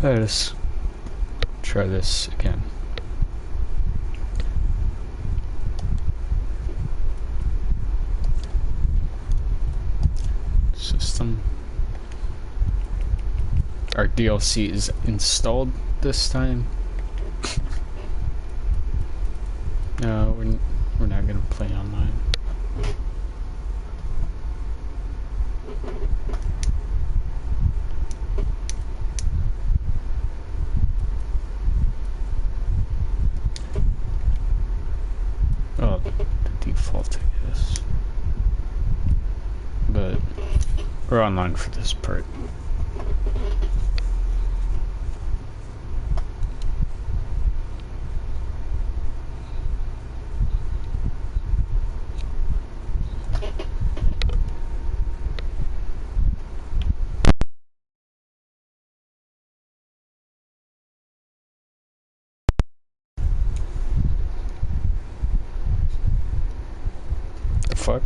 Let's try this again. System. Our DLC is installed this time. No, we're not gonna play online. Oh, the default, I guess. But we're online for this part. Fuck.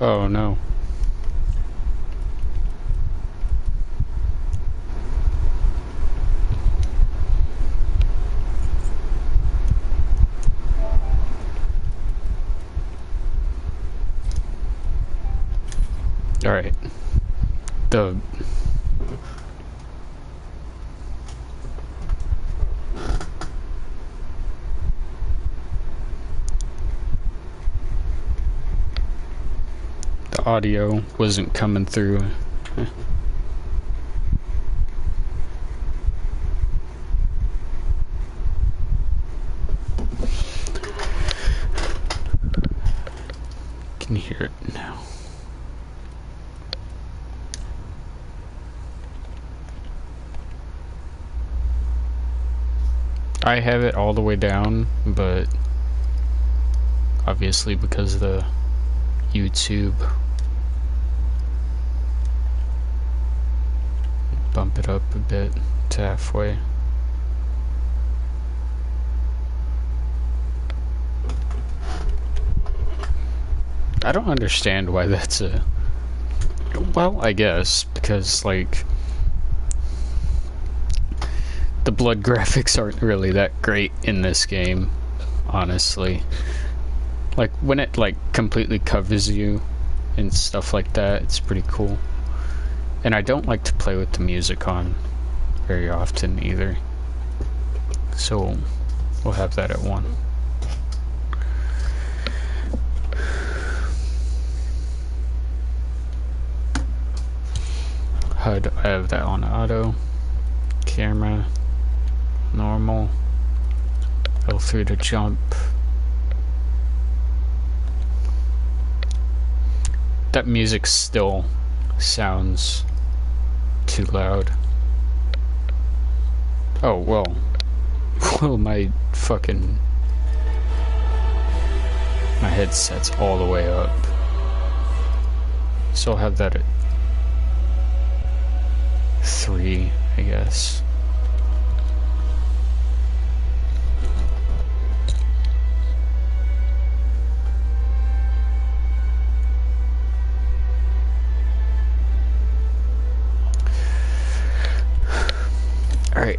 Oh no. All right. The audio wasn't coming through. Can hear it now. I have it all the way down, but obviously because of the YouTube, bump it up a bit to halfway. I don't understand why that's a... Well, I guess, because, like, the blood graphics aren't really that great in this game, honestly. Like, when it, like, completely covers you and stuff like that, it's pretty cool. And I don't like to play with the music on very often either. So, we'll have that at 1. HUD, I have that on auto. Camera, normal. L3 to jump. That music still sounds too loud. Oh, well. Well, my headset's all the way up. So I'll have that at 3, I guess. All right.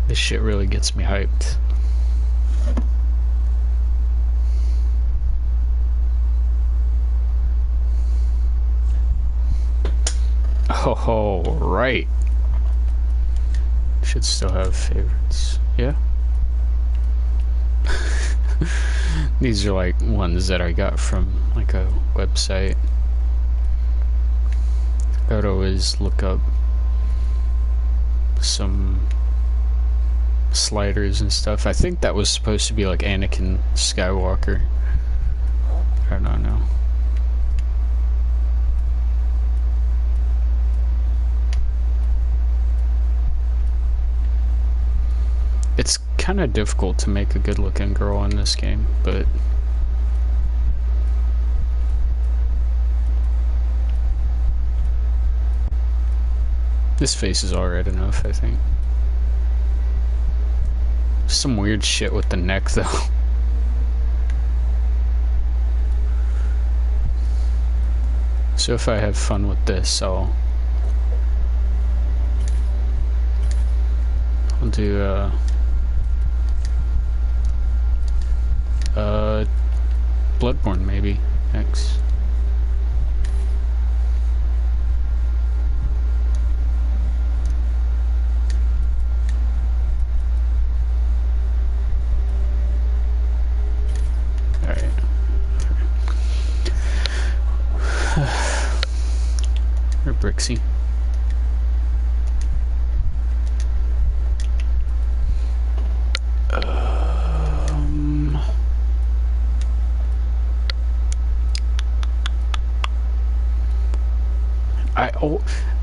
This shit really gets me hyped. Oh, right. Should still have favorites. Yeah. These are like ones that I got from like a website. I would always look up some sliders and stuff. I think that was supposed to be like Anakin Skywalker. I don't know. It's kind of difficult to make a good looking girl in this game, but this face is alright enough, I think. Some weird shit with the neck though. So if I have fun with this, I'll do Bloodborne maybe next. Alright. Or Brixie.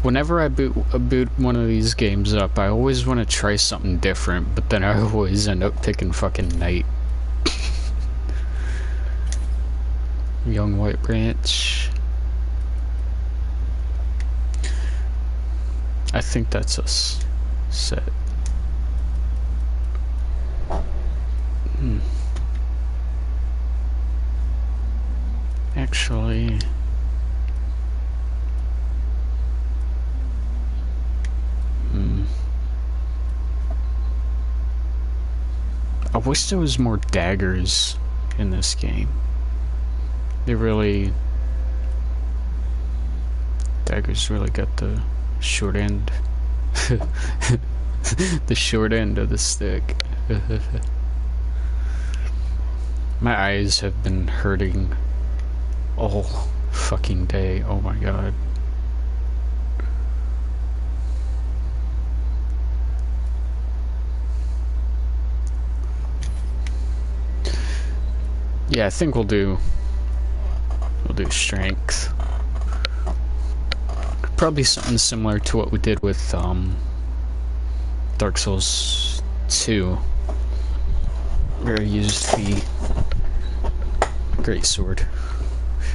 Whenever I boot one of these games up, I always want to try something different, but then I always end up picking fucking Knight. Young White Branch. I think that's us set. Actually, I wish there was more daggers in this game. Daggers really got the short end. The short end of the stick. My eyes have been hurting all fucking day. Oh my god. Yeah, I think we'll do strength. Probably something similar to what we did with Dark Souls 2, where I used the Great Sword.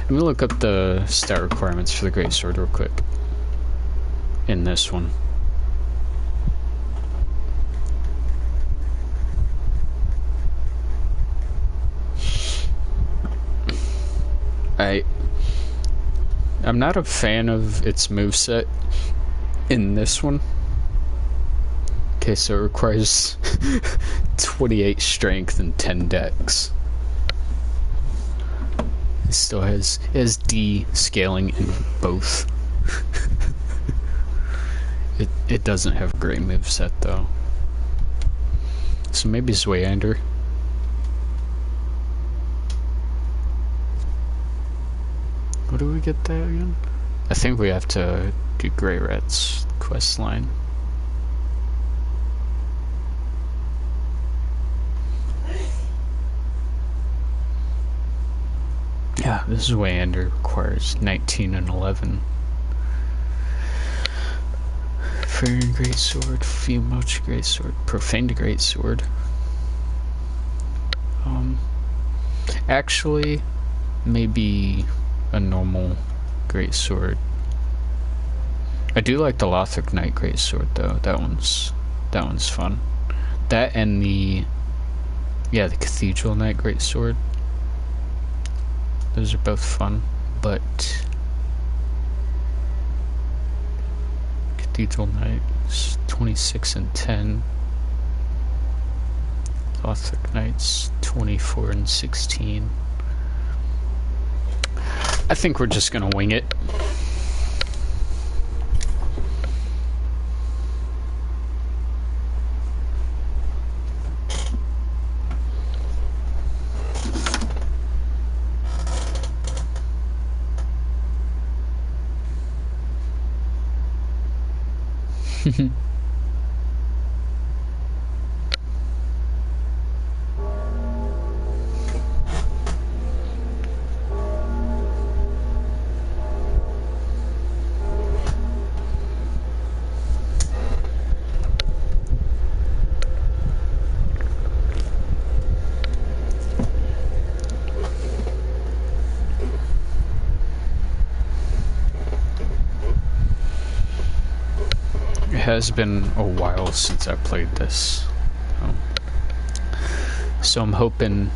Let me look up the stat requirements for the Great Sword real quick in this one. I'm not a fan of its moveset in this one. Okay, so it requires 28 strength and 10 dex. It still has D scaling in both. It doesn't have a great moveset though. So maybe Zweyander. What do we get that again? I think we have to do Greirat's quest line. Yeah, this is way under. Requires 19 and 11. Fairy Greatsword, Fimochi Greatsword, Profaned Greatsword. Actually, maybe a normal Greatsword. I do like the Lothric Knight Greatsword though. That one's fun. That and the Cathedral Knight Greatsword. Those are both fun, but Cathedral Knight is 26 and 10. Lothric Knight's 24 and 16. I think we're just gonna wing it. It has been a while since I played this, so I'm hoping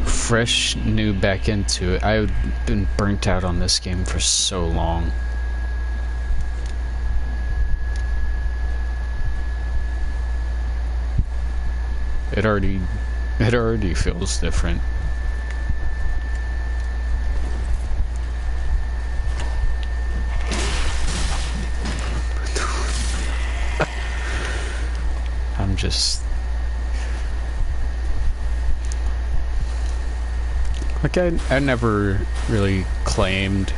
fresh new back into it. I've been burnt out on this game for so long. It already feels different. Just like I never really claimed,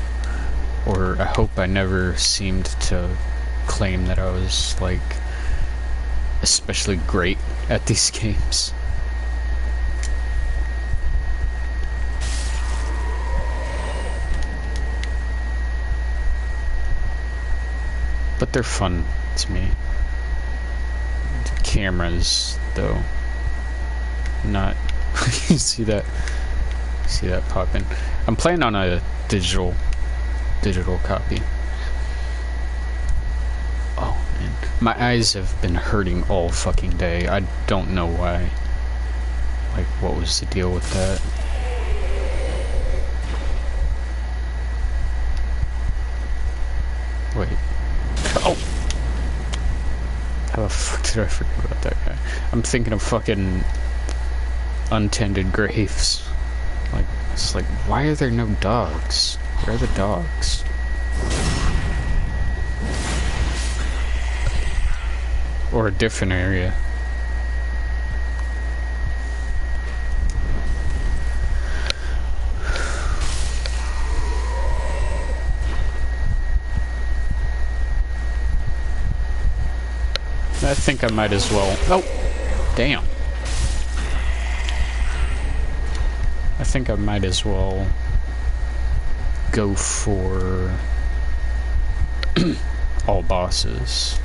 or I hope I never seemed to claim that I was like especially great at these games. But they're fun to me. Cameras though, not you see that popping. I'm playing on a digital copy. Oh man, my eyes have been hurting all fucking day. I don't know why. Like, what was the deal with that? Wait. Oh! How the fuck did I forget about that guy? I'm thinking of fucking untended graves. Like, it's like, why are there no dogs? Where are the dogs? Or a different area. I think I might as well. Oh, damn. I think I might as well go for all bosses.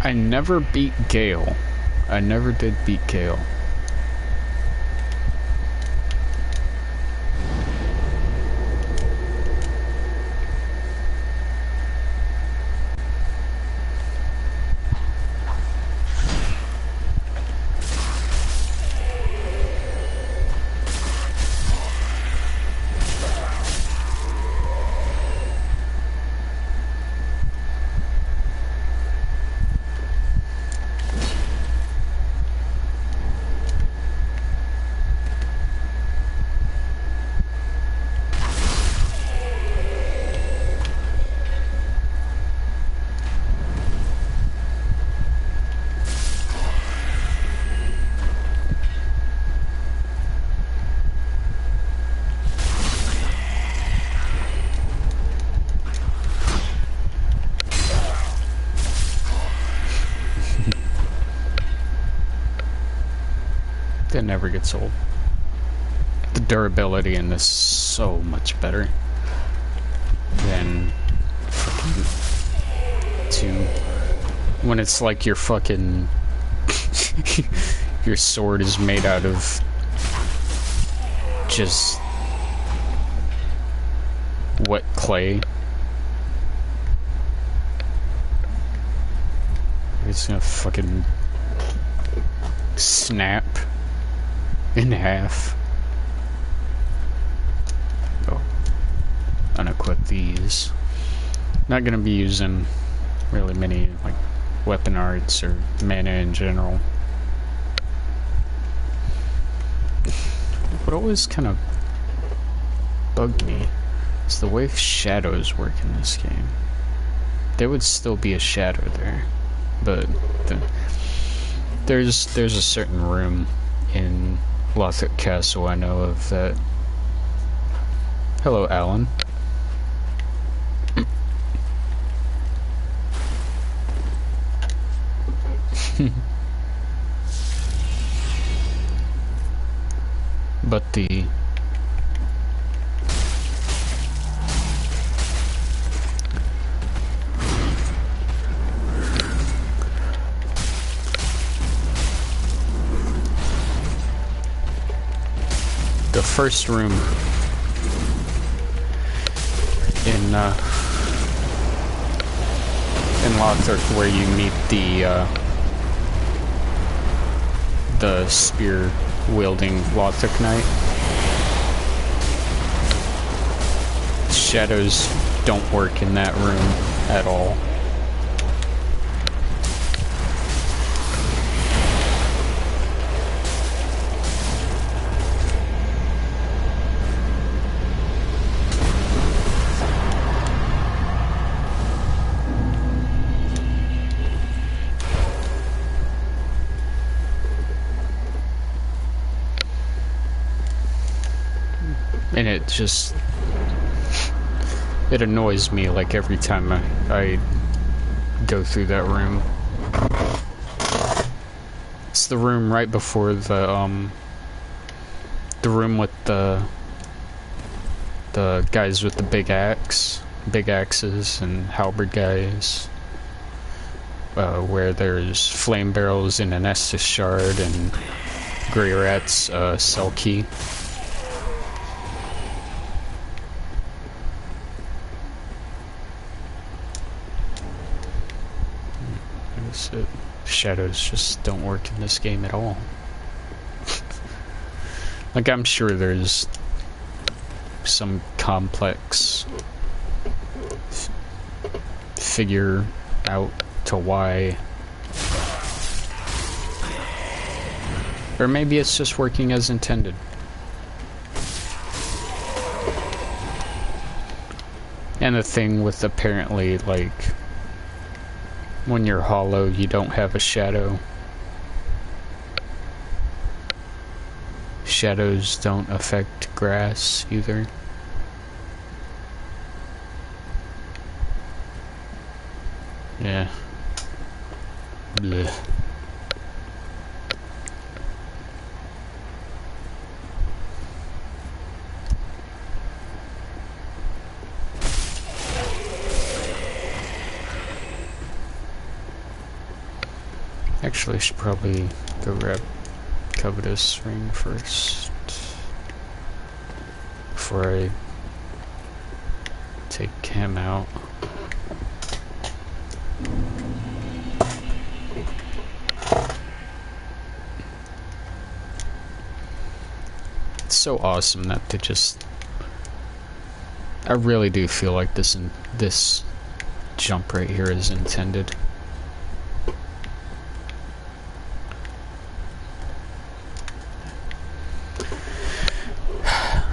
I never beat Gale. I never did beat Gale. It never gets old. The durability in this is so much better than fucking 2. When it's like your fucking your sword is made out of just wet clay. It's gonna fucking snap in half. Oh, unequip these. Not gonna be using really many like weapon arts or mana in general. What always kind of bugged me is the way shadows work in this game. There would still be a shadow there, but there's a certain room in Lothric Castle I know of that. Hello, Alan. But the first room in Lothric where you meet the spear wielding Lothric Knight. Shadows don't work in that room at all. And it just, it annoys me like every time I go through that room. It's the room right before the room with the guys with the big axes and halberd guys, where there's flame barrels in an Estus shard and Greirat's cell key. Shadows just don't work in this game at all. Like, I'm sure there's some complex figure out to why, or maybe it's just working as intended. And the thing with apparently, like, when you're hollow, you don't have a shadow. Shadows don't affect grass either. Yeah. Blech. Actually, I should probably go grab Covetous Ring first before I take him out. It's so awesome that they just, I really do feel like this jump right here is intended.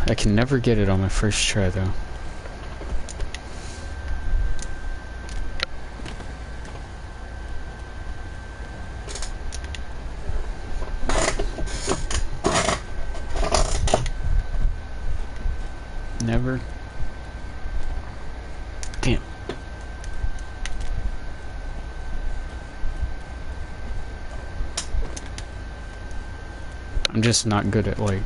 I can never get it on my first try, though. Never. Damn. I'm just not good at, like...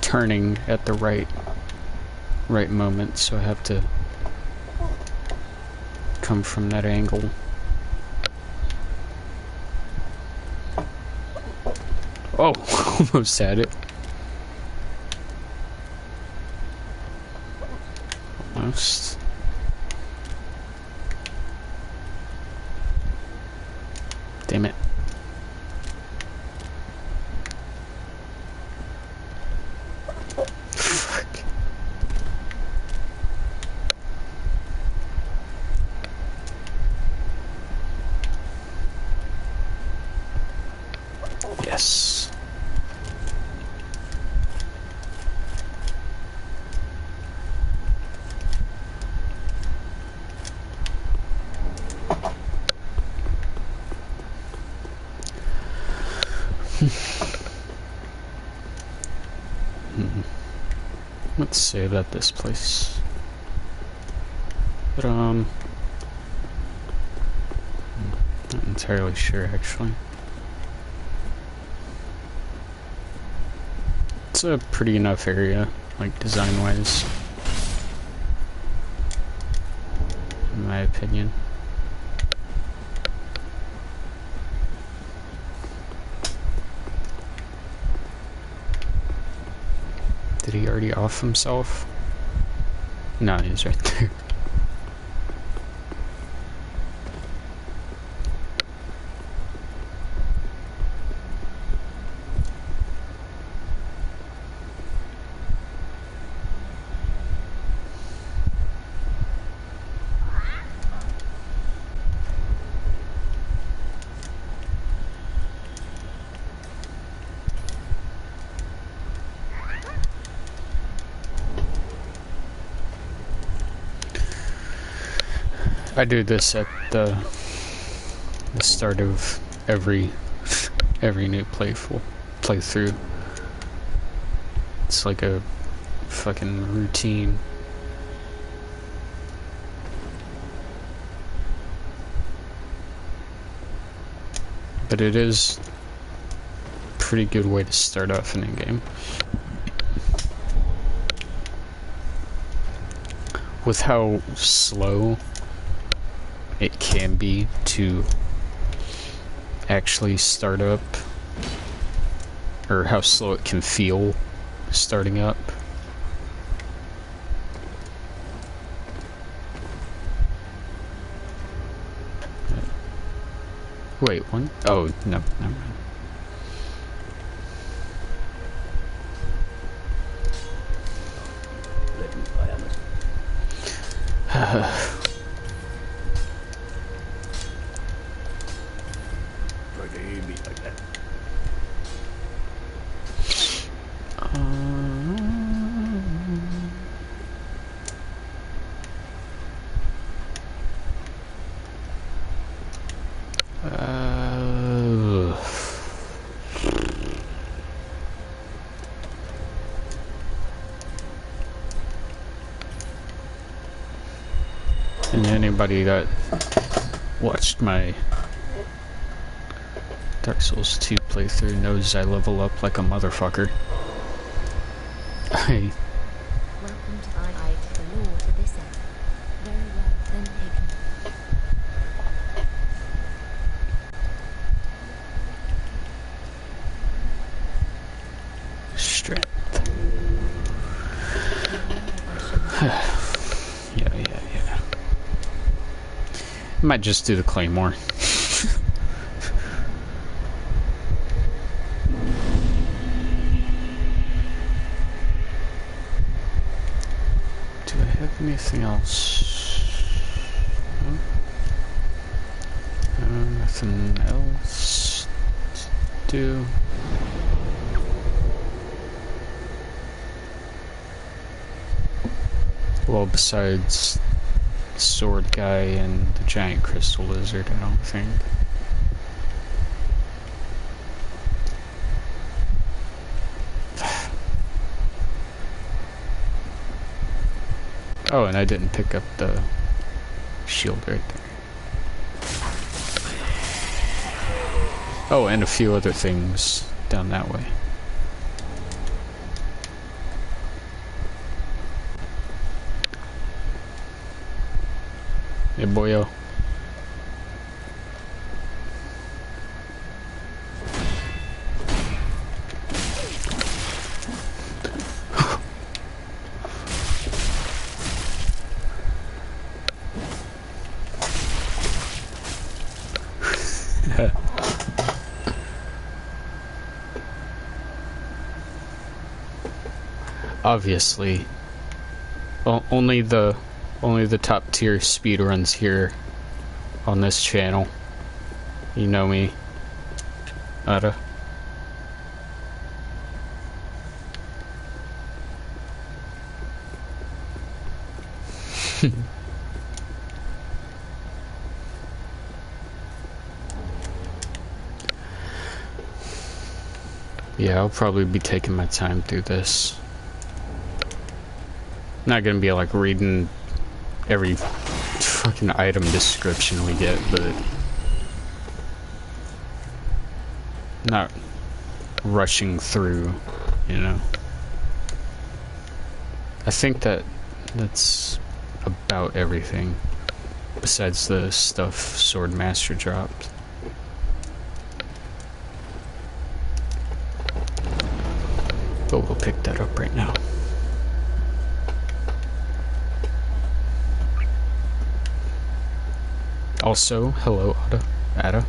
turning at the right moment, so I have to come from that angle. Oh, almost had it. Almost. Damn it. Fuck. Yes. Let's save at this place. But, not entirely sure, actually. It's a pretty enough area, like, design-wise. In my opinion. Did he already off himself? No, he's right there. I do this at the start of every new playthrough. It's like a fucking routine. But it is a pretty good way to start off in a game. With how slow it can be to actually start up, or how slow it can feel starting up. Wait, one? Oh, no, never mind. And anybody that watched my Dark Souls 2 playthrough knows I level up like a motherfucker. Welcome to the law to this end. Very well, then taken. Strength. Yeah. Might just do the claymore. Do I have anything else? No? Nothing else to do. Well, besides sword guy and the giant crystal lizard, I don't think. Oh, and I didn't pick up the shield right there. Oh, and a few other things down that way. Hey, boyo. Obviously, only the top tier speedruns here on this channel. You know me, Ada. Yeah, I'll probably be taking my time through this. Not gonna be like reading every fucking item description we get, but not rushing through, you know. I think that's about everything besides the stuff Swordmaster dropped. But we'll pick that up right now. Also, hello, Ada.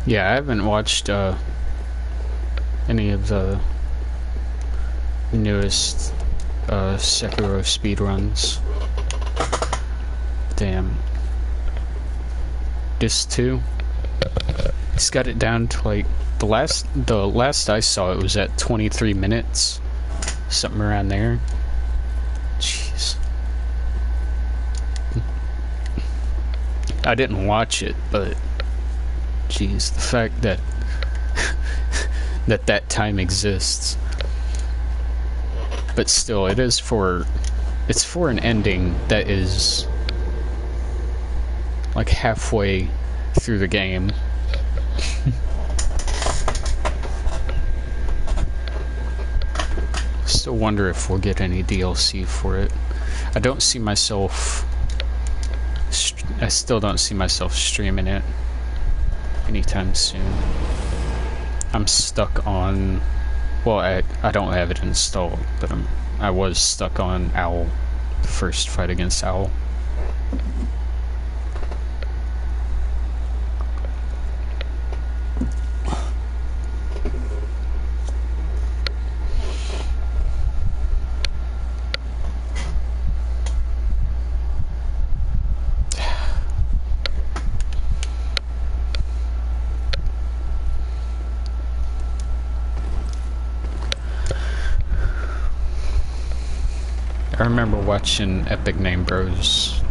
Yeah, I haven't watched any of the newest Sekiro speedruns. Damn. This too. He's got it down to like the last I saw it was at 23 minutes. Something around there. Jeez. I didn't watch it, but jeez, the fact that that time exists. But still, it's for an ending that is like halfway through the game. Still wonder if we'll get any DLC for it. I still don't see myself streaming it anytime soon. I'm stuck on, well, I don't have it installed, but I was stuck on Owl, the first fight against Owl. I remember watching Epic Name Bros'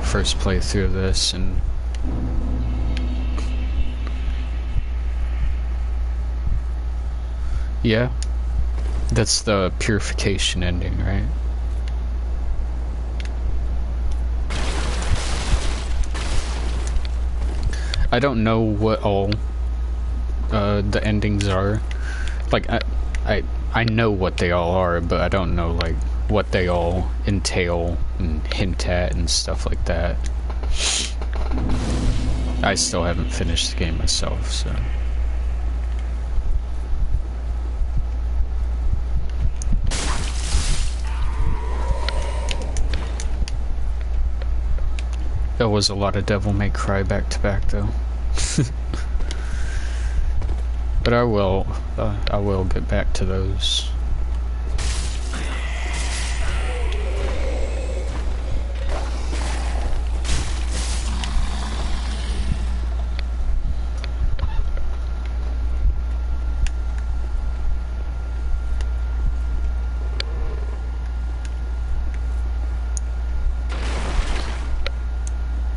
first playthrough of this, and yeah, that's the purification ending, right? I don't know what all the endings are. Like, I know what they all are, but I don't know, like, what they all entail and hint at and stuff like that. I still haven't finished the game myself, so. There was a lot of Devil May Cry back to back, though. But I will get back to those.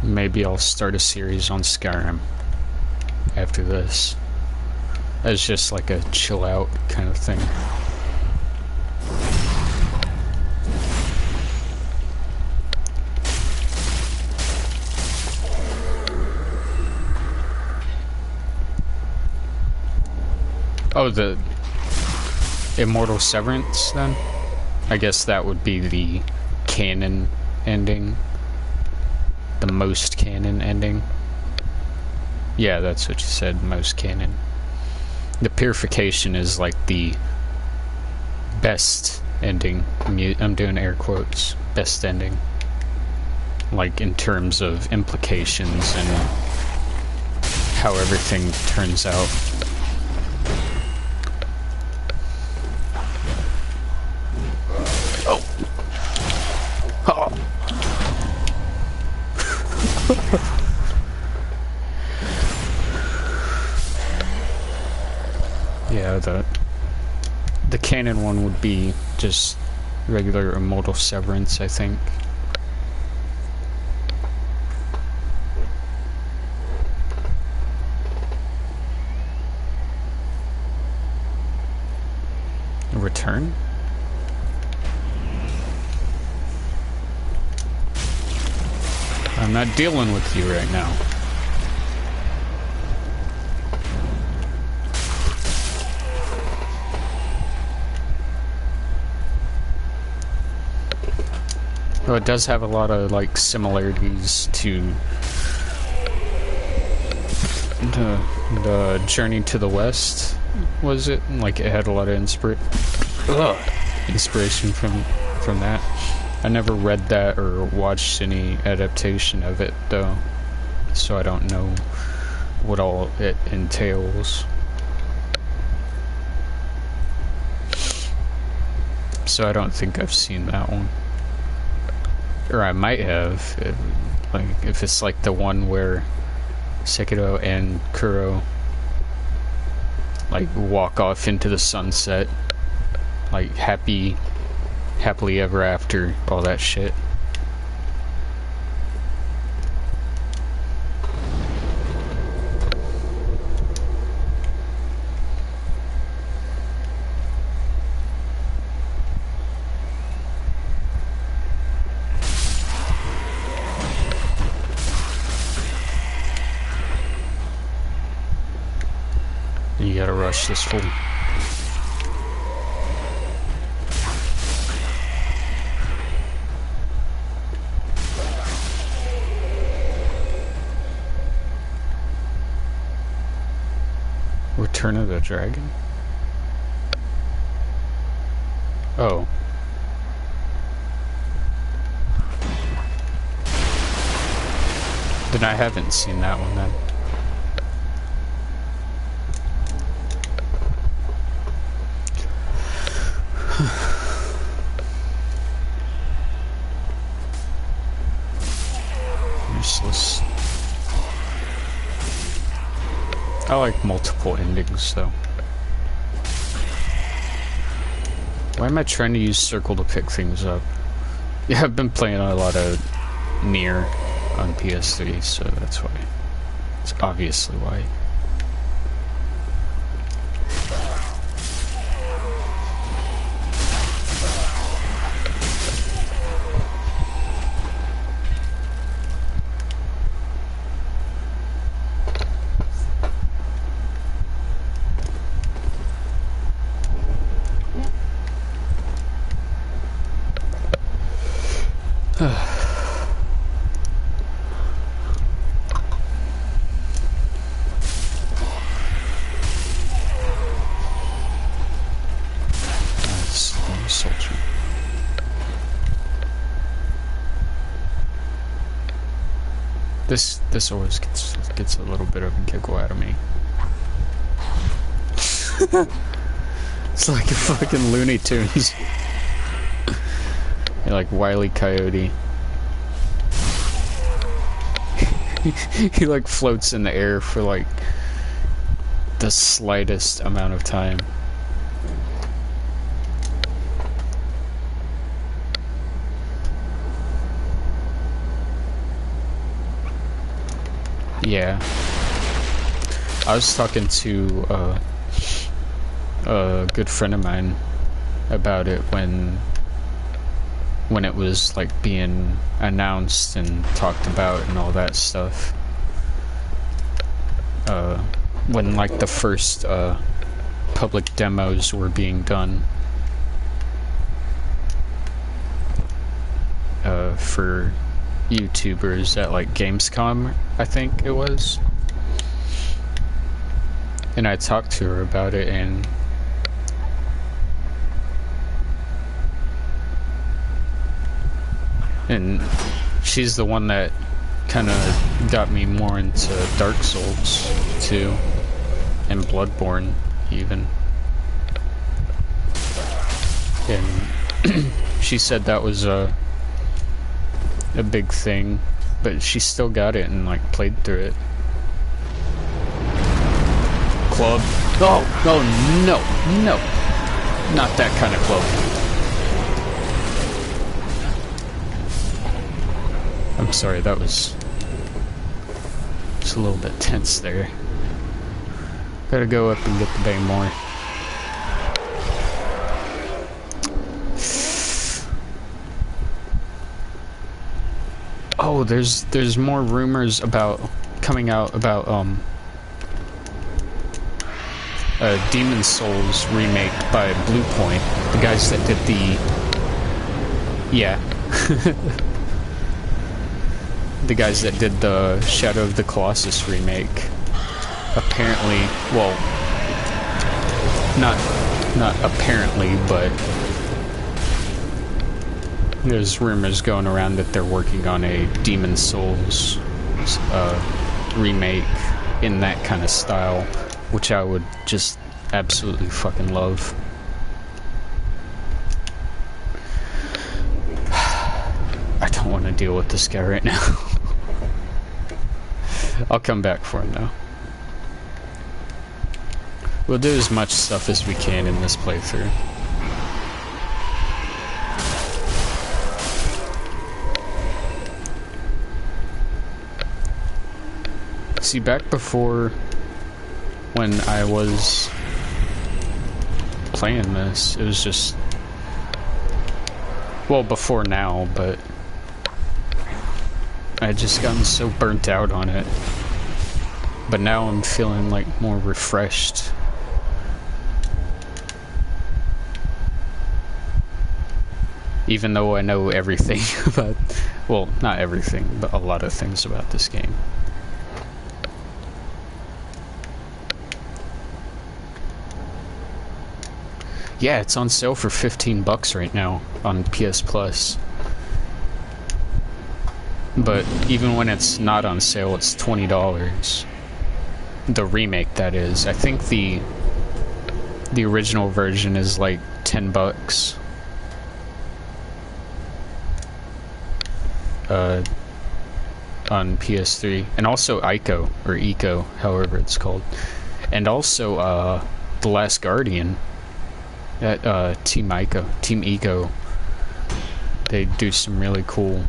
maybe I'll start a series on Skyrim after this. As just like a chill out kind of thing. Oh, the Immortal Severance, then? I guess that would be the canon ending. The most canon ending. Yeah, that's what you said, most canon. The Purification is like the best ending. I'm doing air quotes. Best ending. Like in terms of implications and how everything turns out. Yeah, the canon one would be just regular Immortal Severance, I think. Return? I'm not dealing with you right now. Oh, it does have a lot of, like, similarities to the Journey to the West, was it? Like, it had a lot of inspiration from that. I never read that or watched any adaptation of it, though, so I don't know what all it entails. So I don't think I've seen that one. Or I might have, if it's like the one where Sekiro and Kuro like walk off into the sunset, like happily ever after, all that shit. You gotta rush this fool. Return of the Dragon? Oh. Then I haven't seen that one then. Useless. I like multiple endings though. Why am I trying to use circle to pick things up? Yeah, I've been playing a lot of Nier on PS3, so that's why. It's obviously why. This always gets a little bit of a giggle out of me. It's like a fucking Looney Tunes. You're like Wile E. Coyote. He like floats in the air for like the slightest amount of time. Yeah. I was talking to a good friend of mine about it when it was like being announced and talked about and all that stuff. When like the first public demos were being done for YouTubers at like Gamescom, I think it was. And I talked to her about it, and she's the one that kind of got me more into Dark Souls too, and Bloodborne even. And she said that was a big thing, but she still got it and like played through it. Club? Oh, no, not that kind of club. I'm sorry, that was just a little bit tense there. Gotta go up and get the bay more. Oh, there's more rumors about coming out about a Demon's Souls remake by Bluepoint, the guys that did the the guys that did the Shadow of the Colossus remake. Apparently, well, not apparently, but there's rumors going around that they're working on a Demon's Souls remake in that kind of style, which I would just absolutely fucking love. I don't want to deal with this guy right now. I'll come back for him now. We'll do as much stuff as we can in this playthrough. See, back before when I was playing this, it was just, well, before now, but I had just gotten so burnt out on it. But now I'm feeling like more refreshed. Even though I know everything about, well, not everything, but a lot of things about this game. Yeah, it's on sale for $15 right now on PS Plus. But even when it's not on sale, it's $20. The remake, that is. I think the original version is like $10. On PS3, and also Ico, or Eco, however it's called, and also The Last Guardian at Team Eco. They do some really cool,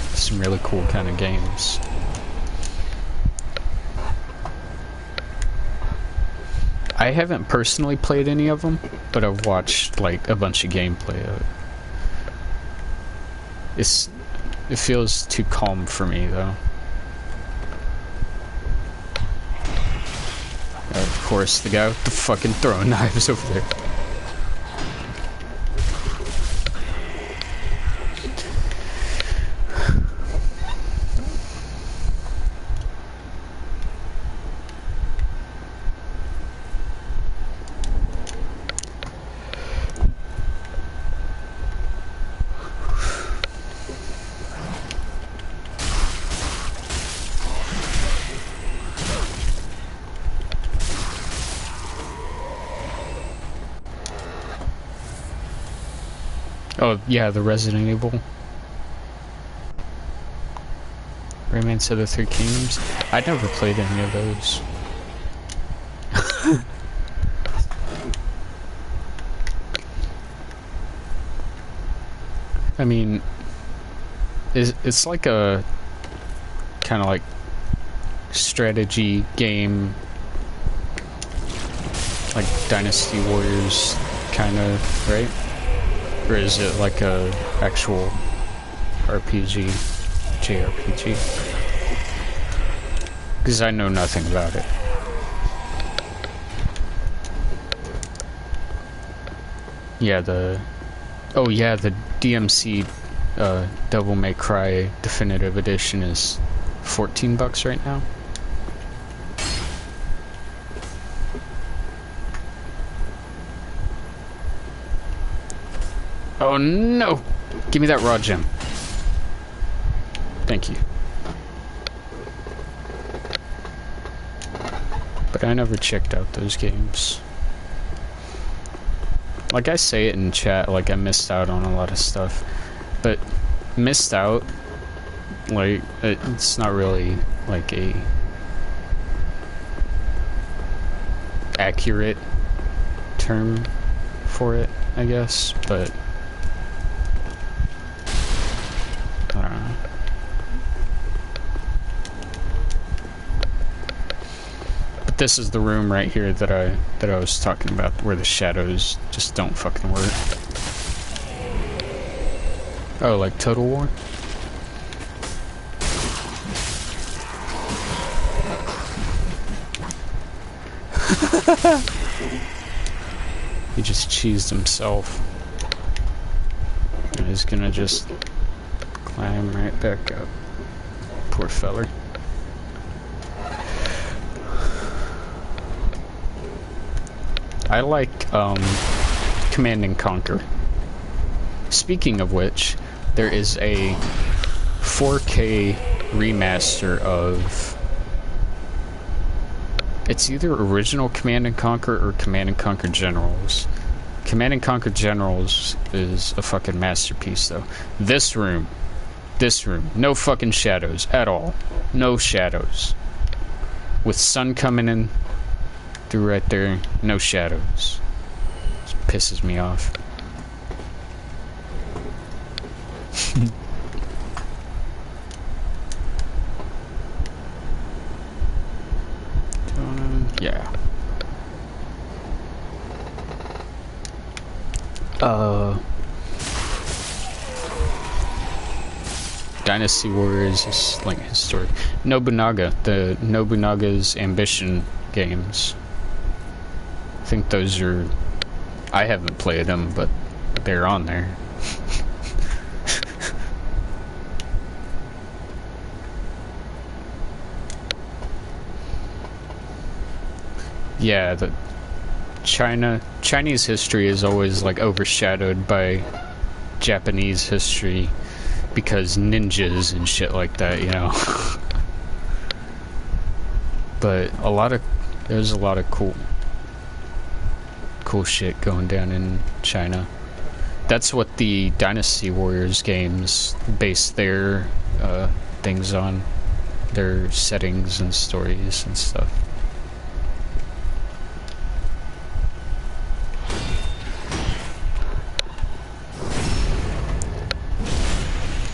some really cool kind of games. I haven't personally played any of them, but I've watched like a bunch of gameplay of it. It feels too calm for me, though. Of course, the guy with the fucking throwing knives over there. Oh, yeah, the Resident Evil. Remains of the Three Kingdoms. I never played any of those. I mean, it's like a kind of like strategy game, like Dynasty Warriors, kind of, right? Or is it like a actual RPG, JRPG? Because I know nothing about it. Yeah, the DMC Devil May Cry Definitive Edition is $14 right now. Oh no! Give me that raw gem. Thank you. But I never checked out those games. Like, I say it in chat, like I missed out on a lot of stuff. But missed out, like, it's not really like a accurate term for it, I guess, but I don't know. But this is the room right here that I was talking about, where the shadows just don't fucking work. Oh, like Total War? He just cheesed himself. And he's gonna just climb right back up. Poor feller. I like Command and Conquer. Speaking of which, there is a 4K remaster of... It's either original Command and Conquer or Command and Conquer Generals. Command and Conquer Generals is a fucking masterpiece, though. This room, no fucking shadows at all. No shadows. With sun coming in through right there, no shadows. This pisses me off. Yeah. Dynasty Warriors is like historic. Nobunaga, the Nobunaga's Ambition games. I think those are... I haven't played them, but they're on there. Yeah, the Chinese history is always like overshadowed by Japanese history because ninjas and shit like that, you know. But there's a lot of cool shit going down in China. That's what the Dynasty Warriors games base their things on, their settings and stories and stuff.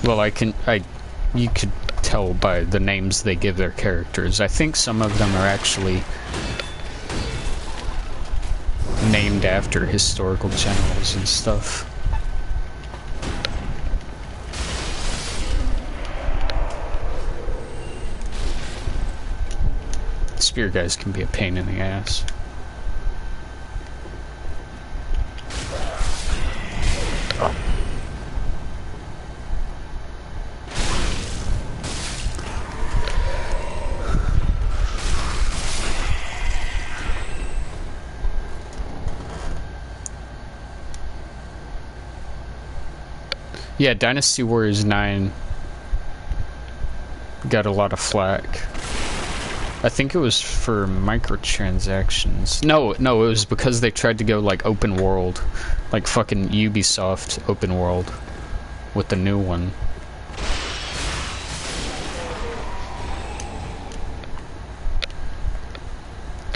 Well, you could tell by the names they give their characters. I think some of them are actually named after historical generals and stuff. Spear guys can be a pain in the ass. Yeah, Dynasty Warriors 9 got a lot of flack. I think it was for microtransactions. No, it was because they tried to go like open world, like fucking Ubisoft open world with the new one.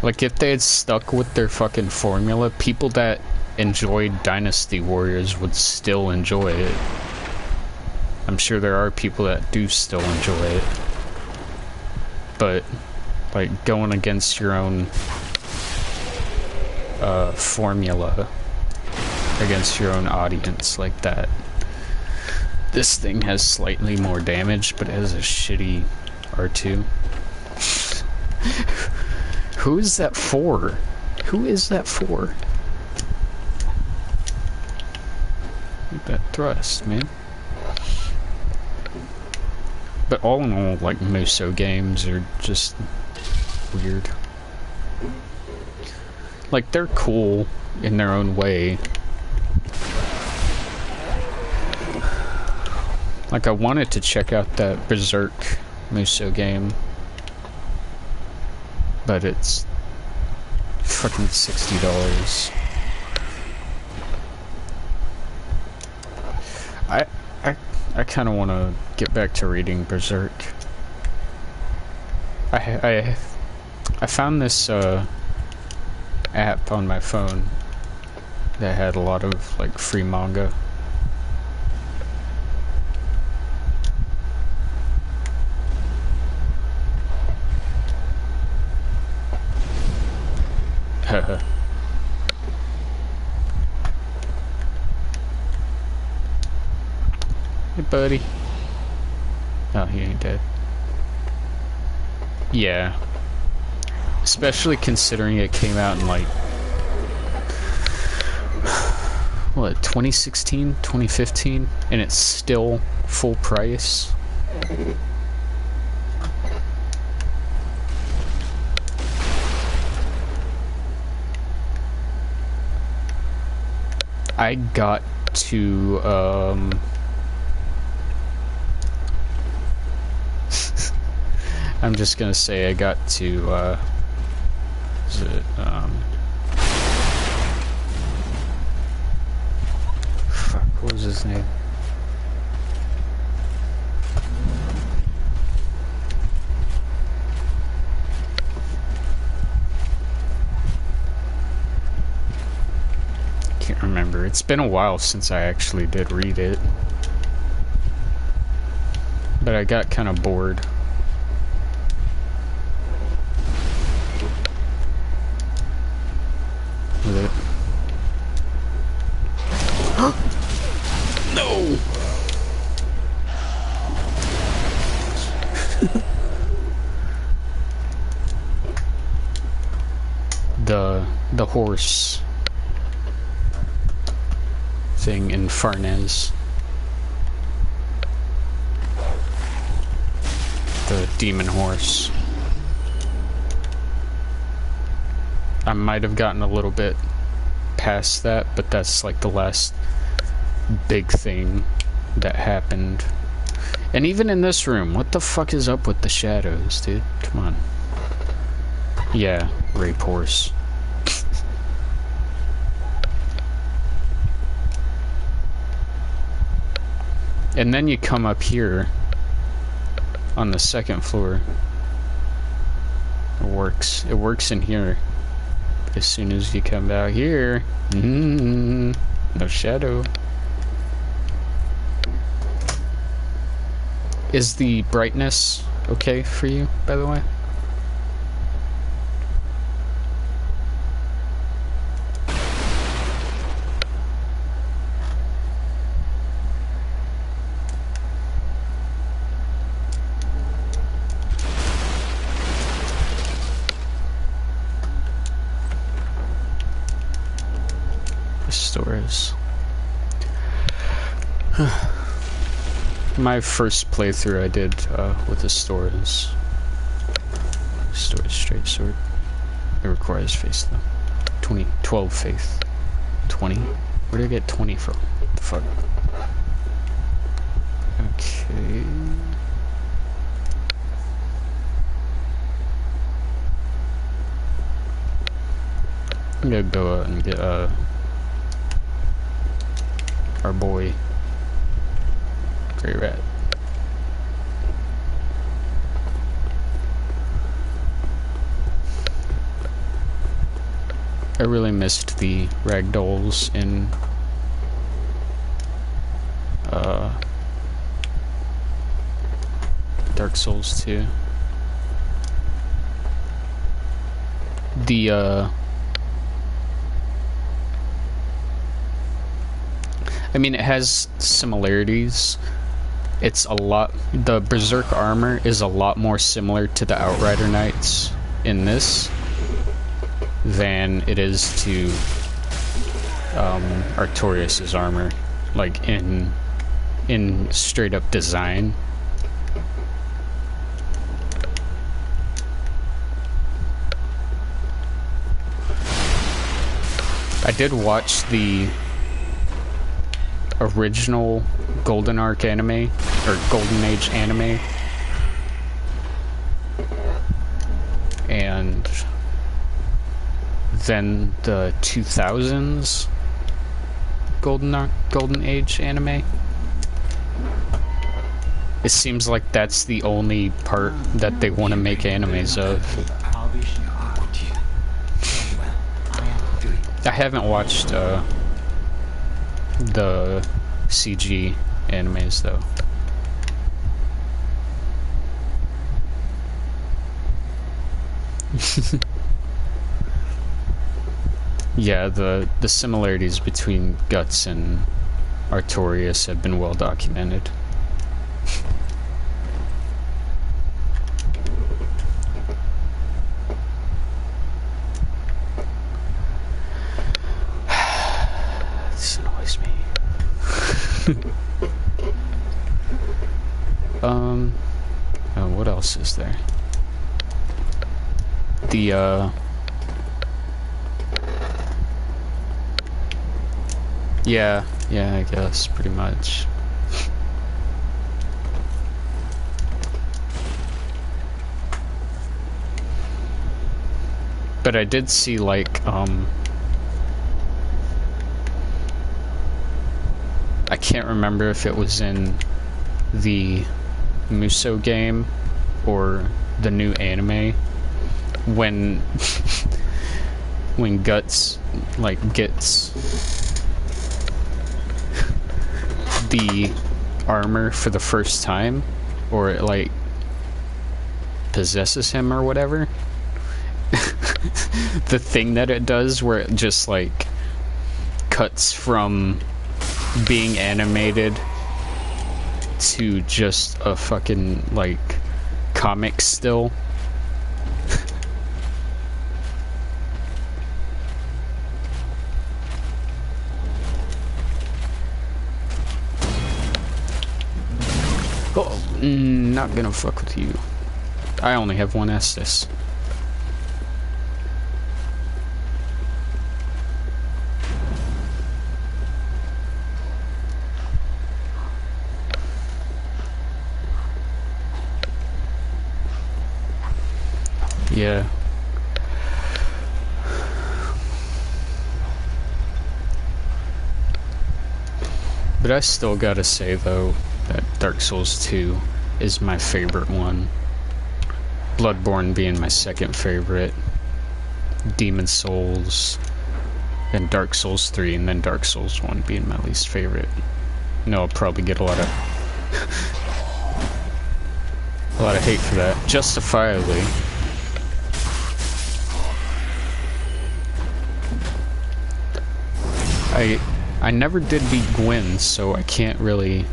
Like, if they had stuck with their fucking formula, people that enjoyed Dynasty Warriors would still enjoy it. I'm sure there are people that do still enjoy it. but like going against your own formula, against your own audience like that. This thing has slightly more damage, but it has a shitty R2. Who is that for? Who is that for? Look at that thrust, man. But all in all, like, Musou games are just weird. Like, they're cool in their own way. Like, I wanted to check out that Berserk Musou game, but it's fucking $60. I kind of want to get back to reading Berserk. I found this app on my phone that had a lot of like free manga. Haha. Hey, buddy. Oh, he ain't dead. Yeah. Especially considering it came out in, like, what, 2016, 2015? And it's still full price. I got to, I'm just gonna say I got to, is it, fuck, what was his name? Can't remember. It's been a while since I actually did read it. But I got kind of bored. With it. No! the horse thing in Farnese. The demon horse. I might have gotten a little bit past that, but that's like the last big thing that happened. And even in this room, what the fuck is up with the shadows, dude? Come on. Yeah, rape horse. And then you come up here on the second floor. It works. It works in here. But as soon as you come out here, no shadow. Is the brightness okay for you, by the way? Stores. My first playthrough I did with the stores. Stores straight sword. It requires faith though. 12 faith. 20? Where did I get 20 from? What the fuck? Okay. I'm gonna go out and get our boy Grey Rat. I really missed the ragdolls in Dark Souls 2. The I mean, it has similarities. It's a lot. The Berserk armor is a lot more similar to the Outrider Knights in this than it is to Artorias' armor, like in straight up design. I did watch the original Golden Arc anime, or Golden Age anime, and then the 2000s Golden Age anime. It seems like that's the only part that they want to make animes of. I haven't watched the CG animes though. Yeah, the similarities between Guts and Artorias have been well documented. This annoys me. Oh, what else is there? Yeah, I guess, pretty much. But I did see, like, I can't remember if it was in the Musou game or the new anime, when when Guts, like, gets the armor for the first time, or it, like, possesses him or whatever. The thing that it does, where it just, like, cuts from being animated to just a fucking, like, comic still. Oh, not gonna fuck with you. I only have one Estus. Yeah. But I still gotta say, though, that Dark Souls 2 is my favorite one. Bloodborne being my second favorite. Demon Souls, then Dark Souls 3, and then Dark Souls 1 being my least favorite. No, I'll probably get a lot of hate for that. Justifiably. I never did beat Gwyn, so I can't really...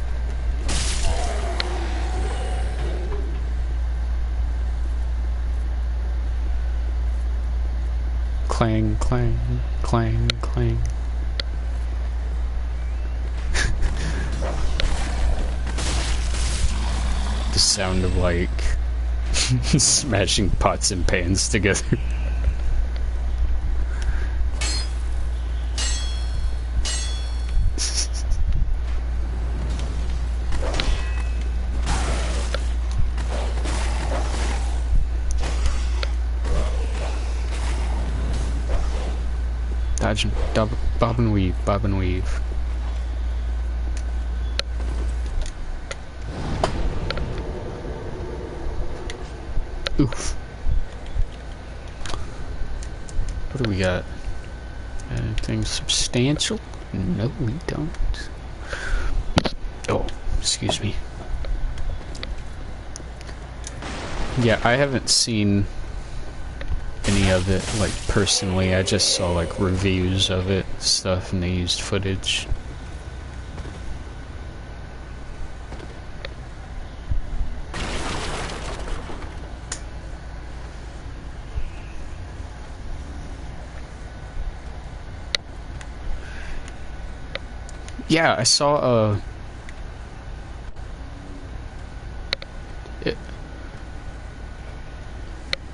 Clang, clang, clang, clang. The sound of, like, smashing pots and pans together. Dodge, bob and weave, bob and weave. Oof. What do we got? Anything substantial? No, we don't. Oh, excuse me. Yeah, I haven't seen an any of it, like, personally. I just saw, like, reviews of it, stuff, and they used footage. Yeah, I saw,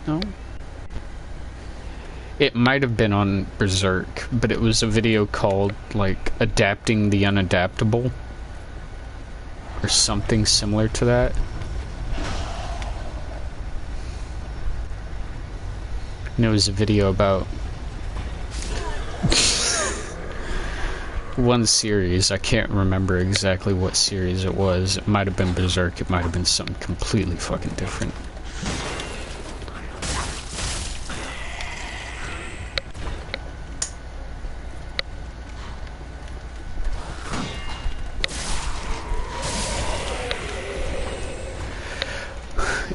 no? It might have been on Berserk, but it was a video called, like, Adapting the Unadaptable. Or something similar to that. And it was a video about one series. I can't remember exactly what series it was. It might have been Berserk, it might have been something completely fucking different.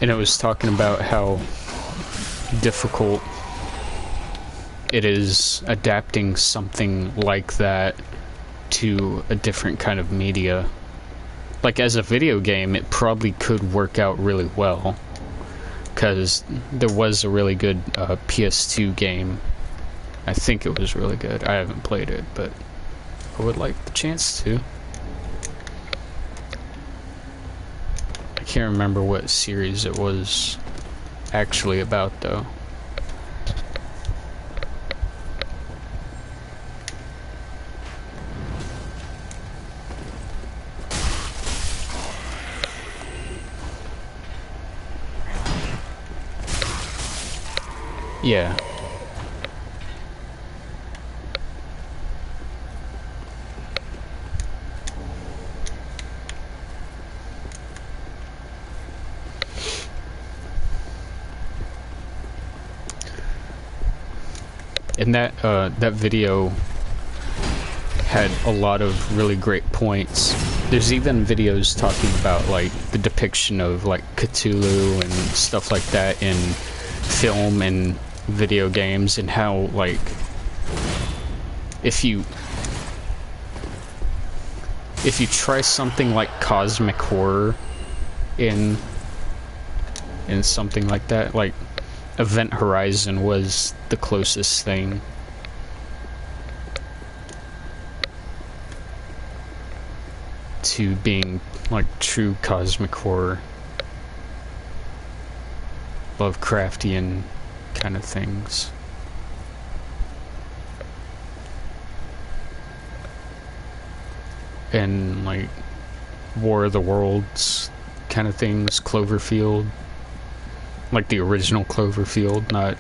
And it was talking about how difficult it is adapting something like that to a different kind of media. Like, as a video game, it probably could work out really well, because there was a really good PS2 game. I think it was really good. I haven't played it, but I would like the chance to. I can't remember what series it was actually about, though. Yeah. And that video had a lot of really great points. There's even videos talking about, like, the depiction of, like, Cthulhu and stuff like that in film and video games, and how, like, if you try something like cosmic horror in something like that, like Event Horizon was the closest thing. To being like true cosmic horror, Lovecraftian kind of things. And like War of the Worlds kind of things, Cloverfield. Like the original Cloverfield, not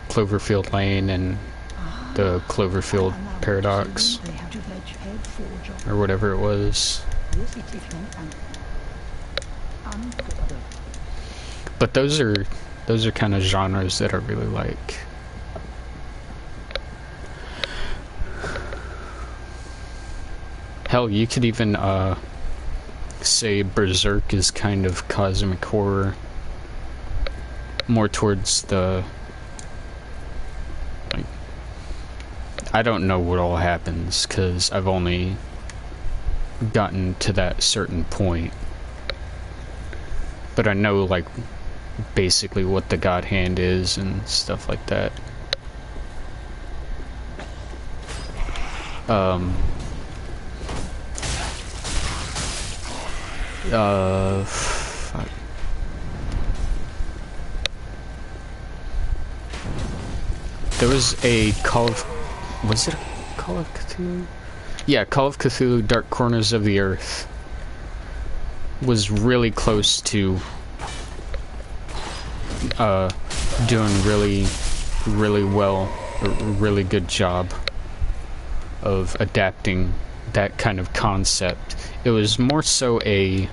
Cloverfield Lane and the Cloverfield Paradox. Or whatever it was. But those are kind of genres that I really like. Hell, you could even say Berserk is kind of cosmic horror. More towards the, like, I don't know what all happens because I've only gotten to that certain point, but I know, like, basically what the God Hand is and stuff like that. Fuck. There was a was it a Call of Cthulhu? Yeah, Call of Cthulhu Dark Corners of the Earth was really close to doing really well, a really good job of adapting that kind of concept. It was more so an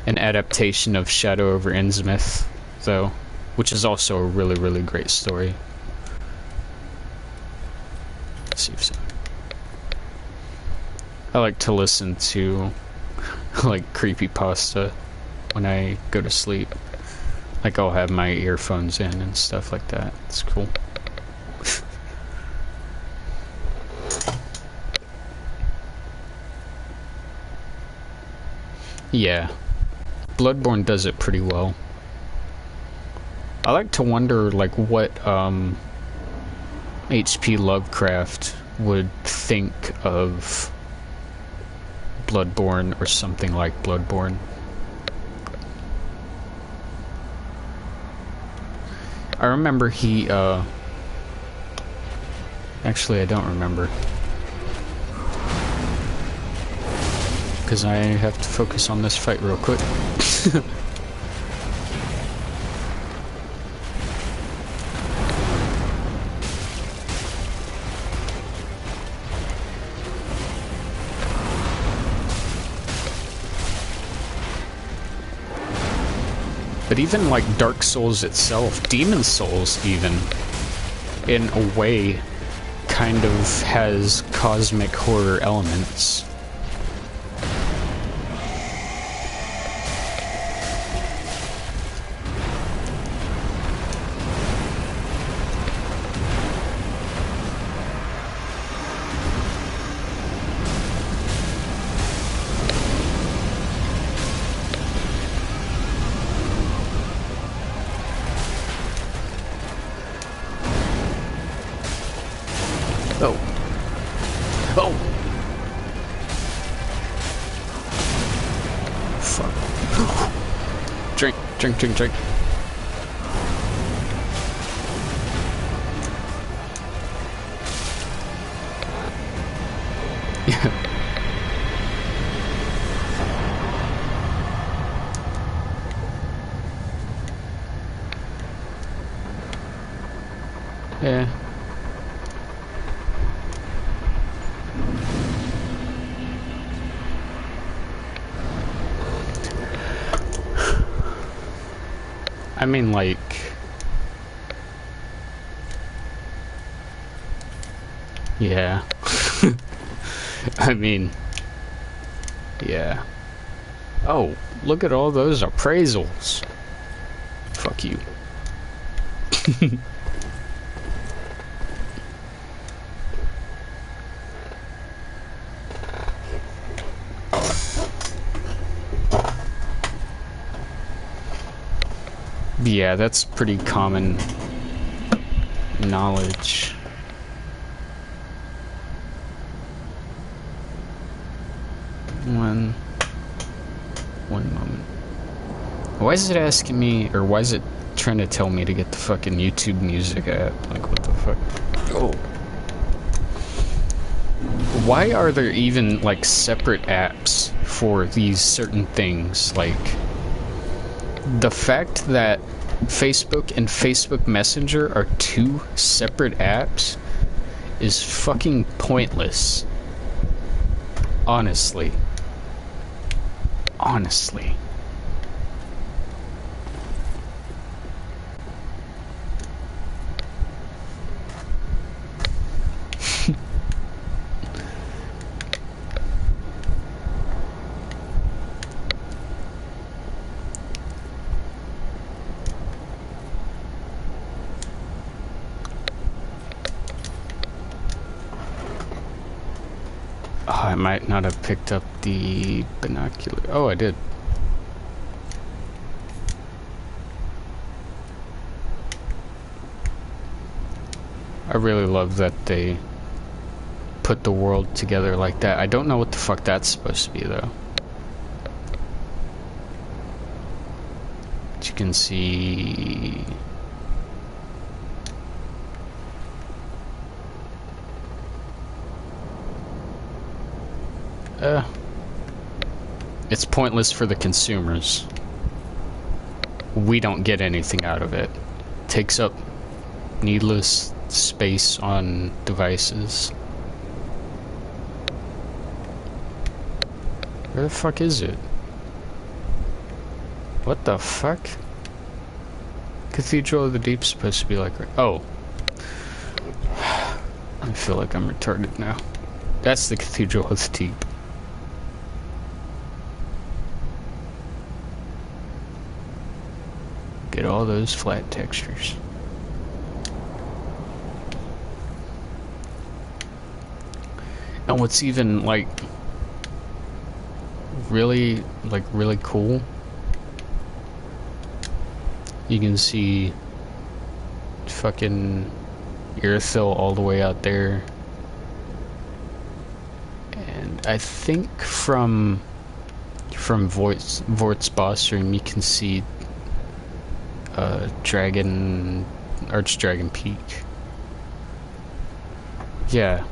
adaptation of Shadow over Innsmouth, though, which is also a really great story. Let's see if so. I like to listen to like creepypasta when I go to sleep. Like, I'll have my earphones in and stuff like that. It's cool. Yeah. Bloodborne does it pretty well. I like to wonder, like, what H.P. Lovecraft would think of Bloodborne or something like Bloodborne. I remember he, actually, I don't remember. Because I have to focus on this fight real quick. But even like Dark Souls itself, Demon Souls even, in a way, kind of has cosmic horror elements. Oh. Oh! Fuck. Drink, drink, drink, drink. Yeah. I mean, like... Yeah. I mean... Yeah. Oh, look at all those appraisals. Fuck you. Yeah, that's pretty common knowledge. One moment. Why is it asking me, or why is it trying to tell me to get the fucking YouTube Music app? Like, what the fuck? Oh. Why are there even, like, separate apps for these certain things? Like, the fact that Facebook and Facebook Messenger are two separate apps is fucking pointless. Honestly. Honestly. I might not have picked up the binocular. Oh, I did. I really love that they put the world together like that. I don't know what the fuck that's supposed to be, though. But you can see... It's pointless for the consumers. We don't get anything out of it. It takes up needless space on devices. Where the fuck is it? What the fuck? Cathedral of the Deep's supposed to be like... Oh. I feel like I'm retarded now. That's the Cathedral of the Deep. at all those flat textures. And what's even like really cool, you can see fucking Irithyll all the way out there, and I think from Vort's boss room you can see Archdragon Peak. Yeah.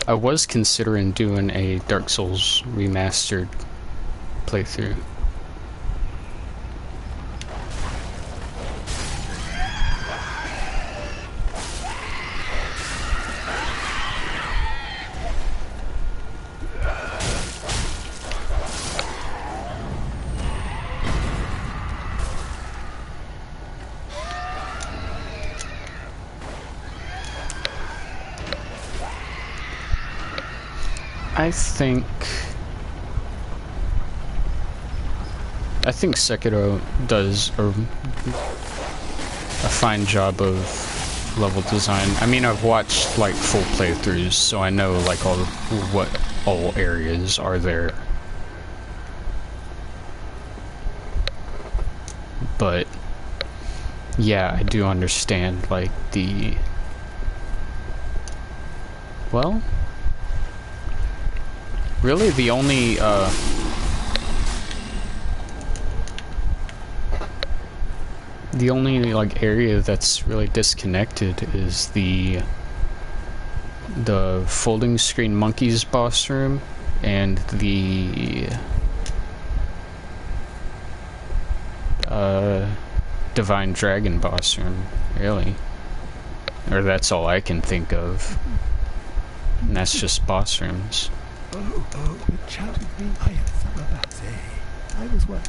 I was considering doing a Dark Souls remastered playthrough. I think Sekiro does a fine job of level design. I mean, I've watched like full playthroughs, so I know like what all areas are there. But yeah, I do understand like well, really the only like area that's really disconnected is the folding screen monkeys boss room and the Divine Dragon boss room, really. Or that's all I can think of. And that's just boss rooms. Oh, the chat with me, I am Samabase. I was well.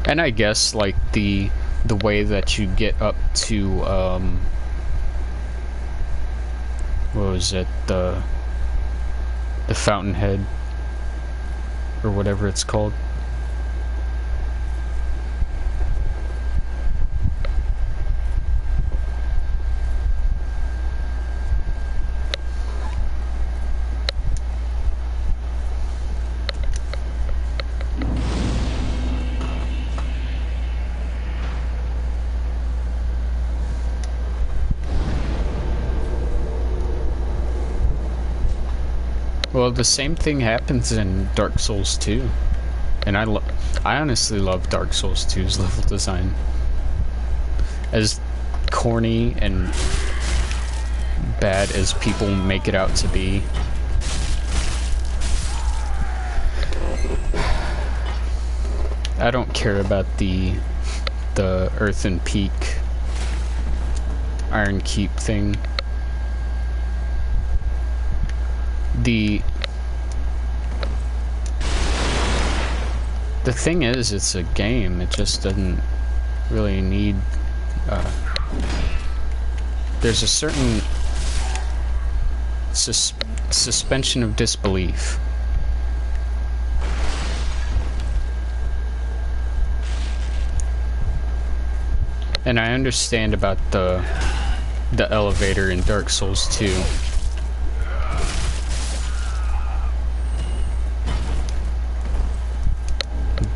And I guess like the way that you get up to what was it, the Fountainhead or whatever it's called. Well, the same thing happens in Dark Souls 2. And I honestly love Dark Souls 2's level design. As corny and bad as people make it out to be, I don't care about the Earthen Peak Iron Keep thing. The thing is, it's a game. It just doesn't really need there's a certain suspension of disbelief. And I understand about the elevator in Dark Souls 2.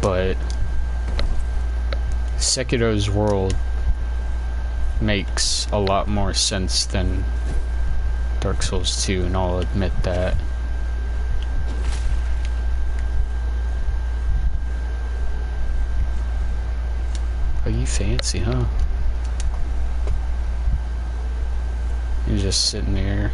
But Sekiro's world makes a lot more sense than Dark Souls 2, and I'll admit that. Oh, you fancy, huh? You're just sitting there.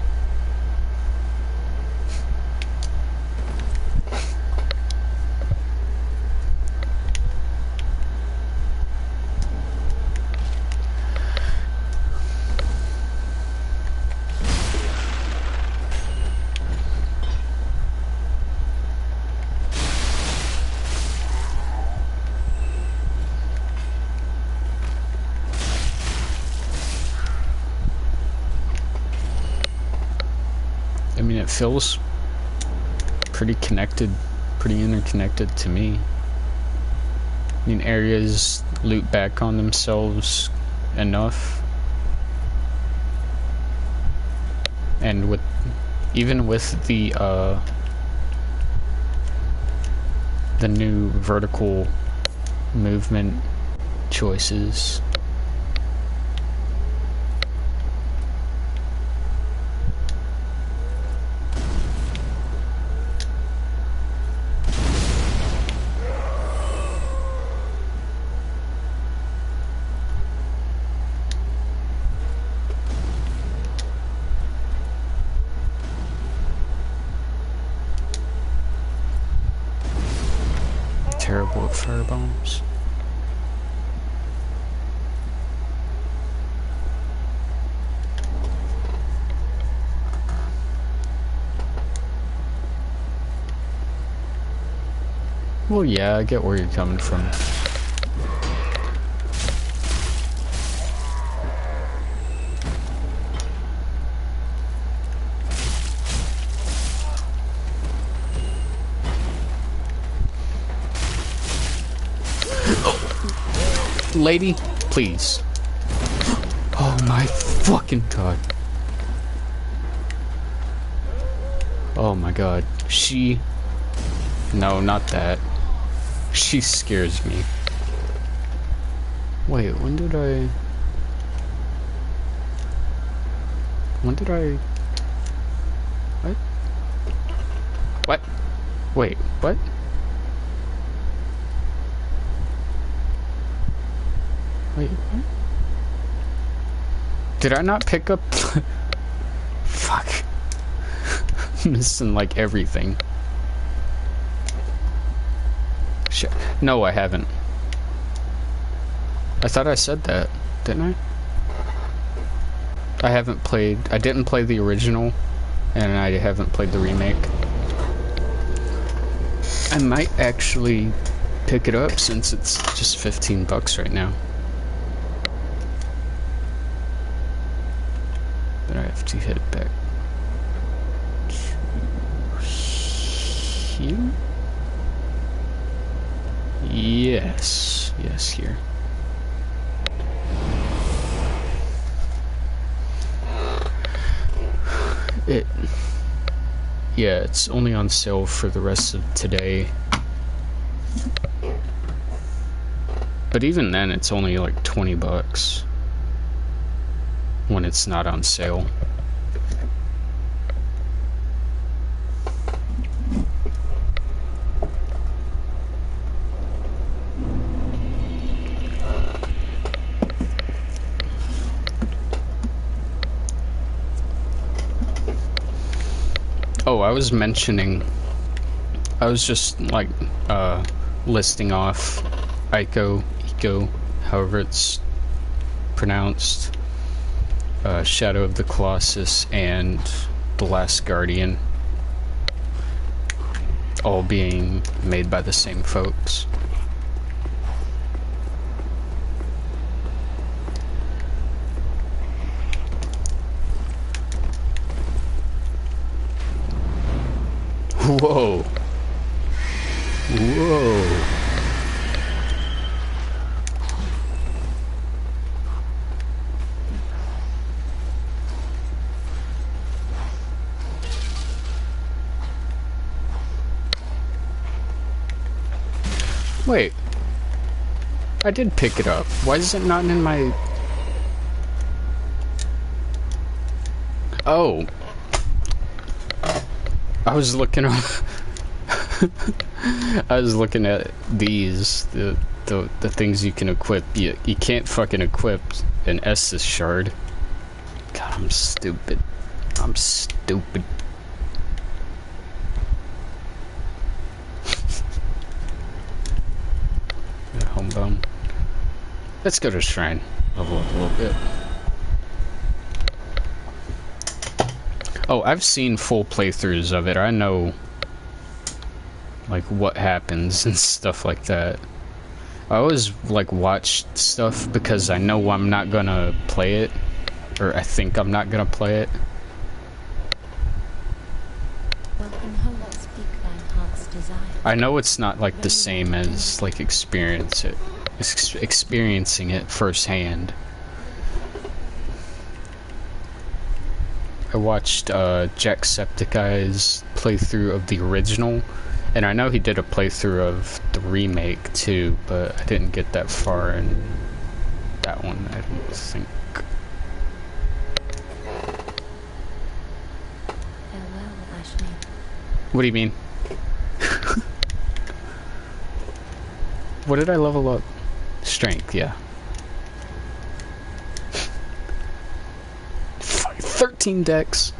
it feels pretty connected, pretty interconnected to me. I mean, areas loop back on themselves enough, and with even with the new vertical movement choices. Terrible at firebombs. Well, yeah, I get where you're coming from. Lady, please. Oh my fucking god. Oh my god. She... No, not that. She scares me. Wait, when did I... What? What? Wait, what? Wait, what? Did I not pick up... Fuck. Missing, like, everything. Shit. No, I haven't. I thought I said that, didn't I? I didn't play the original, and I haven't played the remake. I might actually pick it up since it's just $15 right now. But I have to hit it back to here? Yes. Yes, here. Yeah, it's only on sale for the rest of today. But even then, it's only like $20 when it's not on sale. Oh, I was just like listing off Eco, however it's pronounced, Shadow of the Colossus, and The Last Guardian, all being made by the same folks. Whoa. Whoa. Wait. I did pick it up. Why is it not in my... Oh. I was looking at these, the things you can equip. You can't fucking equip an Estus shard. God, I'm stupid. I'm stupid. Homebound. Let's go to Shrine. Level up a little bit. Oh, I've seen full playthroughs of it. I know, like, what happens and stuff like that. I always, like, watch stuff because I know I'm not gonna play it. Or I think I'm not gonna play it. desire. I know it's not like the same as like experiencing it firsthand. I watched Jacksepticeye's playthrough of the original, and I know he did a playthrough of the remake too, but I didn't get that far in that one, I don't think. Farewell, Ashley. What do you mean? What did I level up? Strength, yeah. 13 decks.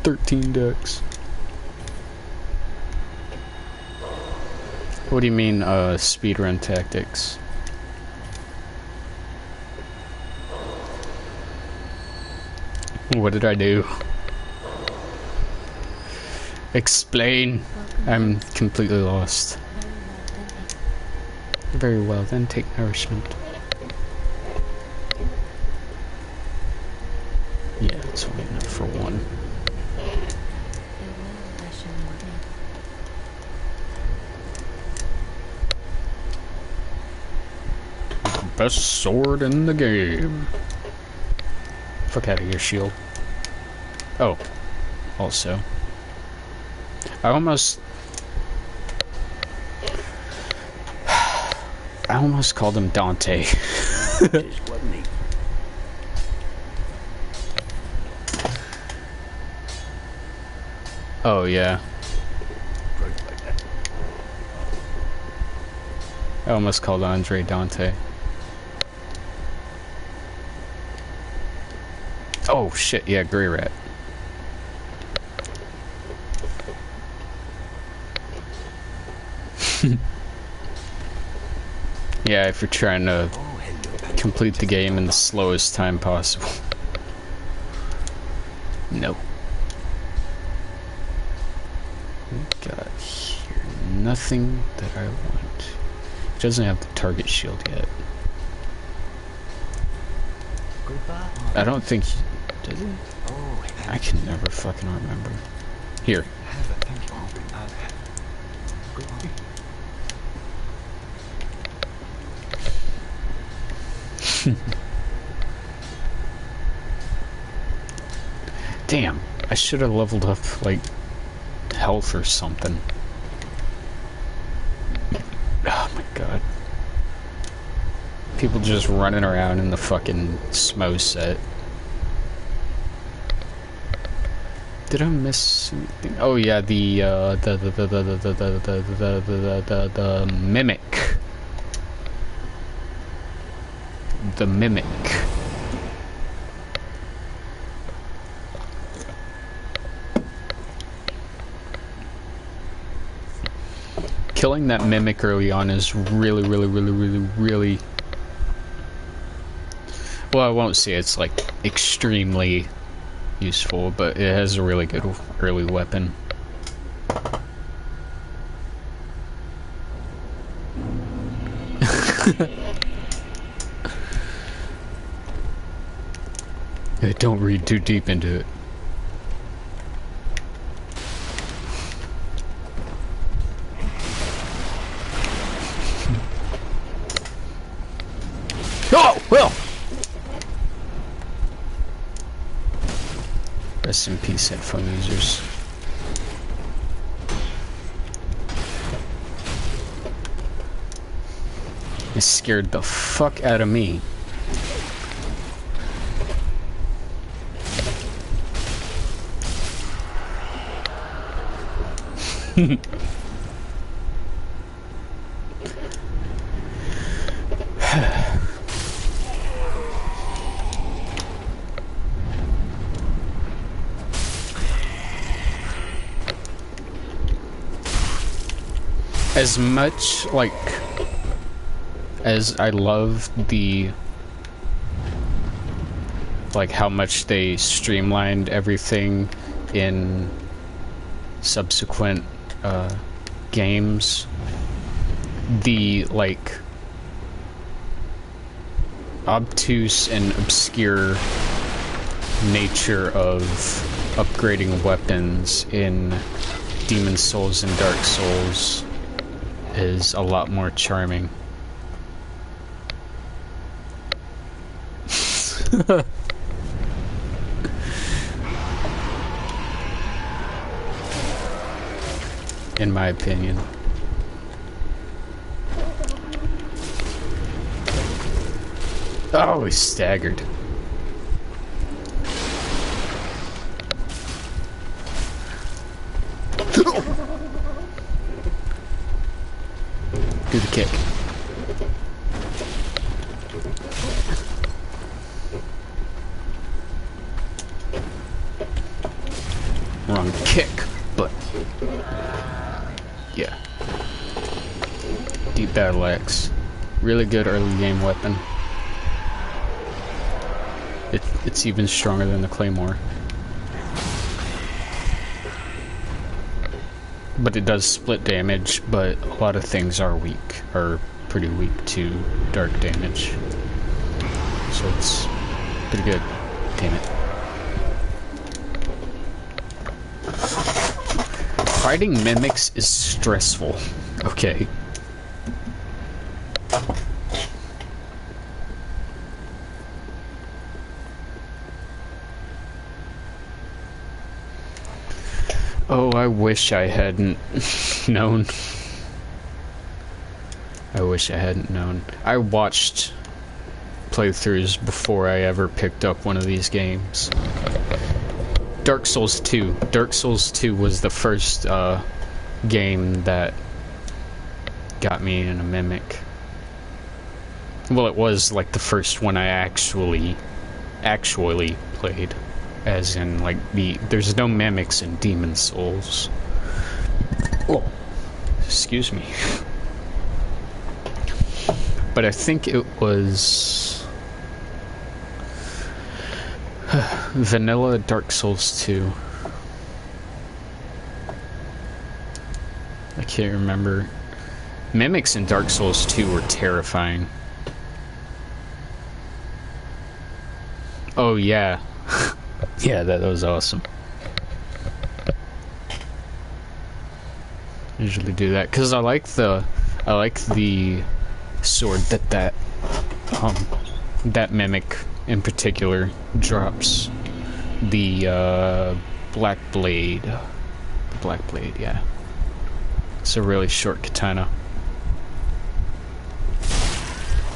13 decks. What do you mean, speedrun tactics? What did I do? Explain. I'm completely lost. Very well, then take nourishment. Yeah, it's only enough for one. Farewell, Ashley. Best sword in the game. Fuck out of here, shield. Oh, also. I almost called him Dante. Oh, yeah. I almost called Andre Dante. Oh, shit, yeah, Grey Rat. Yeah, if you're trying to complete the game in the slowest time possible. Nope. We got here nothing that I want. It doesn't have the target shield yet. I don't think he did it. I can never fucking remember. Here. Damn, I should have leveled up, like, health or something. Oh my god. People just running around in the fucking SMO set. Did I miss anything? Oh yeah, the mimic. The mimic. Killing that mimic early on is really well, I won't say it's like extremely useful, but it has a really good early weapon. Don't read too deep into it. Oh, well. Rest in peace, headphone users. It scared the fuck out of me. As much, like, as I love the, like, how much they streamlined everything in subsequent games, the, like, obtuse and obscure nature of upgrading weapons in Demon Souls and Dark Souls is a lot more charming. In my opinion. Oh, he staggered. Do the kick. Wrong kick, but yeah. Deep battle axe. Really good early game weapon. It's even stronger than the claymore. But it does split damage, but a lot of things are weak, or pretty weak to dark damage. So it's pretty good. Damn it. Fighting mimics is stressful. Okay. Oh, I wish I hadn't known. I wish I hadn't known. I watched playthroughs before I ever picked up one of these games. Dark Souls 2. Dark Souls 2 was the first game that got me in a mimic. Well, it was like the first one I actually played. As in, like, there's no mimics in Demon Souls. Oh, excuse me. But I think it was vanilla Dark Souls 2. I can't remember. Mimics in Dark Souls 2 were terrifying. Oh, yeah. Yeah, that was awesome. Usually do that because I like the sword that mimic in particular drops. The Black Blade. The Black Blade, yeah. It's a really short katana.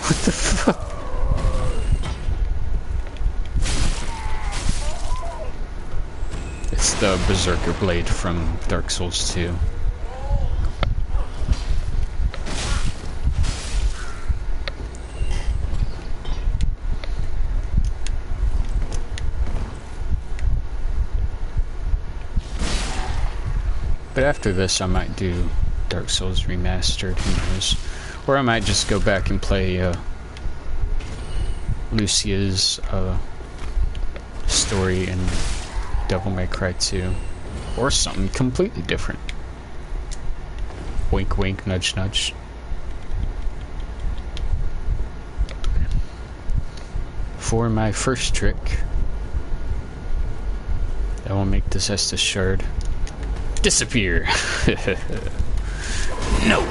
What the fuck? It's the Berserker Blade from Dark Souls 2. But after this, I might do Dark Souls Remastered, who knows. Or I might just go back and play Lucia's story in Devil May Cry 2. Or something completely different. Wink wink, nudge nudge. For my first trick, I will make this Estus Shard disappear. No.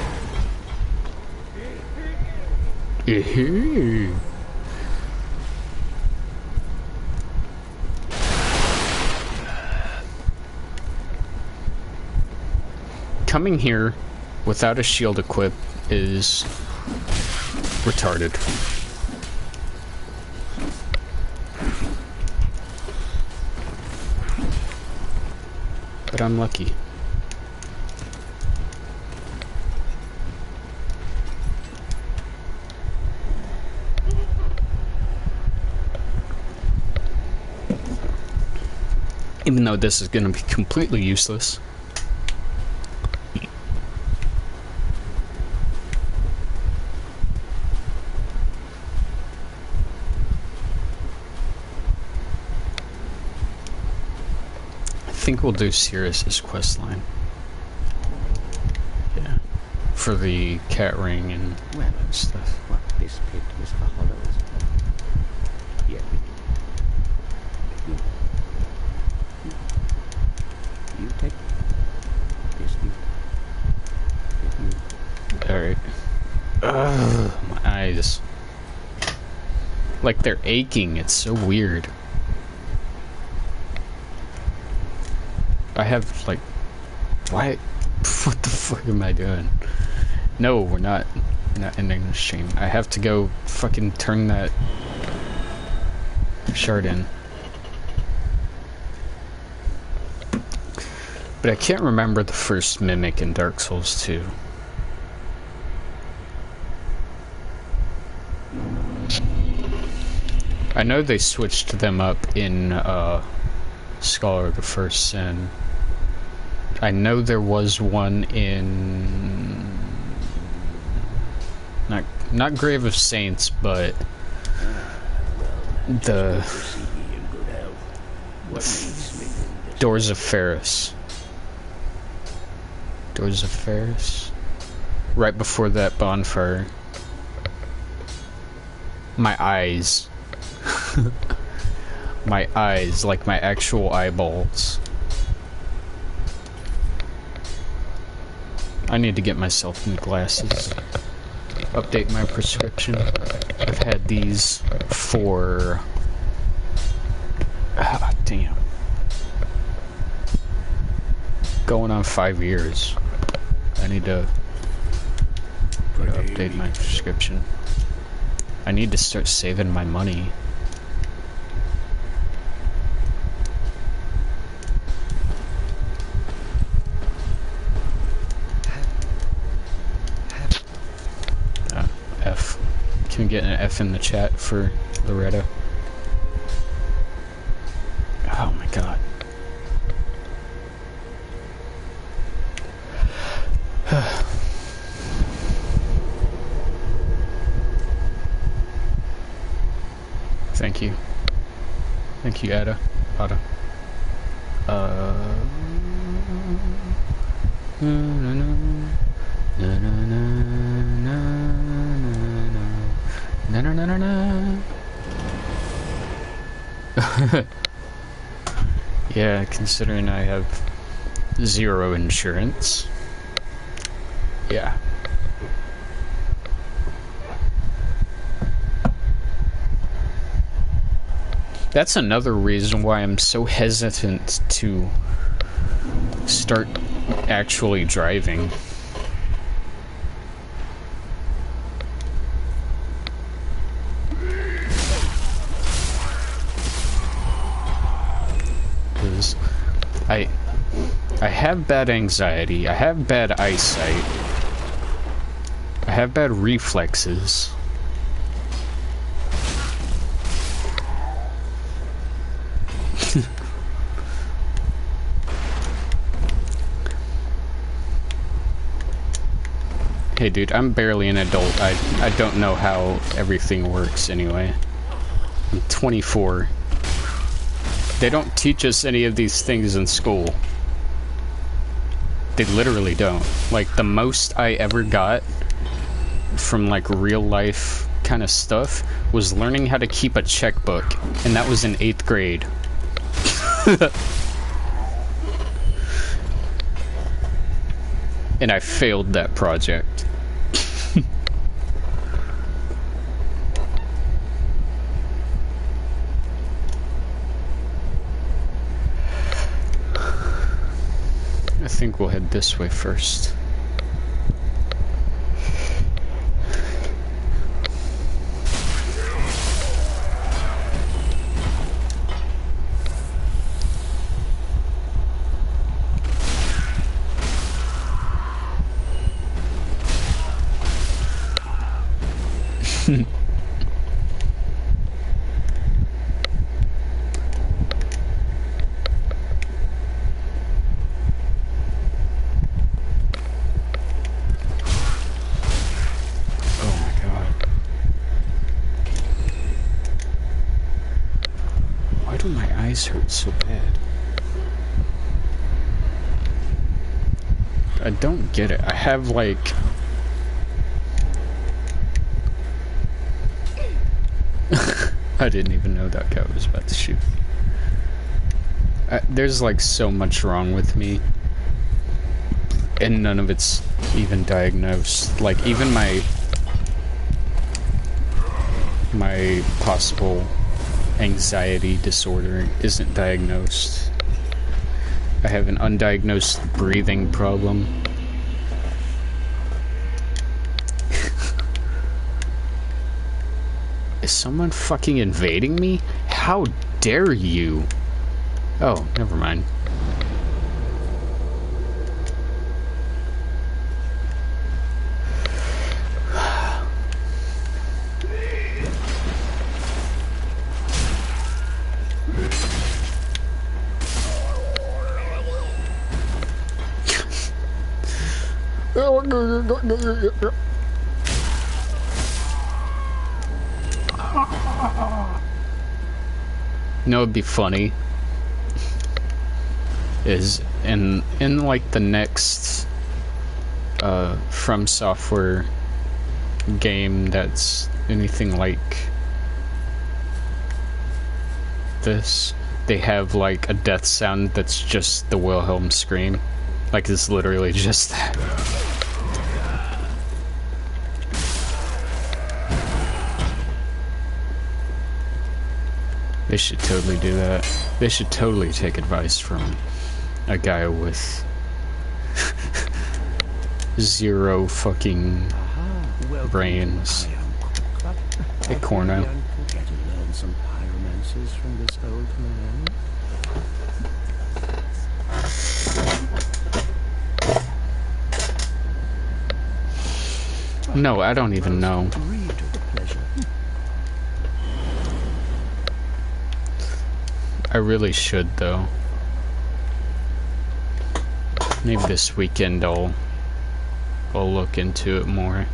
Coming here without a shield equip is retarded. But I'm lucky. Even though this is going to be completely useless. I think we'll do Cirrus's questline. Yeah. For the cat ring and stuff. What this pit is for hollows. Yet you take eyes. Like they're aching. It's so weird. I have like, why? What the fuck am I doing? No, we're not ending the stream. I have to go fucking turn that shard in. But I can't remember the first mimic in Dark Souls 2. I know they switched them up in Scholar of the First Sin. I know there was one in not Grave of Saints, but the Doors of Ferris. Doors of Ferris? Right before that bonfire. My eyes. My eyes, like my actual eyeballs. I need to get myself new glasses. Update my prescription. I've had these for... Ah, damn. Going on 5 years. I need to update my prescription. I need to start saving my money. F. Can we get an F in the chat for Loretta? Oh my god. Thank you. Thank you, Ada. Yeah, considering I have 0 insurance. Yeah. That's another reason why I'm so hesitant to start actually driving. Because I have bad anxiety, I have bad eyesight, I have bad reflexes. Hey dude, I'm barely an adult. I don't know how everything works anyway. I'm 24. They don't teach us any of these things in school. They literally don't. Like, the most I ever got from, like, real life kind of stuff was learning how to keep a checkbook, and that was in 8th grade. And I failed that project. I think we'll head this way first. Hurt so bad. I don't get it. I have like I didn't even know that guy was about to shoot. There's like so much wrong with me, and none of it's even diagnosed. Like even my my possible anxiety disorder isn't diagnosed. I have an undiagnosed breathing problem. Is someone fucking invading me? How dare you? Oh, never mind. You know, it'd be funny is in like the next From Software game that's anything like this, they have like a death sound that's just the Wilhelm scream. Like it's literally just that. They should totally do that. They should totally take advice from a guy with zero fucking brains. Hey, Corno. Get to learn some pyromancies from this old man. No, I don't even know. Read the pleasure. I really should, though. Maybe this weekend I'll look into it more.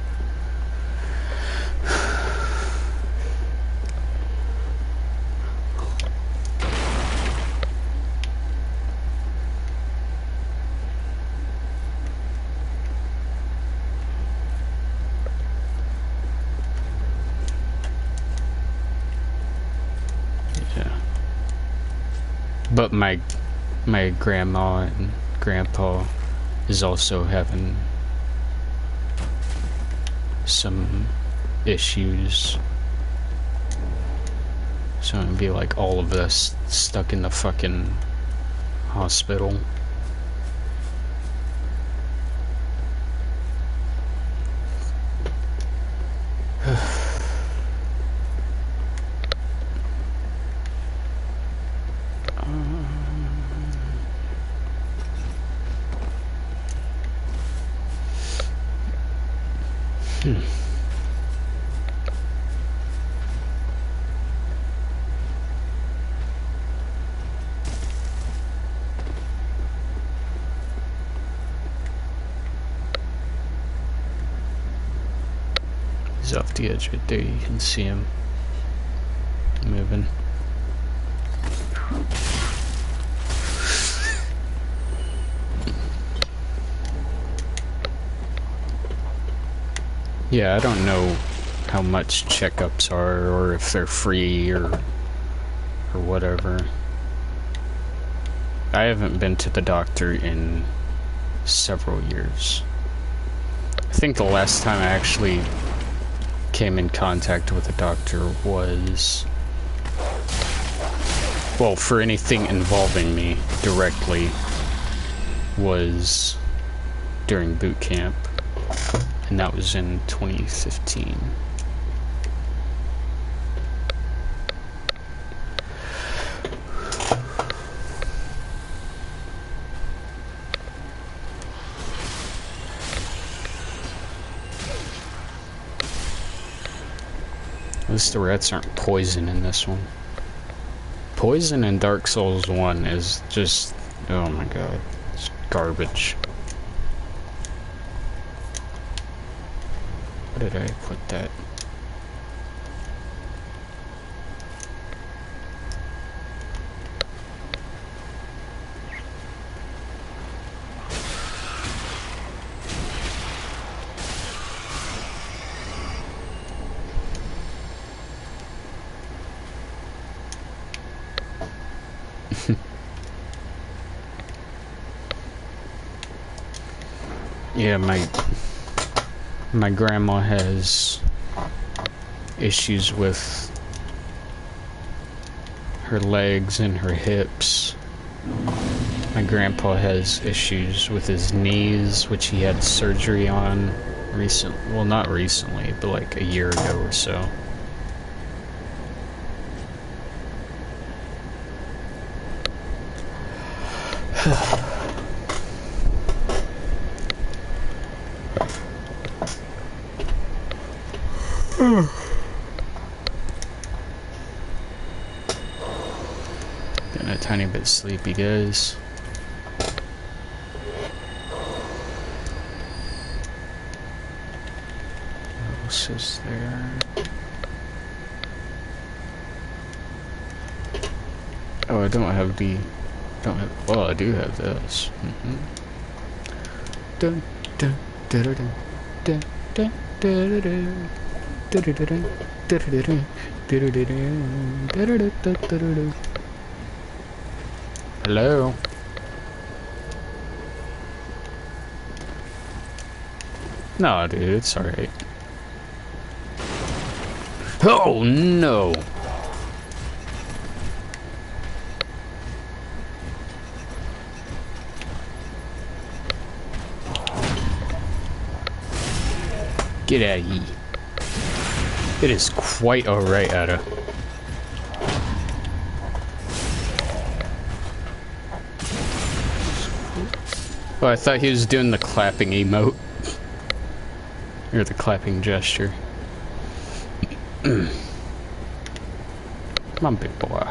But my grandma and grandpa is also having some issues. So it'd be like all of us stuck in the fucking hospital. He's off the edge right there, you can see him moving. Yeah, I don't know how much checkups are, or if they're free, or whatever. I haven't been to the doctor in several years. I think the last time I actually came in contact with a doctor was, well, for anything involving me directly, was during boot camp. And that was in 2015. At least the rats aren't poison in this one. Poison in Dark Souls 1 is just, oh my god, it's garbage. Where did I put that? Yeah, my grandma has issues with her legs and her hips. My grandpa has issues with his knees, which he had surgery on well, not recently, but like a year ago or so. Getting a tiny bit sleepy, guys. What else is there? Oh, I don't have the... well, I do have this. Dun, dun, dun, dun, dun, dun, dun, dun. Hello? No, dude, it's alright. Oh, no! Get out of here. It is quite alright, Ada. Oh, I thought he was doing the clapping emote. Or the clapping gesture. Come on, big boy.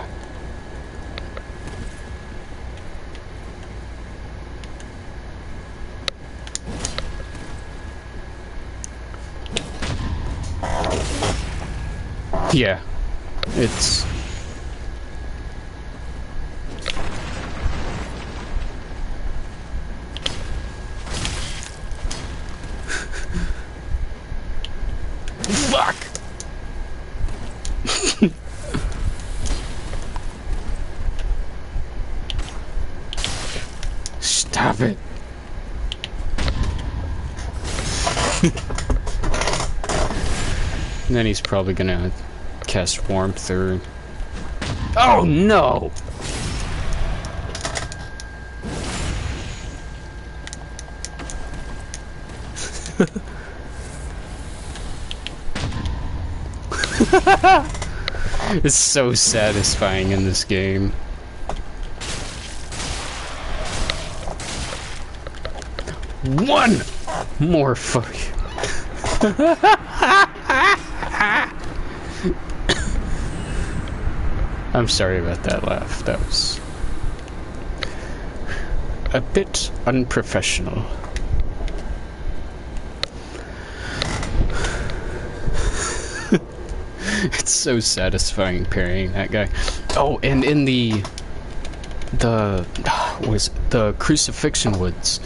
Yeah, it's... Fuck! Stop it. And then he's probably gonna cast warmth or... Oh no! It's so satisfying in this game. One more fuck. I'm sorry about that laugh. That was a bit unprofessional. It's so satisfying parrying that guy. Oh, and in the Crucifixion Woods,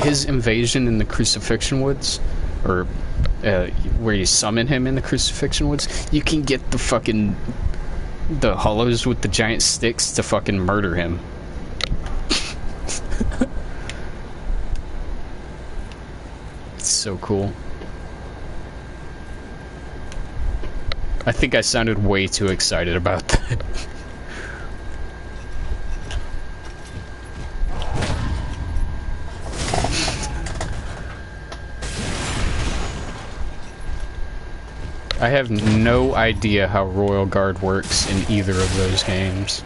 his invasion in the Crucifixion Woods, or where you summon him in the Crucifixion Woods, you can get the hollows with the giant sticks to fucking murder him. It's so cool. I think I sounded way too excited about that. I have no idea how Royal Guard works in either of those games.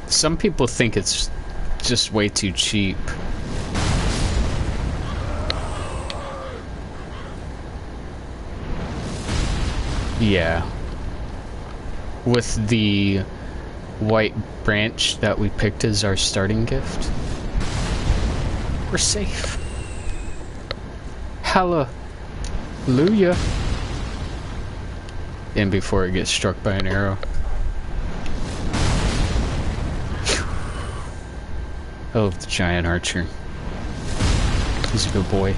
Some people think it's just way too cheap. Yeah. With the white branch that we picked as our starting gift, we're safe. Hallelujah. And before it gets struck by an arrow. I love the giant archer. He's a good boy.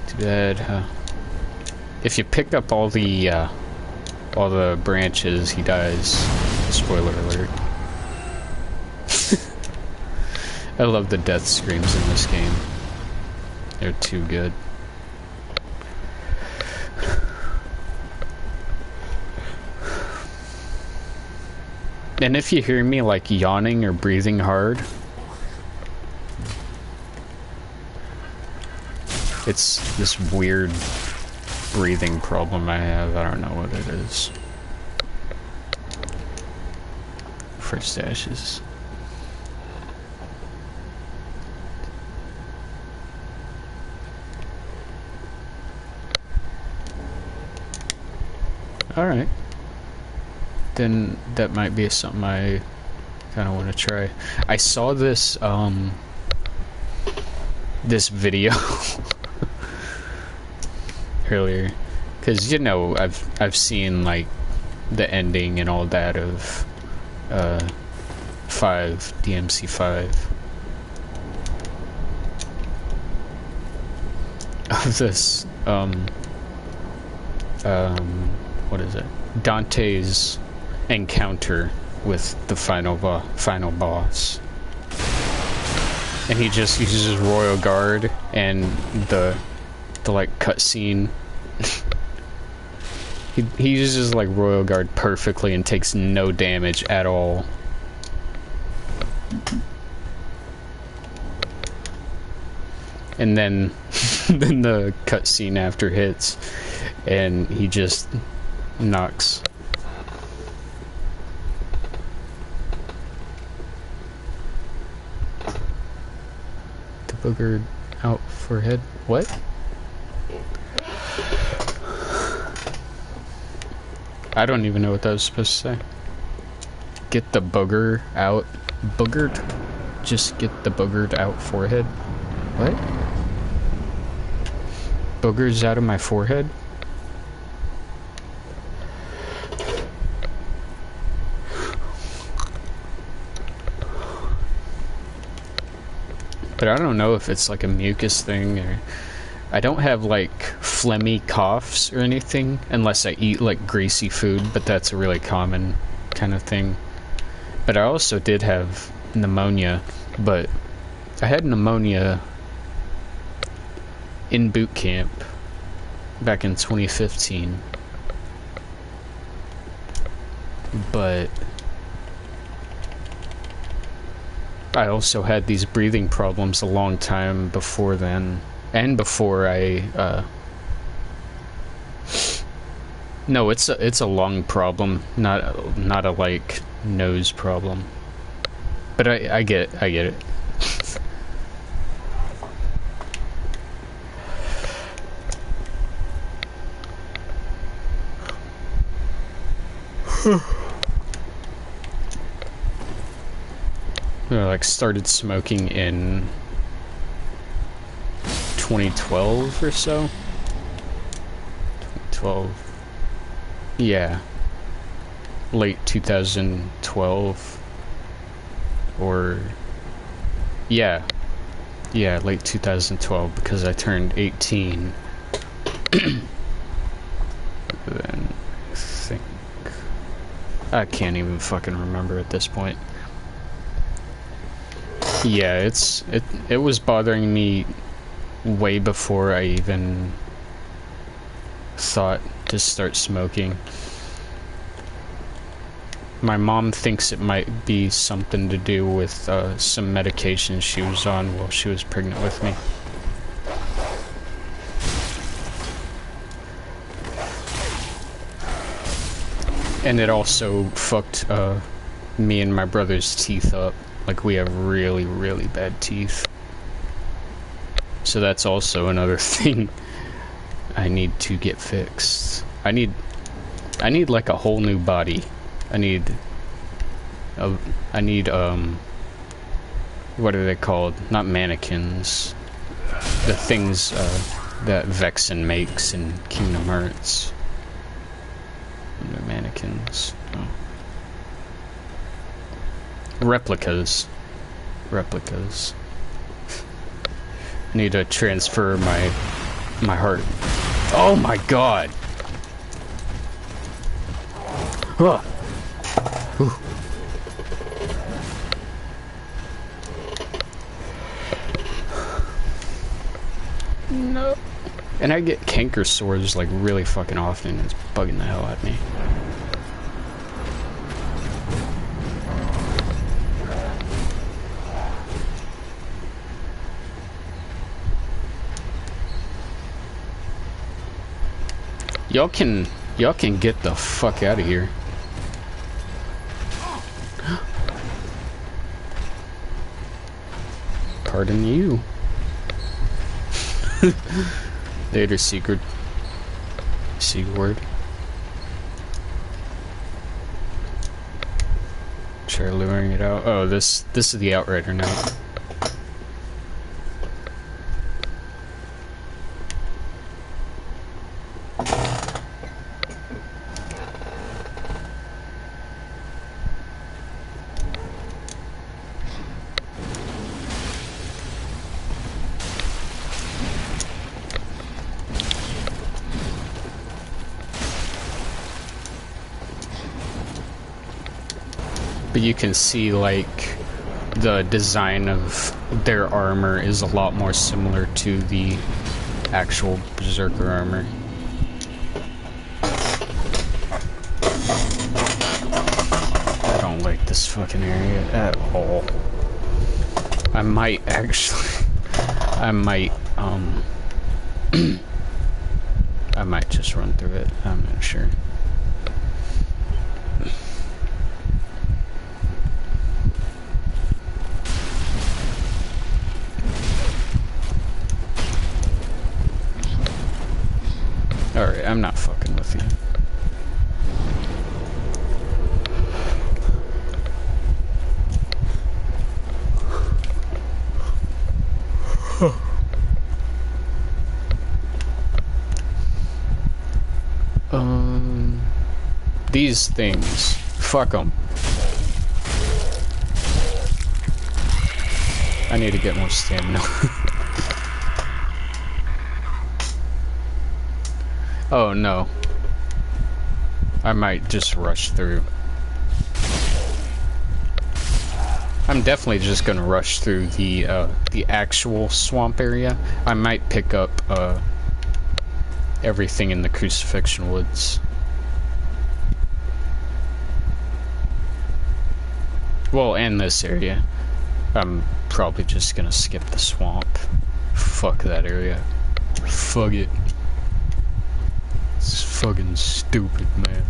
Too bad, huh? If you pick up all the branches, he dies. Spoiler alert. I love the death screams in this game. They're too good. And if you hear me like yawning or breathing hard, it's this weird breathing problem I have. I don't know what it is. First ashes. Alright. Then that might be something I kind of want to try. I saw this, this video earlier. Because, you know, I've seen, like, the ending and all that of, 5, DMC5. Of this, what is it? Dante's encounter with the final boss. And he just uses Royal Guard and the like cutscene. he uses like Royal Guard perfectly and takes no damage at all. And then then the cutscene after hits and he just knocks. The boogered out forehead. What? I don't even know what that was supposed to say. Get the booger out. Boogered? Just get the boogered out forehead. What? Boogers out of my forehead? But I don't know if it's like a mucus thing or... I don't have like phlegmy coughs or anything unless I eat like greasy food, but that's a really common kind of thing. But I also did have pneumonia, but I had pneumonia in boot camp back in 2015. But I also had these breathing problems a long time before then, and before I no, it's a lung problem, not a like nose problem. But I get it. I like started smoking in 2012 or so. 2012. Yeah. Late 2012. Or yeah. Yeah, late 2012 because I turned 18. Then I think I can't even fucking remember at this point. Yeah, it was bothering me way before I even thought to start smoking. My mom thinks it might be something to do with some medication she was on while she was pregnant with me. And it also fucked me and my brother's teeth up. Like, we have really, really bad teeth. So that's also another thing I need to get fixed. I need like a whole new body. I need what are they called? Not mannequins. The things that Vexen makes in Kingdom Hearts. No mannequins. Oh. Replicas. replicas. Need to transfer my heart. Oh my god! Huh. Whew. No. And I get canker sores like really fucking often. It's bugging the hell out of me. Y'all can get the fuck out of here. Pardon you. Later, secret word. Try luring it out. Oh, this is the outrider now. But you can see, like, the design of their armor is a lot more similar to the actual Berserker armor. I don't like this fucking area at all. I might actually... I might just run through it. I'm not sure. Alright, I'm not fucking with you. These things. Fuck them. I need to get more stamina. Oh no. I might just rush through. I'm definitely just gonna rush through the actual swamp area. I might pick up everything in the Crucifixion Woods. Well, and this area. I'm probably just gonna skip the swamp. Fuck that area. Fuck it. It's fucking stupid, man.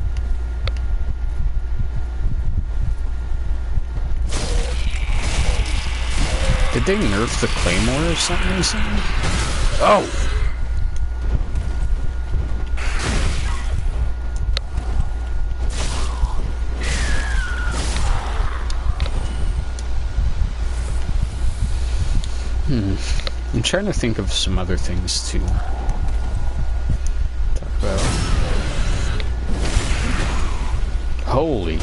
Did they nerf the Claymore or something recently? Oh! I'm trying to think of some other things to talk about. Holy.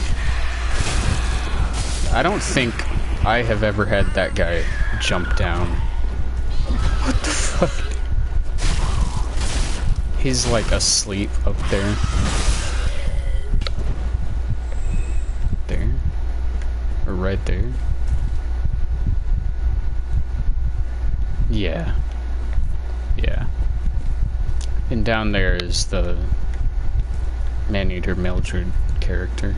I don't think I have ever had that guy jump down. What the fuck? He's like asleep up there. There? Or right there? Yeah. Yeah. And down there is the Maneater Mildred character.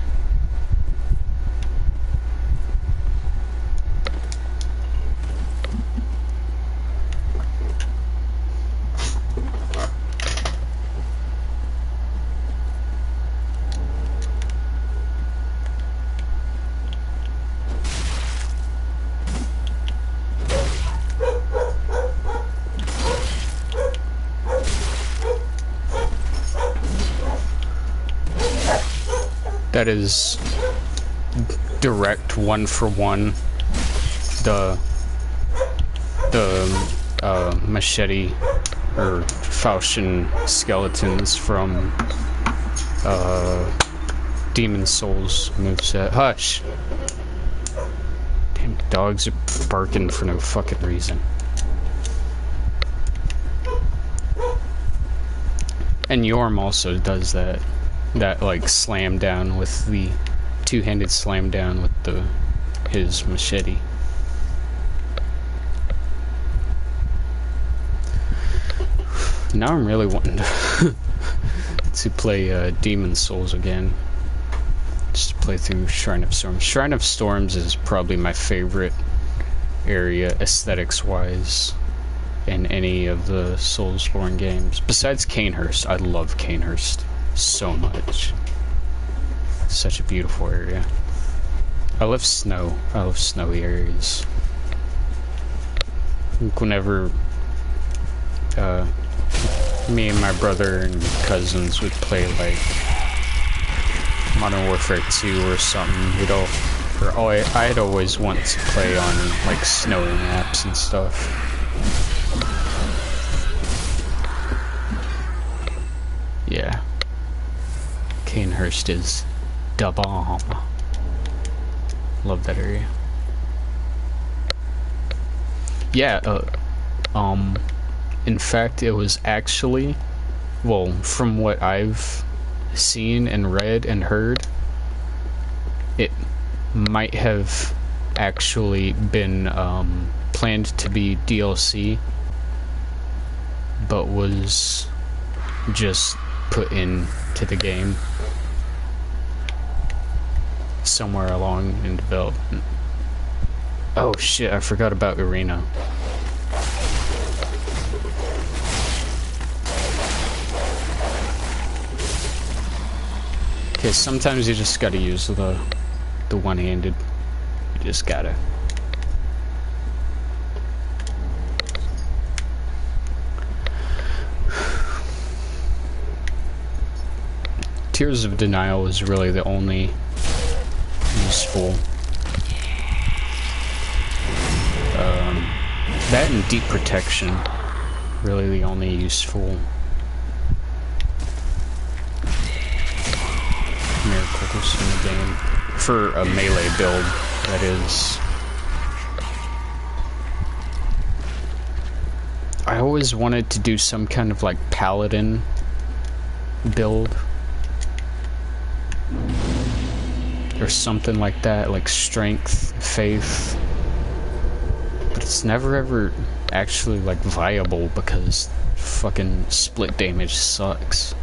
That is direct one-for-one the machete or Faustian skeletons from Demon Souls moveset. Hush! Damn it. Dogs are barking for no fucking reason. And Yorm also does that. That, like, slam down with the... two-handed slam down with his machete. Now I'm really wanting to play Demon's Souls again. Just to play through Shrine of Storms. Shrine of Storms is probably my favorite area, aesthetics-wise, in any of the Soulsborne games. Besides Canehurst. I love Canehurst so much. Such a beautiful area. I love snow. I love snowy areas. I think whenever me and my brother and cousins would play like Modern Warfare 2 or something, I'd always want to play on like snowy maps and stuff. Yeah. Canehurst is da bomb. Love that area. Yeah, in fact, it was actually, well, from what I've seen and read and heard, it might have actually been planned to be DLC, but was just put into the game somewhere along in development. Oh shit, I forgot about Arena. Okay, sometimes you just gotta use the one-handed. You just gotta. Tears of Denial is really the only useful. That and Deep Protection, really the only useful miracles in the game. For a melee build, that is. I always wanted to do some kind of like paladin build. Or something like that, like strength, faith. But it's never ever actually like viable because fucking split damage sucks.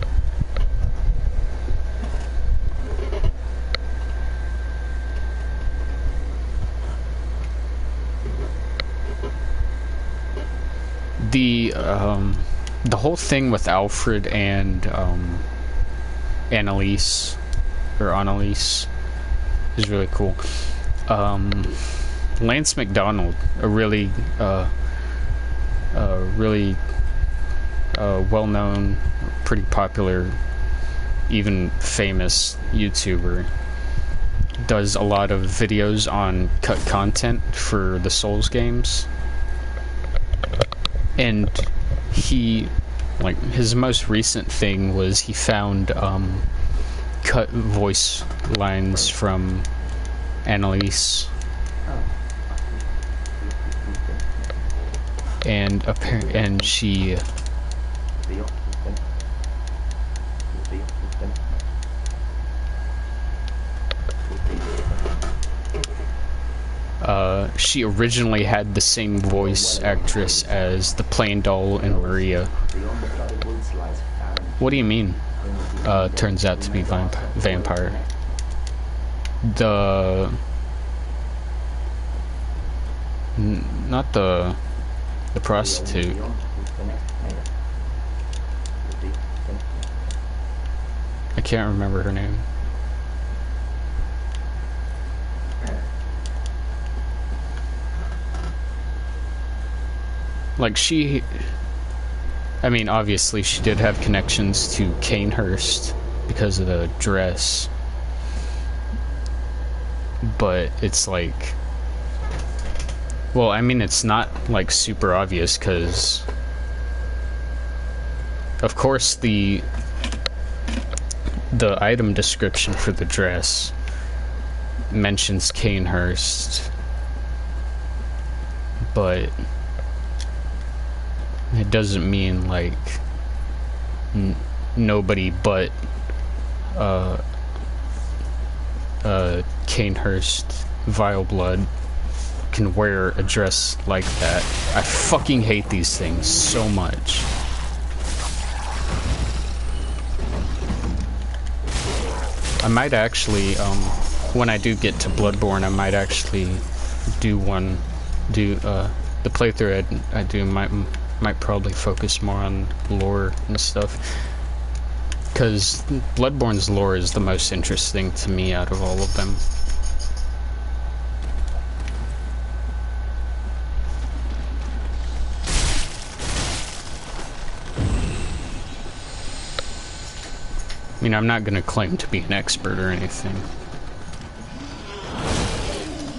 The whole thing with Alfred and Annalise is really cool. Lance McDonald, a really well-known, pretty popular, even famous YouTuber, does a lot of videos on cut content for the Souls games. And he, like, his most recent thing was he found cut voice lines from Annalise, and she she originally had the same voice actress as the Plain Doll and Maria. What do you mean? Turns out to be vampire. Not the prostitute. I can't remember her name. Like I mean, obviously she did have connections to Canehurst because of the dress. But it's like, well, I mean, it's not like super obvious because of course the item description for the dress mentions Canehurst, but it doesn't mean like nobody but Canehurst Vileblood can wear a dress like that. I fucking hate these things so much. I might actually, when I do get to Bloodborne, I might actually do the playthrough I do might probably focus more on lore and stuff. Because Bloodborne's lore is the most interesting to me out of all of them. I mean, I'm not gonna claim to be an expert or anything.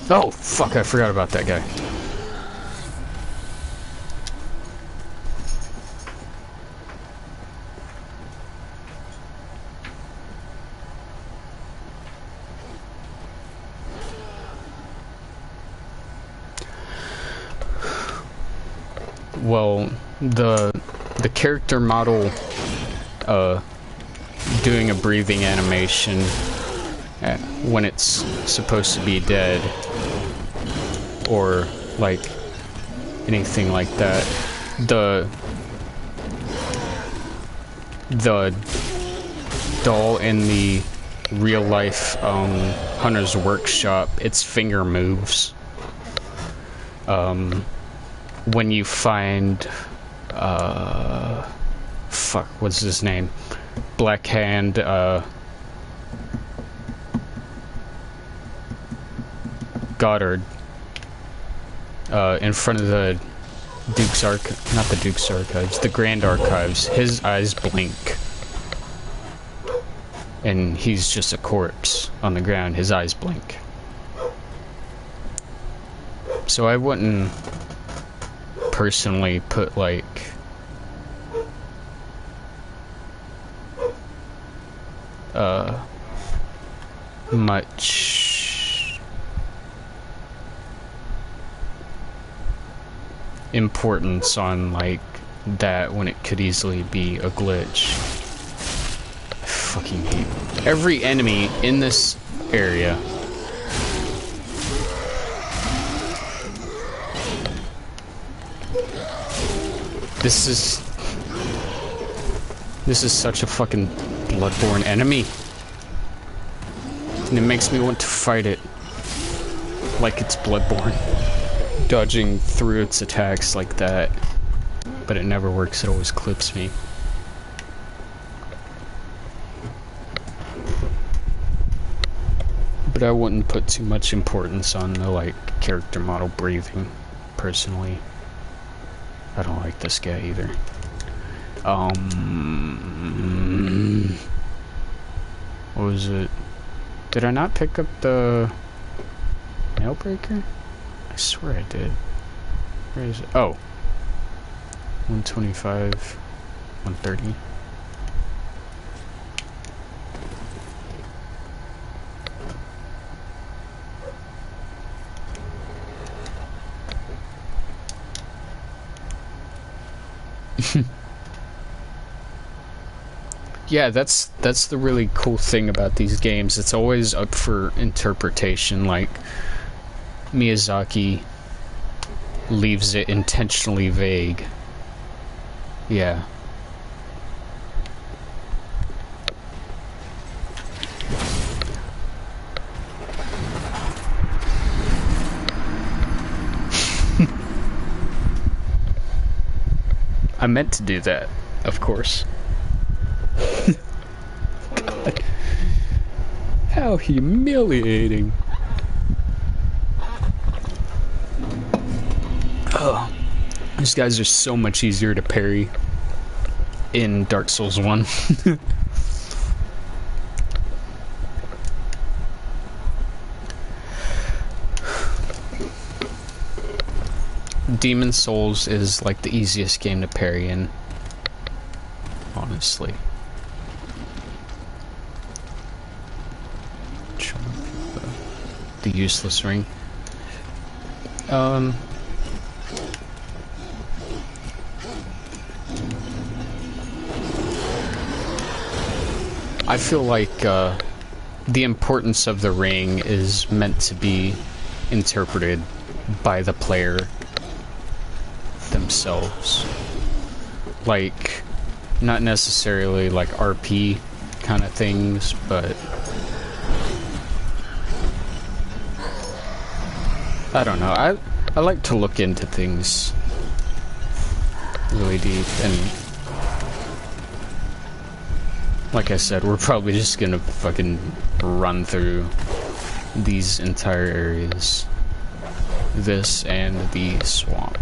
Oh, fuck, I forgot about that guy. Well, the character model, doing a breathing animation when it's supposed to be dead, or like anything like that. The doll in the real life Hunter's Workshop, its finger moves. When you find fuck, what's his name? Black Hand, Goddard, in front of the Duke's not the Duke's Archives, the Grand Archives, his eyes blink. And he's just a corpse on the ground, his eyes blink. So I wouldn't personally put, like, much importance on, like, that when it could easily be a glitch. I fucking hate every enemy in this area. This is such a fucking Bloodborne enemy. And it makes me want to fight it like it's Bloodborne. Dodging through its attacks like that. But it never works, it always clips me. But I wouldn't put too much importance on the, like, character model breathing, personally. I don't like this guy either. What was it? Did I not pick up the Nailbreaker? I swear I did. Where is it? Oh. 125, 130. Yeah, that's the really cool thing about these games. It's always up for interpretation. Like, Miyazaki leaves it intentionally vague. Yeah. I meant to do that, of course. God. How humiliating. Oh, these guys are so much easier to parry in Dark Souls 1. Demon Souls is like the easiest game to parry in, honestly. The useless ring. I feel like the importance of the ring is meant to be interpreted by the player themselves. Like, not necessarily like RP kind of things, but I don't know. I like to look into things really deep, and like I said, we're probably just gonna fucking run through these entire areas. This and the swamp.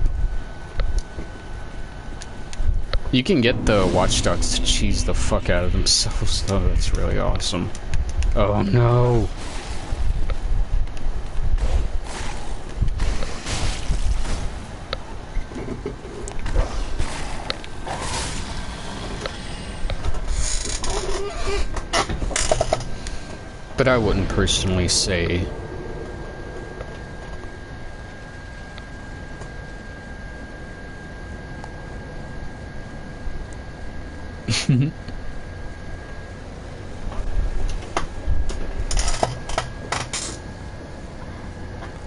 You can get the watchdogs to cheese the fuck out of themselves, though. That's really awesome. Oh no! But I wouldn't personally say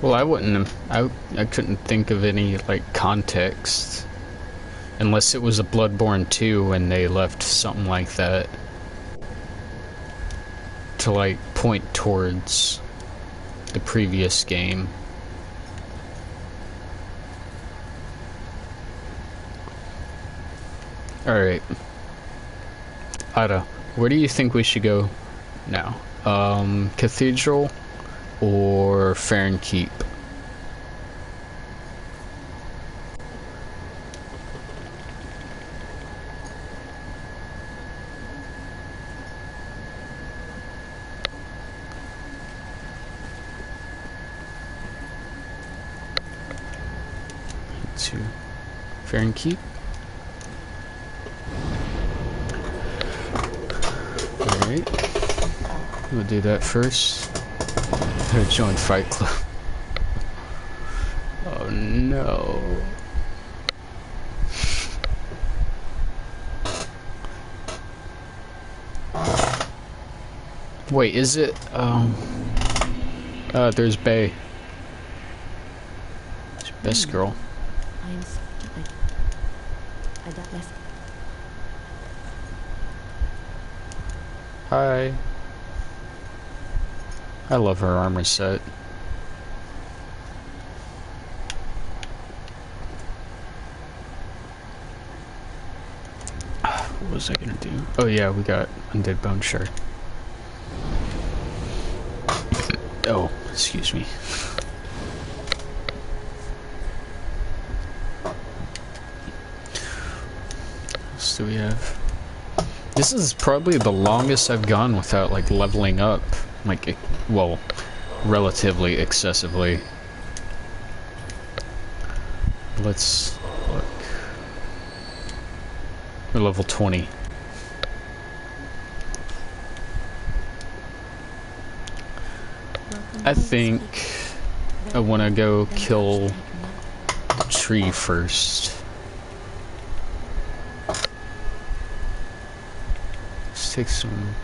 well, I wouldn't. I couldn't think of any like context, unless it was a Bloodborne 2 and they left something like that to like point towards the previous game. All right, Ada, where do you think we should go now? Cathedral or Farron Keep? To Farron Keep. Alright. We'll do that first. Join Fight Club. Oh no. Wait, is it, there's Bay. Best girl. I am stupid. I don't listen. Hi. I love her armor set. What was I gonna do? Oh yeah, we got Undead Bone Shard. Oh, excuse me. What else do we have? This is probably the longest I've gone without like leveling up. Like, well, relatively excessively. Let's look. We're level 20. I think I want to go kill the tree first. Let's take some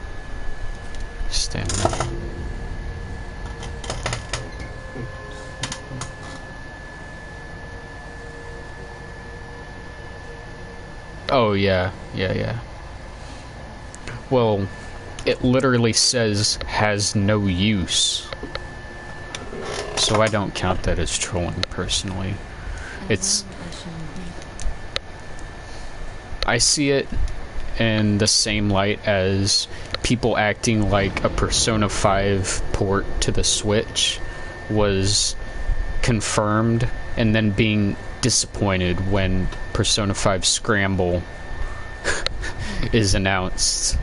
stamina. Oh yeah. Well, it literally says has no use. So I don't count that as trolling personally. I see it in the same light as people acting like a Persona 5 port to the Switch was confirmed and then being disappointed when Persona 5 Scramble is announced.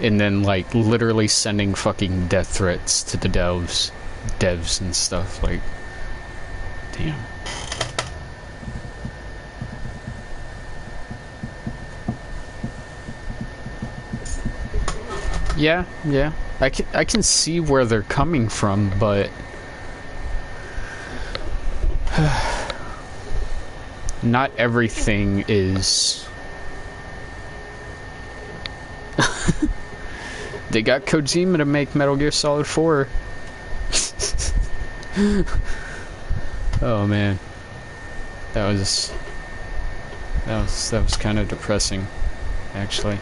And then like literally sending fucking death threats to the devs and stuff. Like, damn. Yeah. I can see where they're coming from, but not everything is They got Kojima to make Metal Gear Solid 4. Oh man. That was kind of depressing, actually.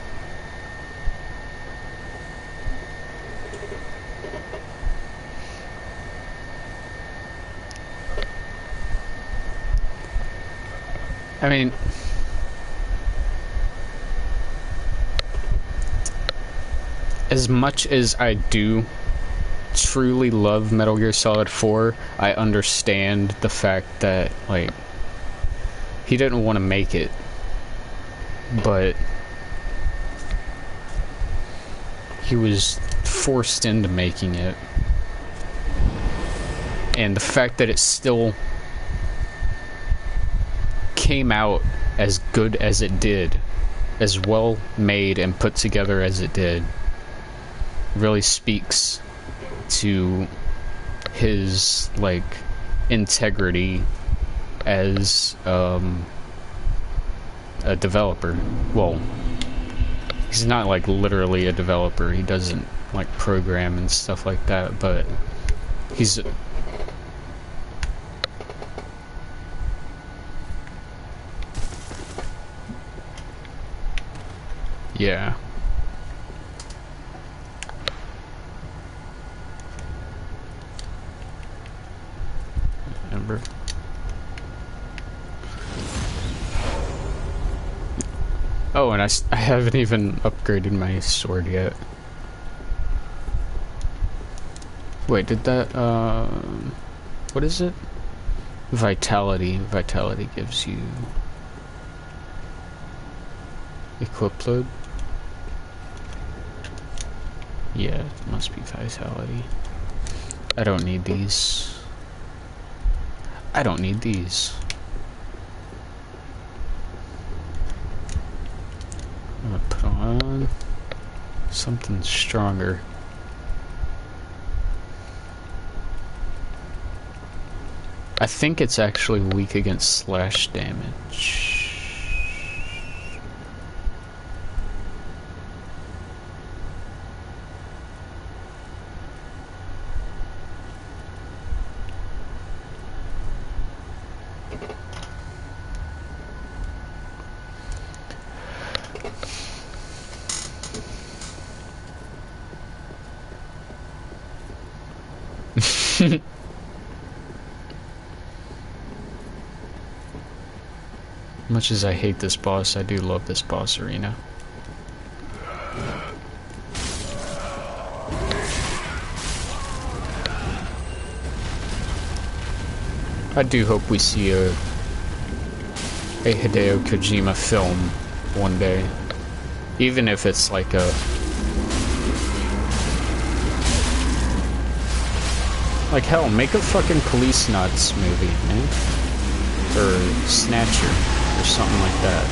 I mean, as much as I do truly love Metal Gear Solid 4, I understand the fact that, like, he didn't want to make it, but he was forced into making it. And the fact that it still came out as good as it did, as well made and put together as it did, really speaks to his, like, integrity as a developer. Well, he's not like literally a developer, he doesn't like program and stuff like that, but he's yeah. Remember? Oh, and I haven't even upgraded my sword yet. Wait, did that, what is it? Vitality. Vitality gives you equip load. Yeah, it must be vitality. I don't need these. I don't need these. I'm gonna put on something stronger. I think it's actually weak against slash damage. Much as I hate this boss, I do love this boss arena. I do hope we see a Hideo Kojima film one day. Even if it's like a... Like, hell, make a fucking Police Nuts movie, man. Or Snatcher, or something like that.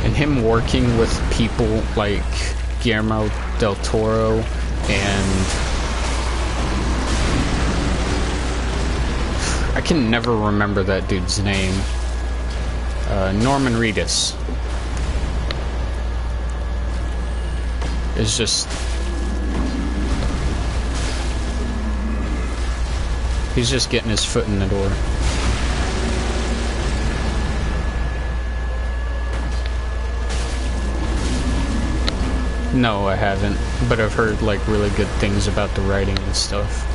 And him working with people like Guillermo del Toro and... I can never remember that dude's name. Norman Reedus. It's just... He's just getting his foot in the door. No, I haven't, but I've heard like really good things about the writing and stuff.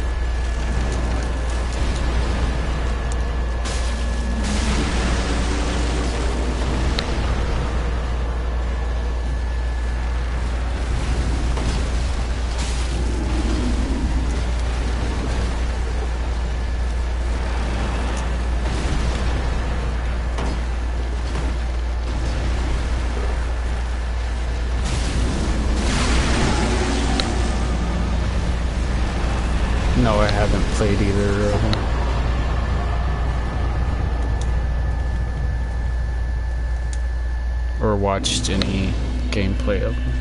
No, I haven't played either of them. Or watched any gameplay of them.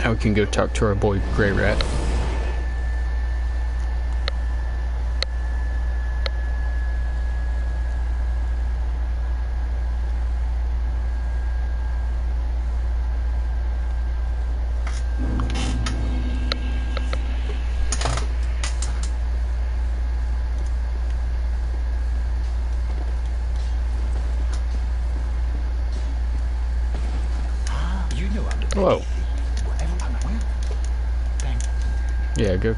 Now we can go talk to our boy Grey Rat. You know I'm the Whoa. whatever I want. Thank Yeah, go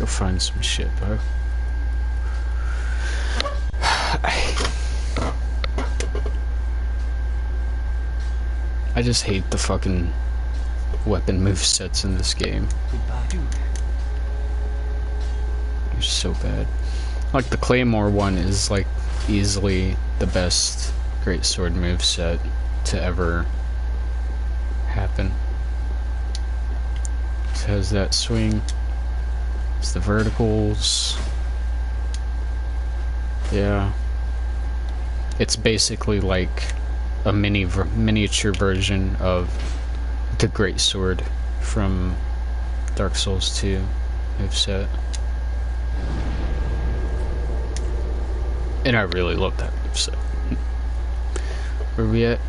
find some shit, bro. I just hate the fucking weapon movesets in this game. Goodbye, dude. They're so bad. Like the Claymore one is like easily the best greatsword moveset to ever happen. It has that swing. It's the verticals. Yeah. It's basically like a miniature version of the greatsword from Dark Souls 2 moveset. And I really love that moveset. Where we at?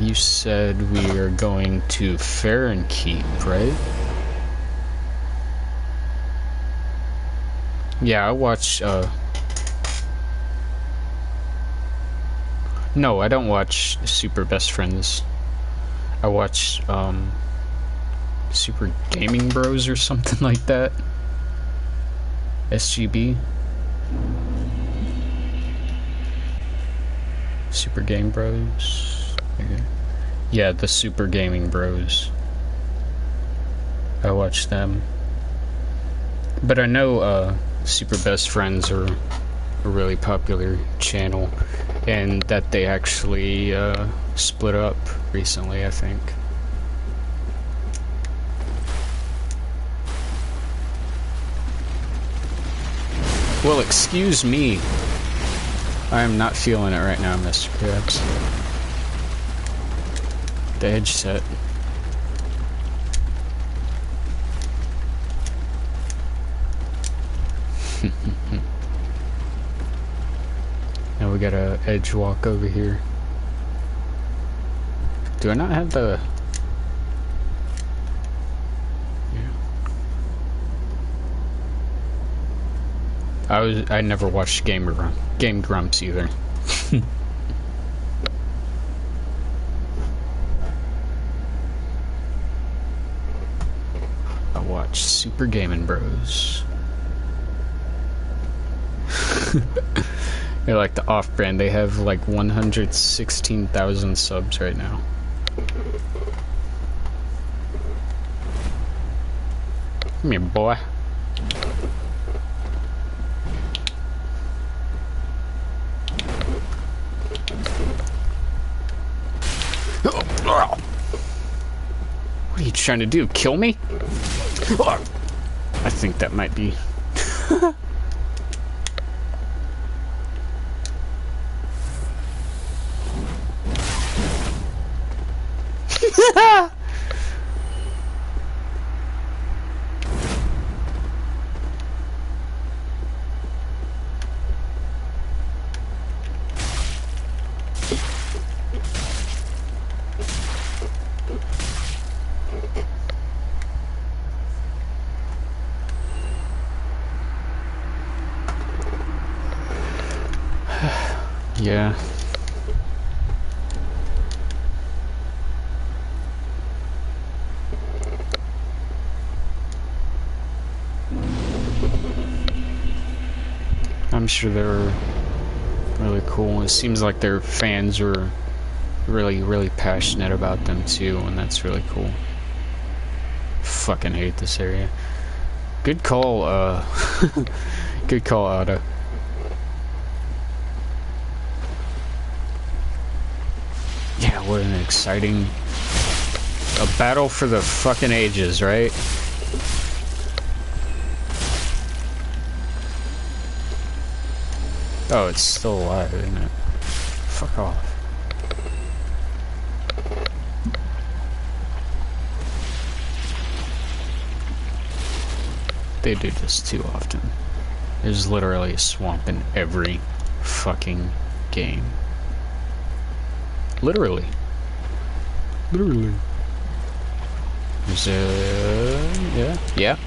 You said we are going to Fahrenkeep, right? Yeah, I watch, no, I don't watch Super Best Friends. I watch, Super Gaming Bros or something like that. SGB. Super Game Bros. Okay. Yeah, the Super Gaming Bros. I watch them. But I know, Super Best Friends are a really popular channel, and that they actually split up recently, I think. Well, excuse me. I am not feeling it right now, Mr. Krabs. The edge set. Now we got a edge walk over here. Do I not have the... Yeah. I never watched Game Grumps either. I watch Super Gaming Bros. They're like the off-brand. They have like 116,000 subs right now. Come here, boy. What are you trying to do? Kill me? I think that might be... Yeah. I'm sure they're really cool. It seems like their fans are really, really passionate about them too, and that's really cool. Fucking hate this area. Good call, good call, Otto. Yeah, what an exciting... A battle for the fucking ages, right? Oh, it's still alive, isn't it? Fuck off. They do this too often. There's literally a swamp in every fucking game. Literally. Literally. There's yeah. Yeah.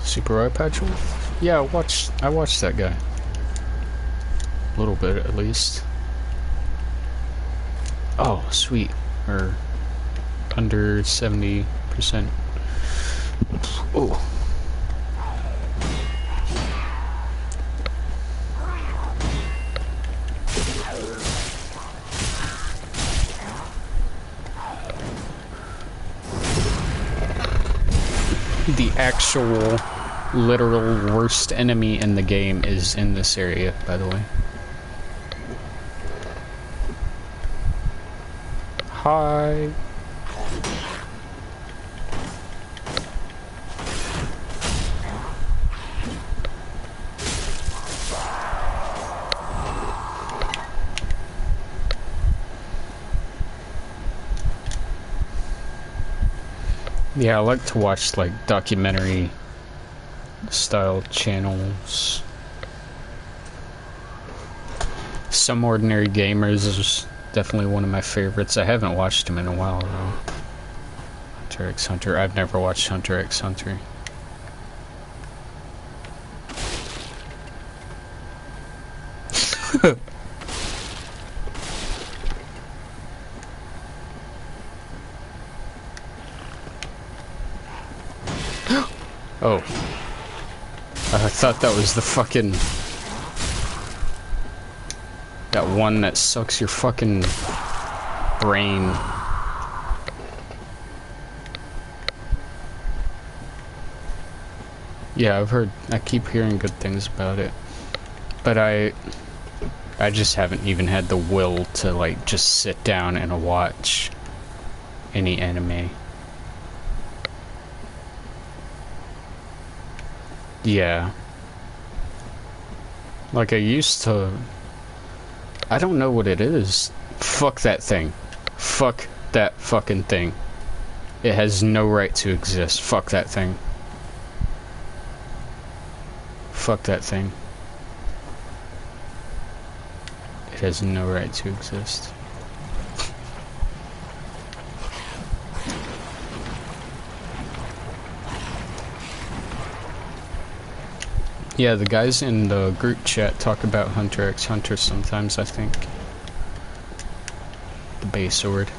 Super Eye Patch Wolf? Yeah, I watched that guy. A little bit at least. Oh, sweet. Or under 70%. Oh. The actual literal worst enemy in the game is in this area, by the way. Hi. Yeah, I like to watch like documentary style channels. Some Ordinary Gamers is definitely one of my favorites. I haven't watched him in a while though. Hunter x Hunter. I've never watched Hunter x Hunter. Oh. I thought that was the fucking... that one that sucks your fucking brain. Yeah, I keep hearing good things about it. But I just haven't even had the will to, like, just sit down and watch any anime. Yeah. Like, I used to... I don't know what it is. Fuck that thing. Fuck that fucking thing. It has no right to exist. Fuck that thing. Fuck that thing. It has no right to exist. Yeah, the guys in the group chat talk about Hunter x Hunter sometimes, I think. The Bay Sword.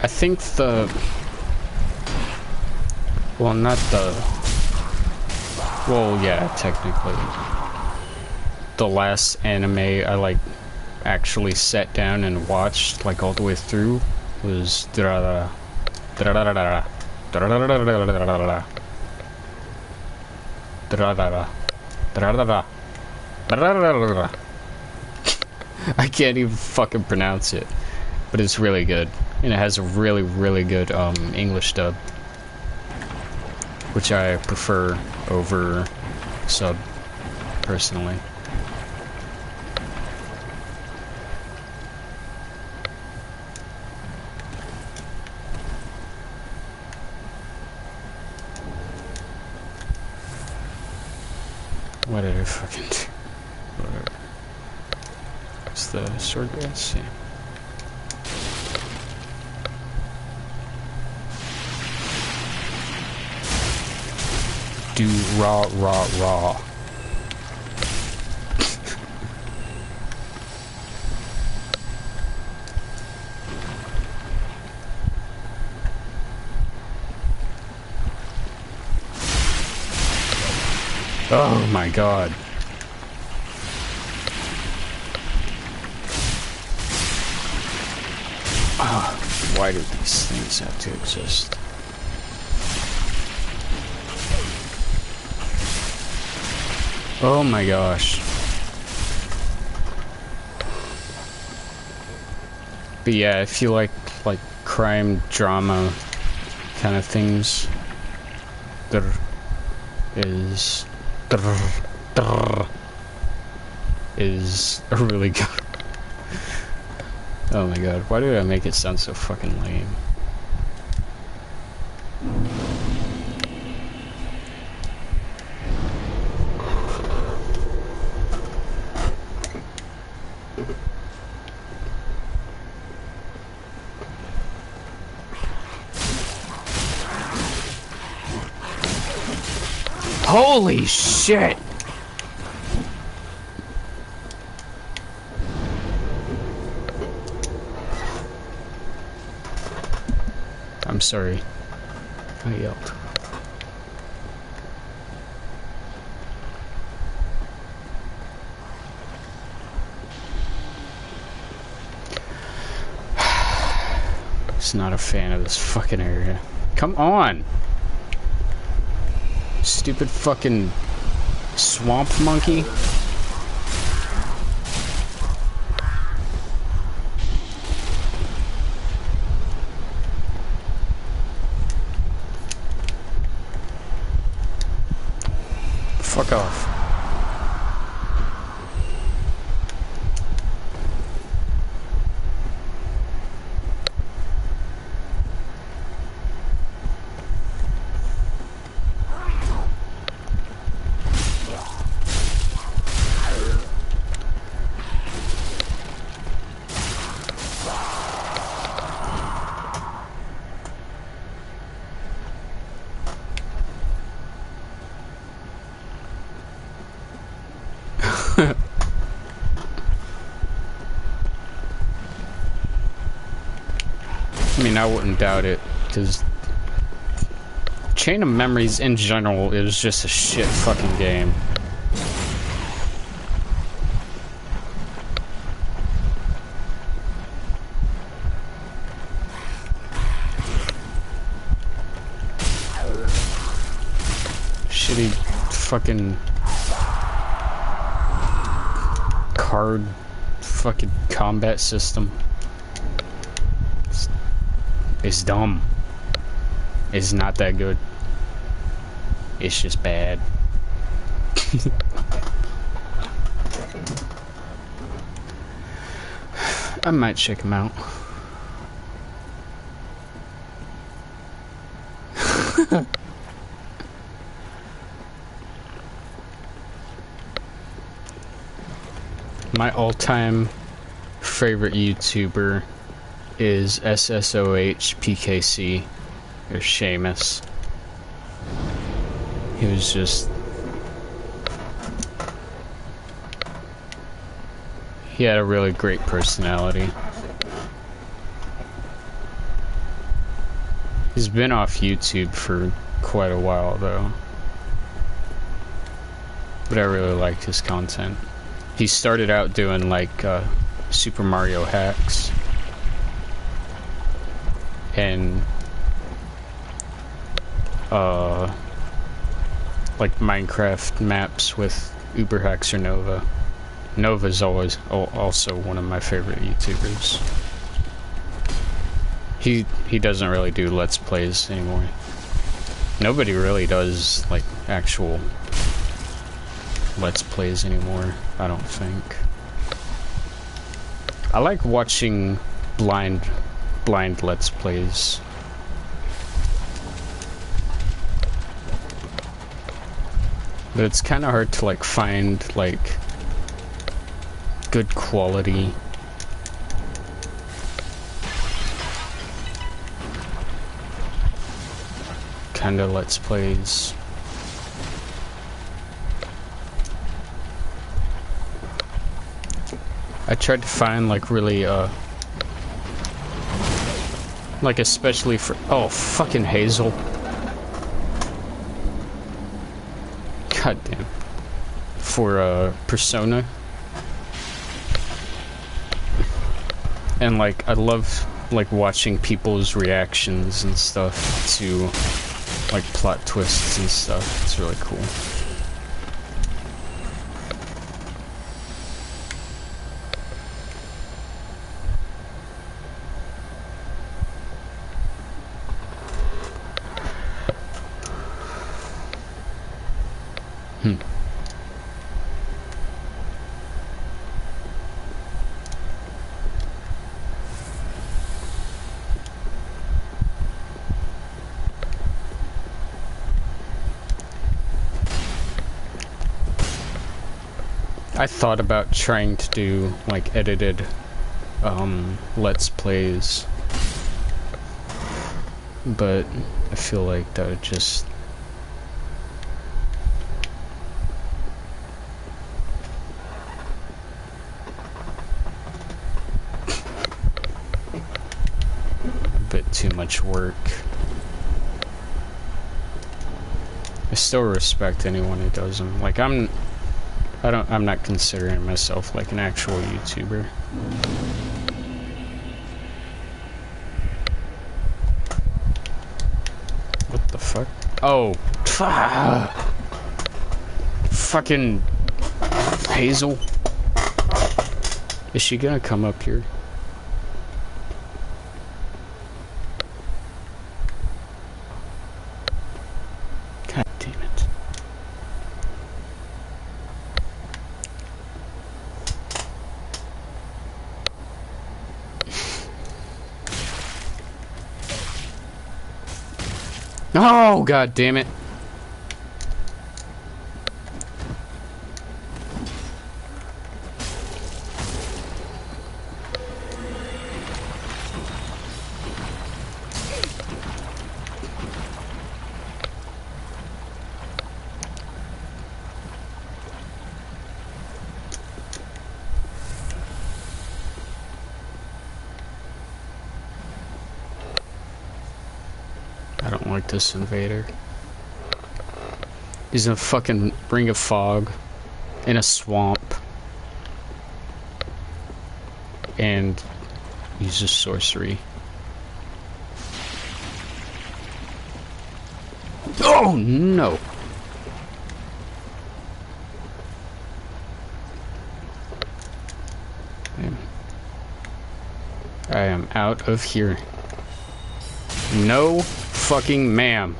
I think the... well, not the... well, yeah, technically. The last anime I, like, actually sat down and watched, like, all the way through was... I can't even fucking pronounce it. But it's really good. And it has a really, really good, English dub. Which I prefer over sub, personally. What did I fucking do? Whatever. It's the sword grass, yeah. Do raw, raw, raw. Oh my god. Why do these things have to exist? Oh my gosh. But yeah, if you like crime drama kind of things, there is a really good. Oh my god, why did I make it sound so fucking lame? Holy shit! I'm sorry. I yelled. Just not a fan of this fucking area. Come on! Stupid fucking swamp monkey. Fuck off. I mean, I wouldn't doubt it, because Chain of Memories in general is just a shit fucking game. Shitty fucking card fucking combat system. It's dumb. It's not that good. It's just bad. I might check him out. My all-time favorite YouTuber is SSOH PKC, or Seamus. He was just... he had a really great personality. He's been off YouTube for quite a while though. But I really liked his content. He started out doing like Super Mario hacks. And like Minecraft maps with Uberhacks or Nova. Nova's always also one of my favorite YouTubers. He doesn't really do Let's Plays anymore. Nobody really does like actual Let's Plays anymore, I don't think. I like watching blind Let's Plays. But it's kind of hard to like find like good quality kind of Let's Plays. I tried to find like really like especially for fucking Hazel. God damn. For Persona. And like I love like watching people's reactions and stuff to like plot twists and stuff. It's really cool. I thought about trying to do like edited let's plays, but I feel like that would just a bit too much work. I still respect anyone who does them. Like I'm not considering myself like an actual YouTuber. What the fuck? Oh, fucking Hazel. Is she gonna come up here? God damn it. Oh, god damn it. I don't like this invader. He's in a fucking ring of fog in a swamp and uses sorcery. Oh no! I am out of here. No fucking ma'am.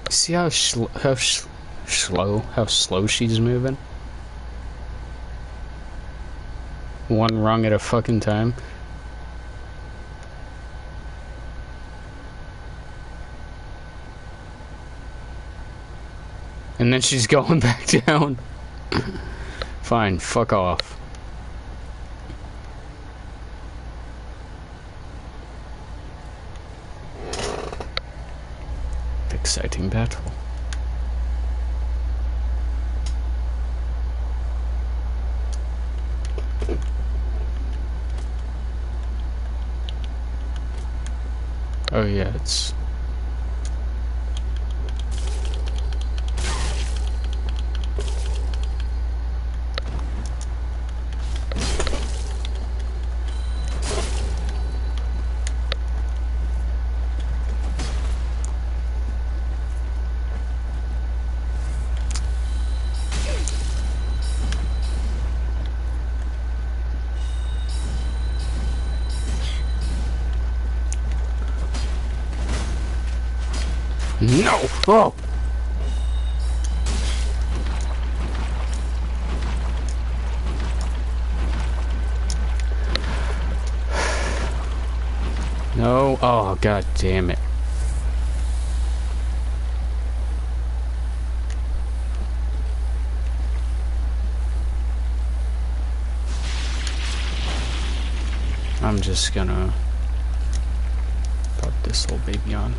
See how slow she's moving? One rung at a fucking time. And then she's going back down. Fine, fuck off. Exciting battle. Oh yeah, it's... No! Oh! No! Oh, god damn it. I'm just gonna put this little baby on.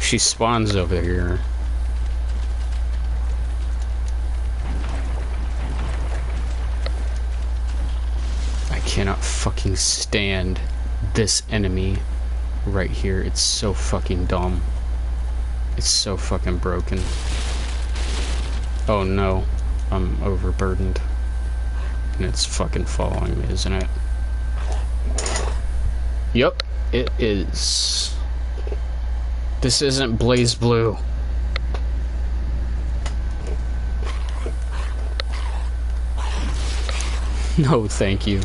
She spawns over here. I cannot fucking stand this enemy right here. It's so fucking dumb. It's so fucking broken. Oh no. I'm overburdened. And it's fucking following me, isn't it? Yup, it is. This isn't Blaze Blue. No, thank you.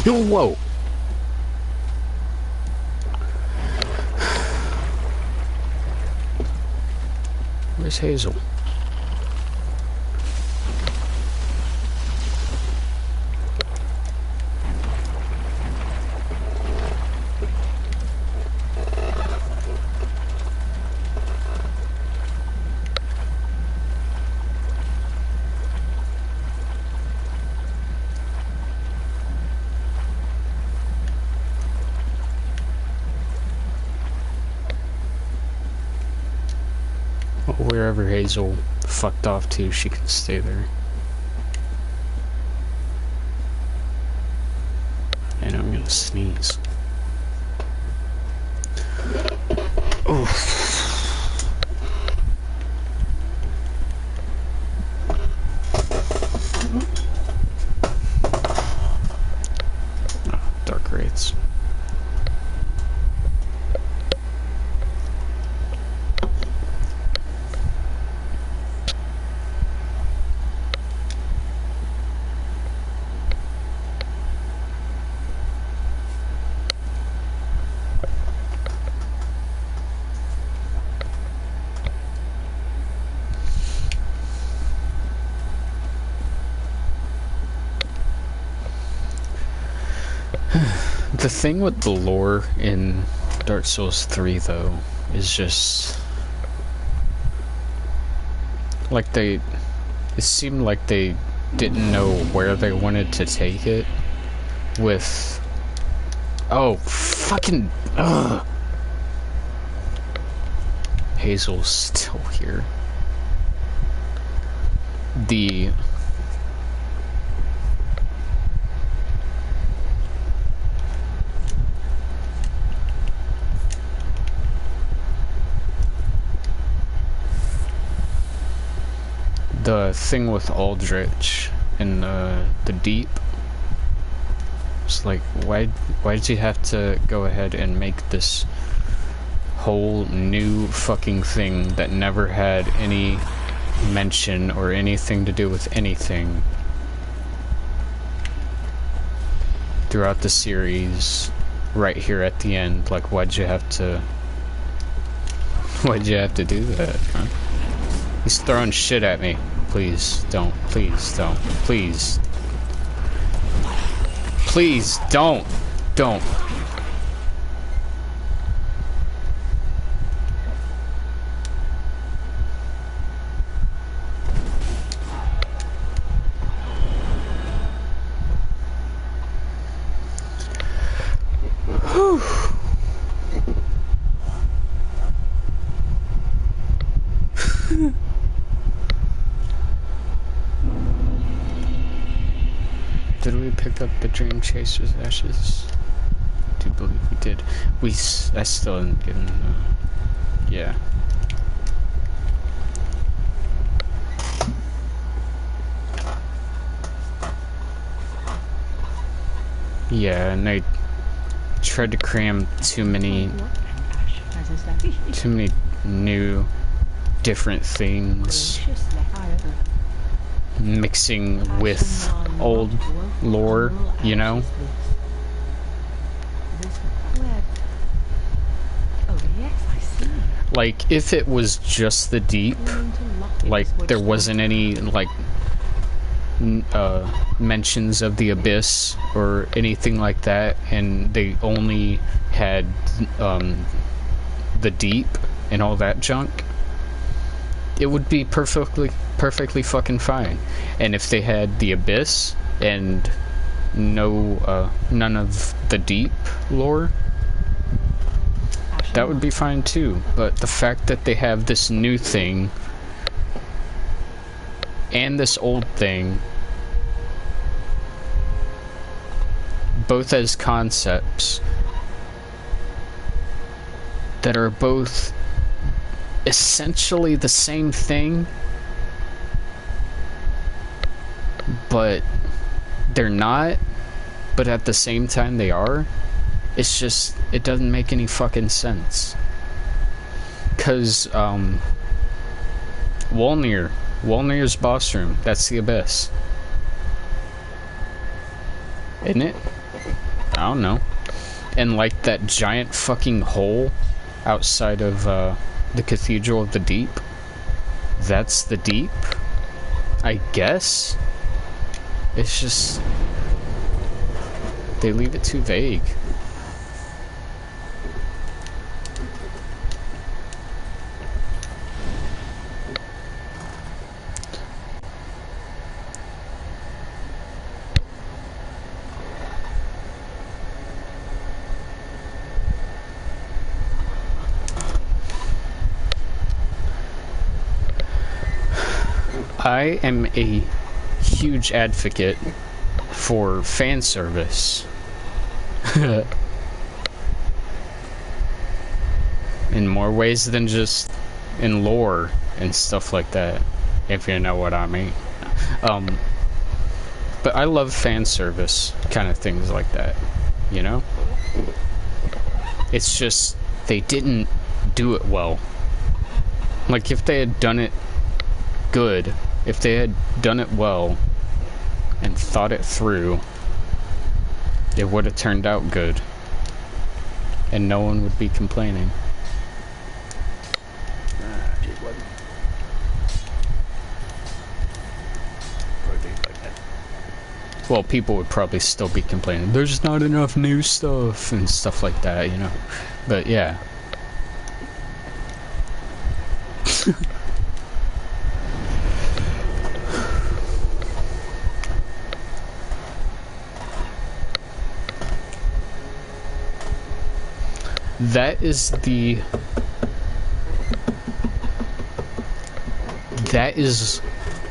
Whoa! Where's Hazel? Wherever Hazel fucked off to, she can stay there. And I'm gonna sneeze. Oof. Dark Wraiths. The thing with the lore in Dark Souls 3, though, is just... like it seemed like they didn't know where they wanted to take it with... Oh, fucking... Ugh. Hazel's still here. The thing with Aldrich in the deep. It's like, why did you have to go ahead and make this whole new fucking thing that never had any mention or anything to do with anything throughout the series right here at the end? Like, why'd you have to do that, huh? He's throwing shit at me. Please don't. Please don't. Please. Please don't. Don't. Whew. Did we pick up the Dream Chaser's ashes? I do believe we did. I still haven't given, yeah. Yeah, and they tried to cram too many new, different things, mixing with old lore, you know? Like, if it was just the deep, like, there wasn't any, like, mentions of the abyss or anything like that, and they only had, the deep and all that junk, it would be perfectly fucking fine. And if they had the abyss and none of the deep lore, that would be fine too. But the fact that they have this new thing and this old thing, both as concepts that are both essentially the same thing, but they're not, but at the same time they are, It's just, it doesn't make any fucking sense. Cause, Wolnir's boss room, that's the abyss. Isn't it? I don't know. And like that giant fucking hole outside of the Cathedral of the Deep, that's the Deep, I guess. It's just, they leave it too vague. I am a huge advocate for fan service. In more ways than just in lore and stuff like that, if you know what I mean. But I love fan service kind of things like that, you know? It's just, they didn't do it well. Like, if they had done it good, if they had done it well and thought it through, it would have turned out good and no one would be complaining. It wasn't. Or things like that. Well, people would probably still be complaining, there's not enough new stuff and stuff like that, you know? But yeah. That is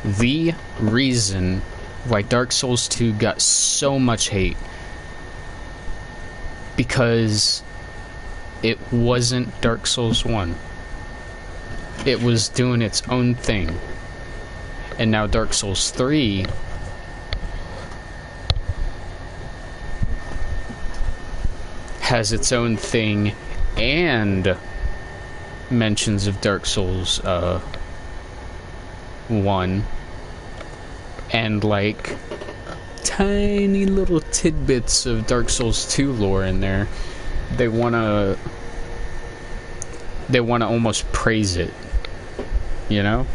the reason why Dark Souls 2 got so much hate. Because it wasn't Dark Souls 1. It was doing its own thing. And now Dark Souls 3 has its own thing and mentions of Dark Souls 1 and like tiny little tidbits of Dark Souls 2 lore in there. They wanna almost praise it, you know?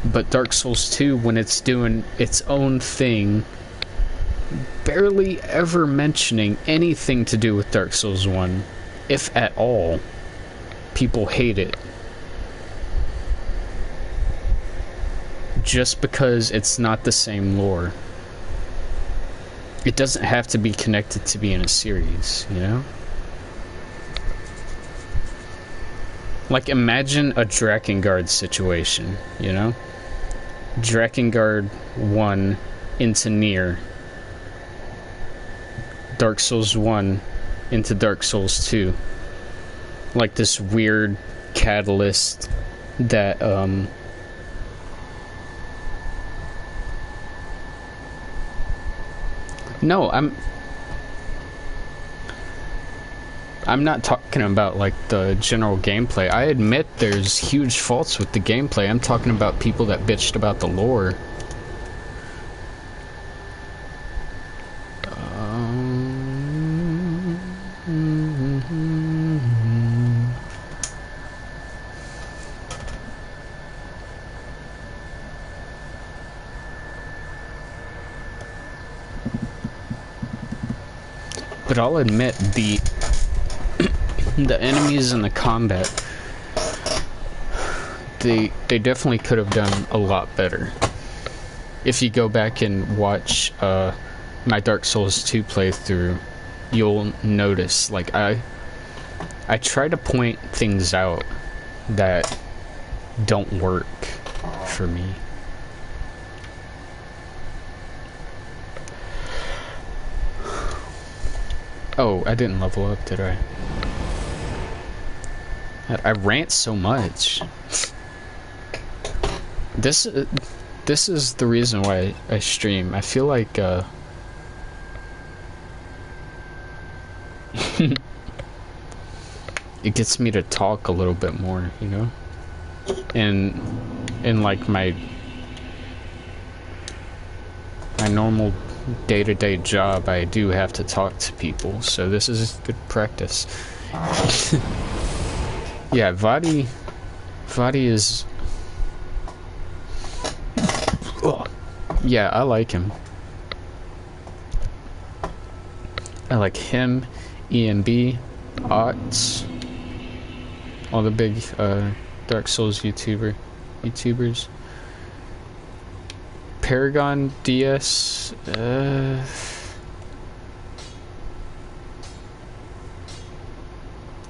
But Dark Souls 2, when it's doing its own thing, barely ever mentioning anything to do with Dark Souls 1, if at all, people hate it. Just because it's not the same lore. It doesn't have to be connected to be in a series, you know? Like, imagine a Drakengard situation, you know? Drakengard 1 into Nier. Dark Souls 1 into Dark Souls 2. Like this weird catalyst that, No, I'm not talking about, like, the general gameplay. I admit there's huge faults with the gameplay. I'm talking about people that bitched about the lore. But I'll admit, the enemies and the combat, they definitely could have done a lot better. If you go back and watch my Dark Souls 2 playthrough, you'll notice, like, I try to point things out that don't work for me. Oh, I didn't level up, did I? I rant so much. This is the reason why I stream. I feel like It gets me to talk a little bit more, you know? And in like my normal day-to-day job, I do have to talk to people, so this is good practice. Yeah, Vadi is... Oh. Yeah, I like him. I like him, EMB, Ots, all the big Dark Souls YouTubers. Paragon DS,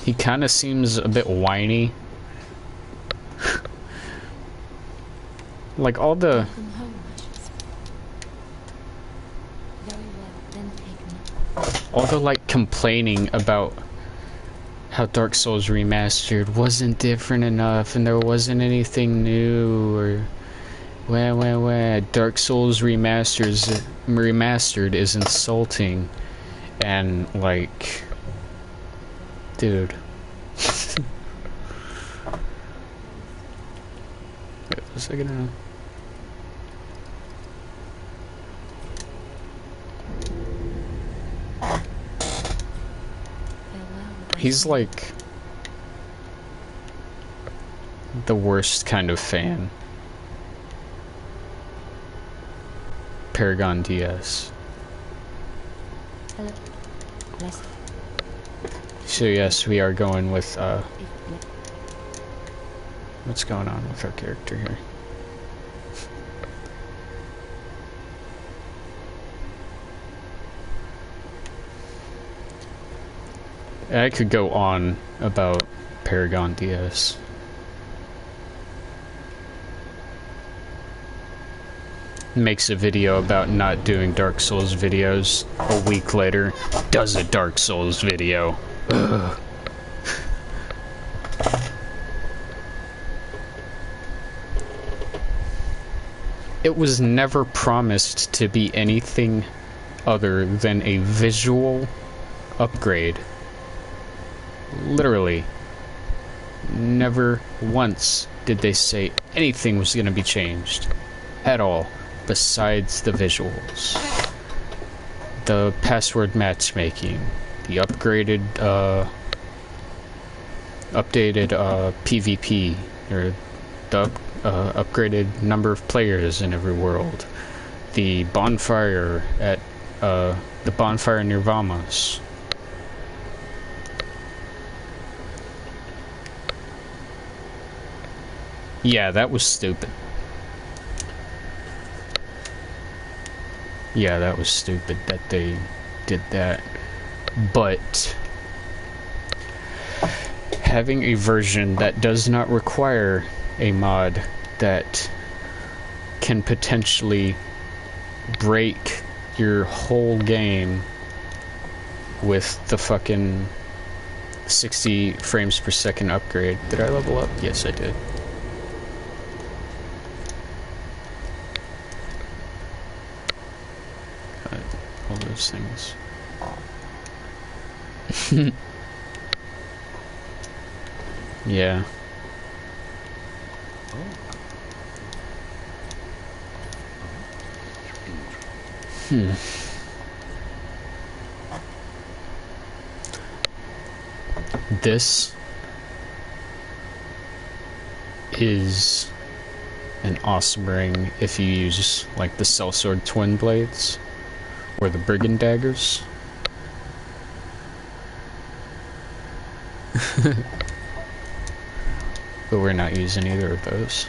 he kind of seems a bit whiny. Like all the... Welcome home, Ashes. Very well, then take me. all the like complaining about how Dark Souls Remastered wasn't different enough and there wasn't anything new, or Dark Souls Remastered is insulting, and like, dude. Wait a second. He's like the worst kind of fan. Paragon DS. Hello. Bless. So yes, we are going with what's going on with our character here? I could go on about Paragon DS. Makes a video about not doing Dark Souls videos. A week later, does a Dark Souls video. Ugh. It was never promised to be anything other than a visual upgrade. Literally. Never once did they say anything was going to be changed. At all. Besides the visuals. The password matchmaking. The upgraded, updated, PvP. Or the upgraded number of players in every world. The bonfire at, the bonfire near Vamos. Yeah, that was stupid. Yeah, that was stupid that they did that. But having a version that does not require a mod that can potentially break your whole game with the fucking 60 frames per second upgrade. Did I level up? Yes, I did. All those things. Yeah. This is an awesome ring if you use like the Sellsword Twin Blades or the Brigand Daggers. But we're not using either of those.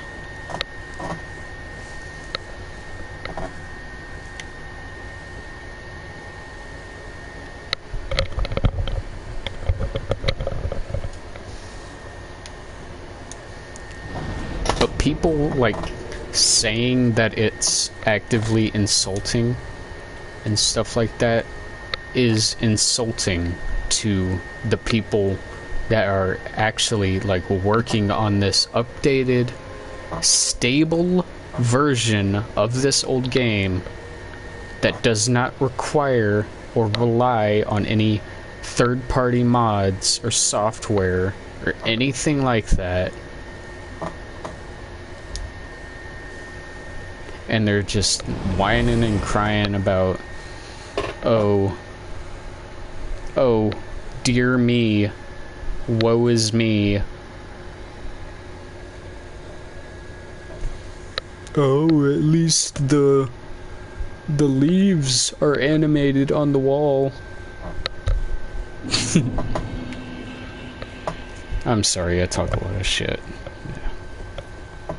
But people like saying that it's actively insulting and stuff like that is insulting to the people that are actually like working on this updated, stable version of this old game that does not require or rely on any third-party mods or software or anything like that. And they're just whining and crying about, oh, dear me, woe is me. Oh, at least the leaves are animated on the wall. I'm sorry, I talk a lot of shit. Yeah.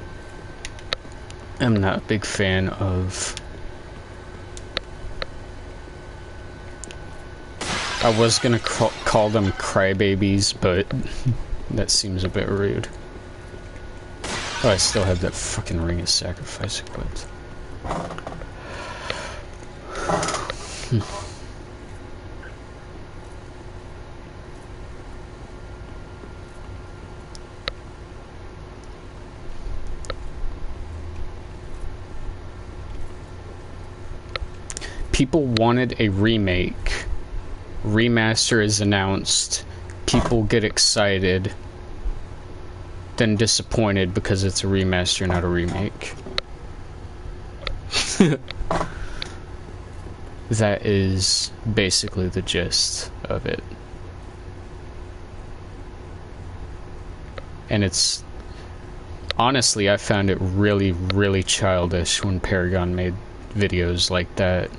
I'm not a big fan of... I was gonna call them crybabies, but that seems a bit rude. Oh, I still have that fucking Ring of Sacrifice equipped. People wanted a remake. Remaster is announced. People get excited. Then disappointed because it's a remaster, not a remake. That is basically the gist of it. And it's... honestly, I found it really, really childish when Paragon made videos like that.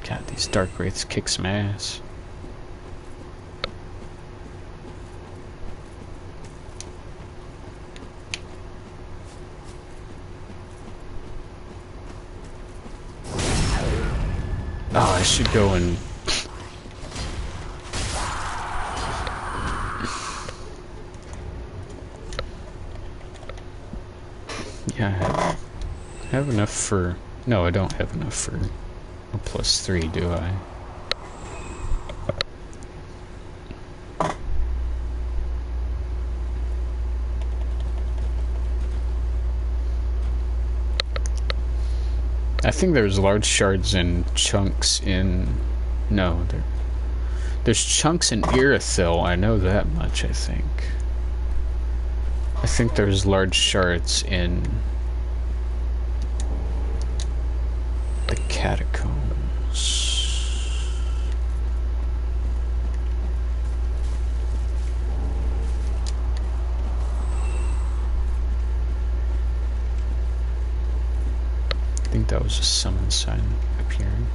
God, these Dark Wraiths kick some ass. Oh, I should go and... yeah, I have enough for... no, I don't have enough for a +3, do I? I think there's large shards and chunks in... no, there's chunks in Irithyll, I know that much, I think. I think there's large shards in... the catacombs. I think that was a summon sign appearing.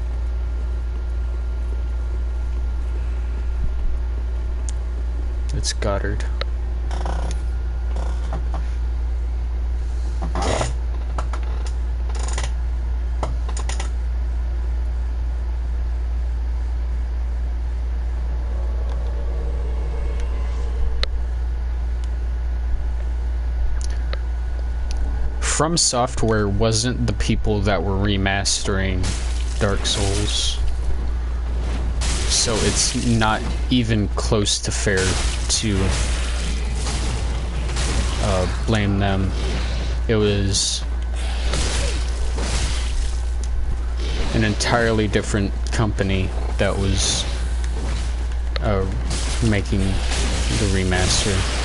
It's Goddard. From Software wasn't the people that were remastering Dark Souls, so it's not even close to fair to blame them. It was an entirely different company that was making the remaster.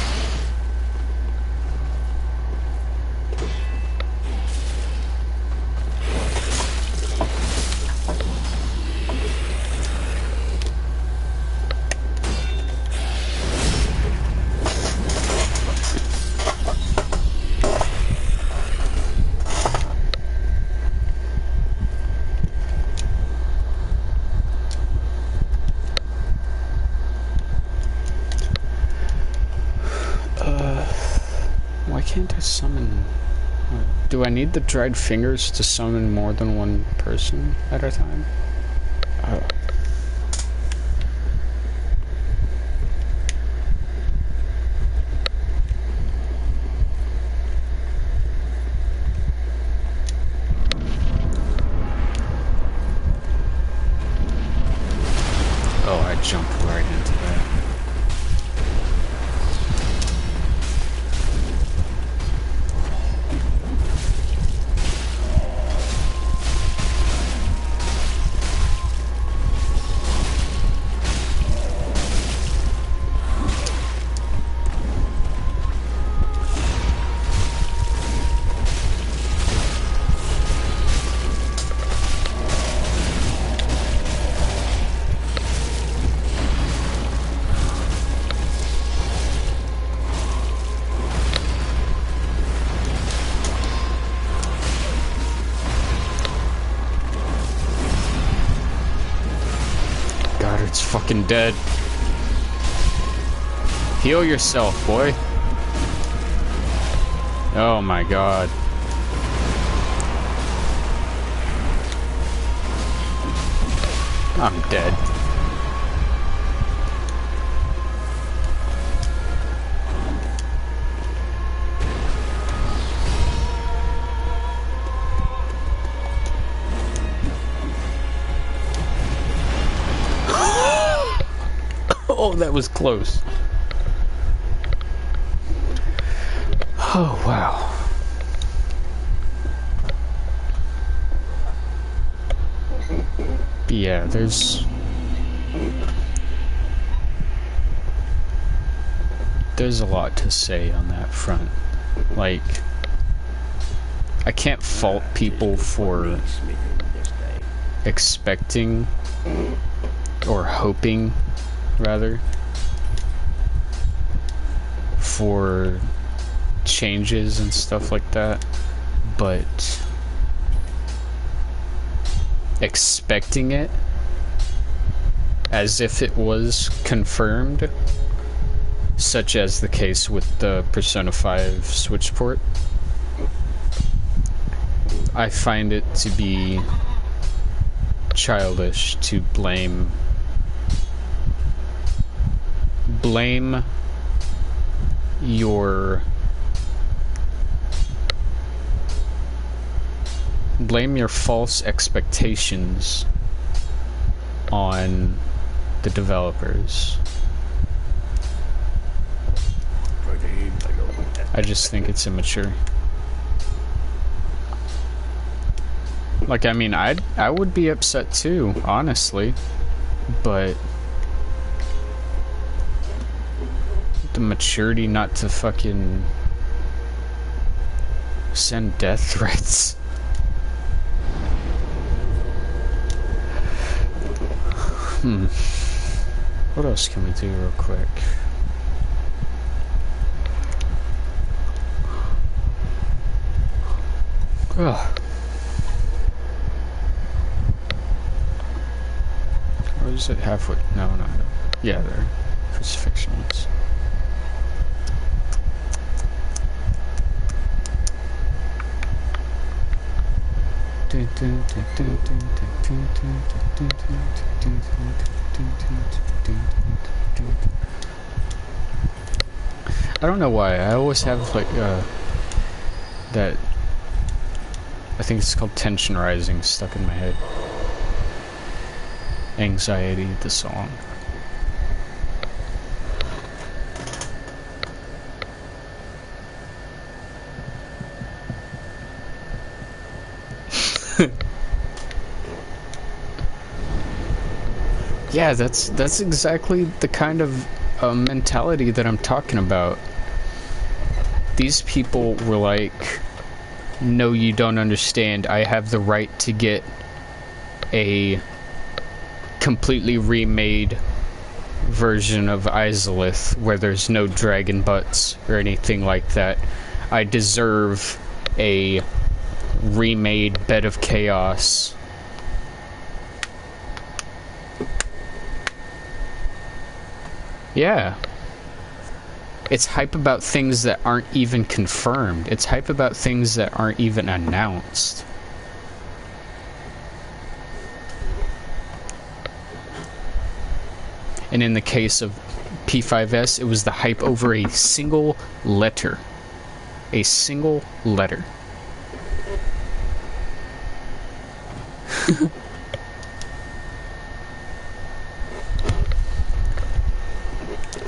Do I need the dried fingers to summon more than one person at a time? Oh, I jumped right into that. god, it's fucking dead. Heal yourself, boy. Oh my god. I'm dead. Oh, that was close. Oh, wow. Yeah, there's a lot to say on that front. Like, I can't fault people for expecting or hoping, rather, for changes and stuff like that, but expecting it as if it was confirmed, such as the case with the Persona 5 Switch port, I find it to be childish to blame your false expectations on the developers. I just think it's immature. Like, I mean, I would be upset too, honestly, but the maturity not to fucking send death threats. What else can we do real quick? Ugh. Or is it halfway? No. Yeah, there. Crucifixion ones. I don't know why. I always have like that. I think it's called tension rising stuck in my head. Anxiety, the song. Yeah, that's exactly the kind of mentality that I'm talking about. These people were like, no, you don't understand. I have the right to get a completely remade version of Izalith where there's no dragon butts or anything like that. I deserve a remade Bed of Chaos. Yeah. It's hype about things that aren't even confirmed. It's hype about things that aren't even announced. And in the case of P5S, it was the hype over a single letter. A single letter.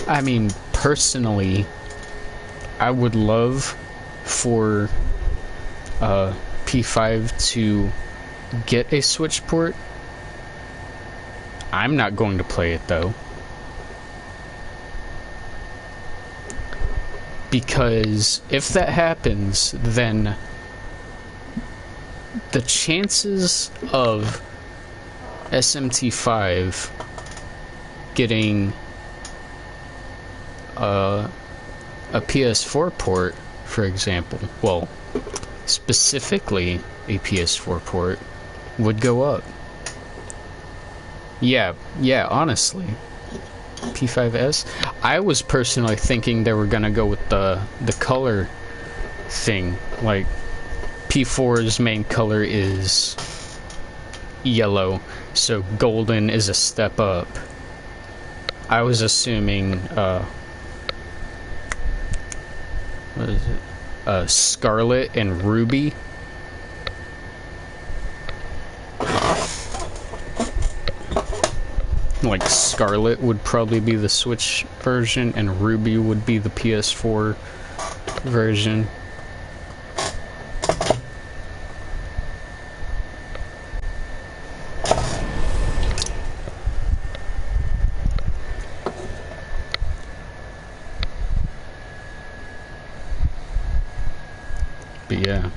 I mean, personally, I would love for P5 to get a Switch port. I'm not going to play it though, because if that happens, then the chances of SMT5 getting a PS4 port, for example, well, specifically a PS4 port, would go up. Yeah, honestly. P5S. I was personally thinking they were gonna go with the color thing. Like, P4's main color is yellow, so golden is a step up. I was assuming, what is it? Scarlet and Ruby. Like, Scarlet would probably be the Switch version, and Ruby would be the PS4 version. But yeah.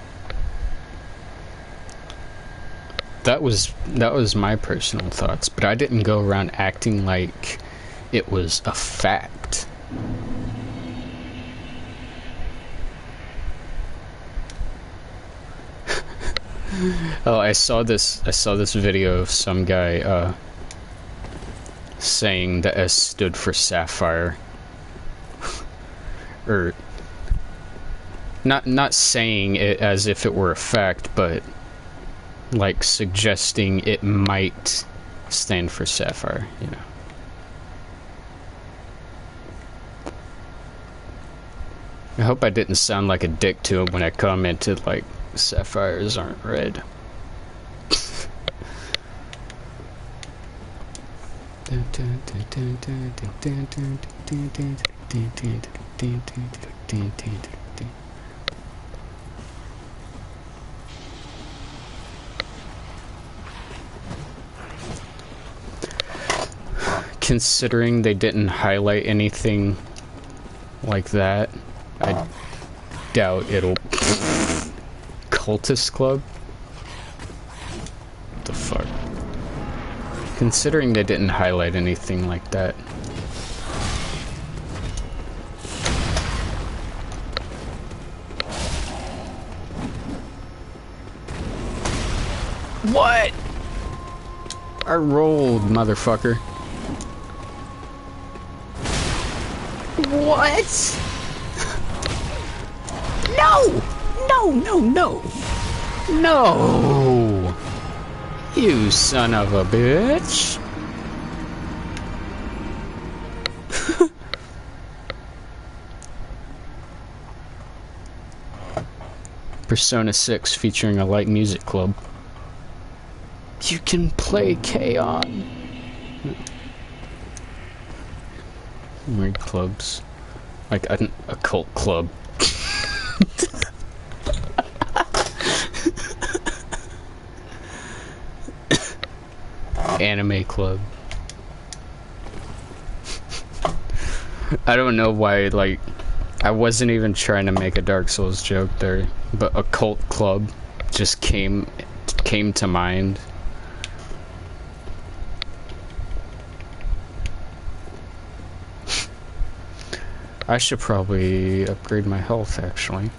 That was my personal thoughts, but I didn't go around acting like it was a fact. Oh, I saw this video of some guy saying the S stood for Sapphire. Or not saying it as if it were a fact, but like suggesting it might stand for Sapphire, you know. I hope I didn't sound like a dick to him when I commented like sapphires aren't red. Considering they didn't highlight anything like that, I doubt it'll... Cultist Club? What the fuck? Considering they didn't highlight anything like that. What? I rolled, motherfucker. What? No! No, no, no! No! You son of a bitch! Persona 6 featuring a light music club. You can play K-On! Weird clubs. Like a cult club. Anime club. I don't know why, like, I wasn't even trying to make a Dark Souls joke there, but a cult club just came to mind. I should probably upgrade my health, actually.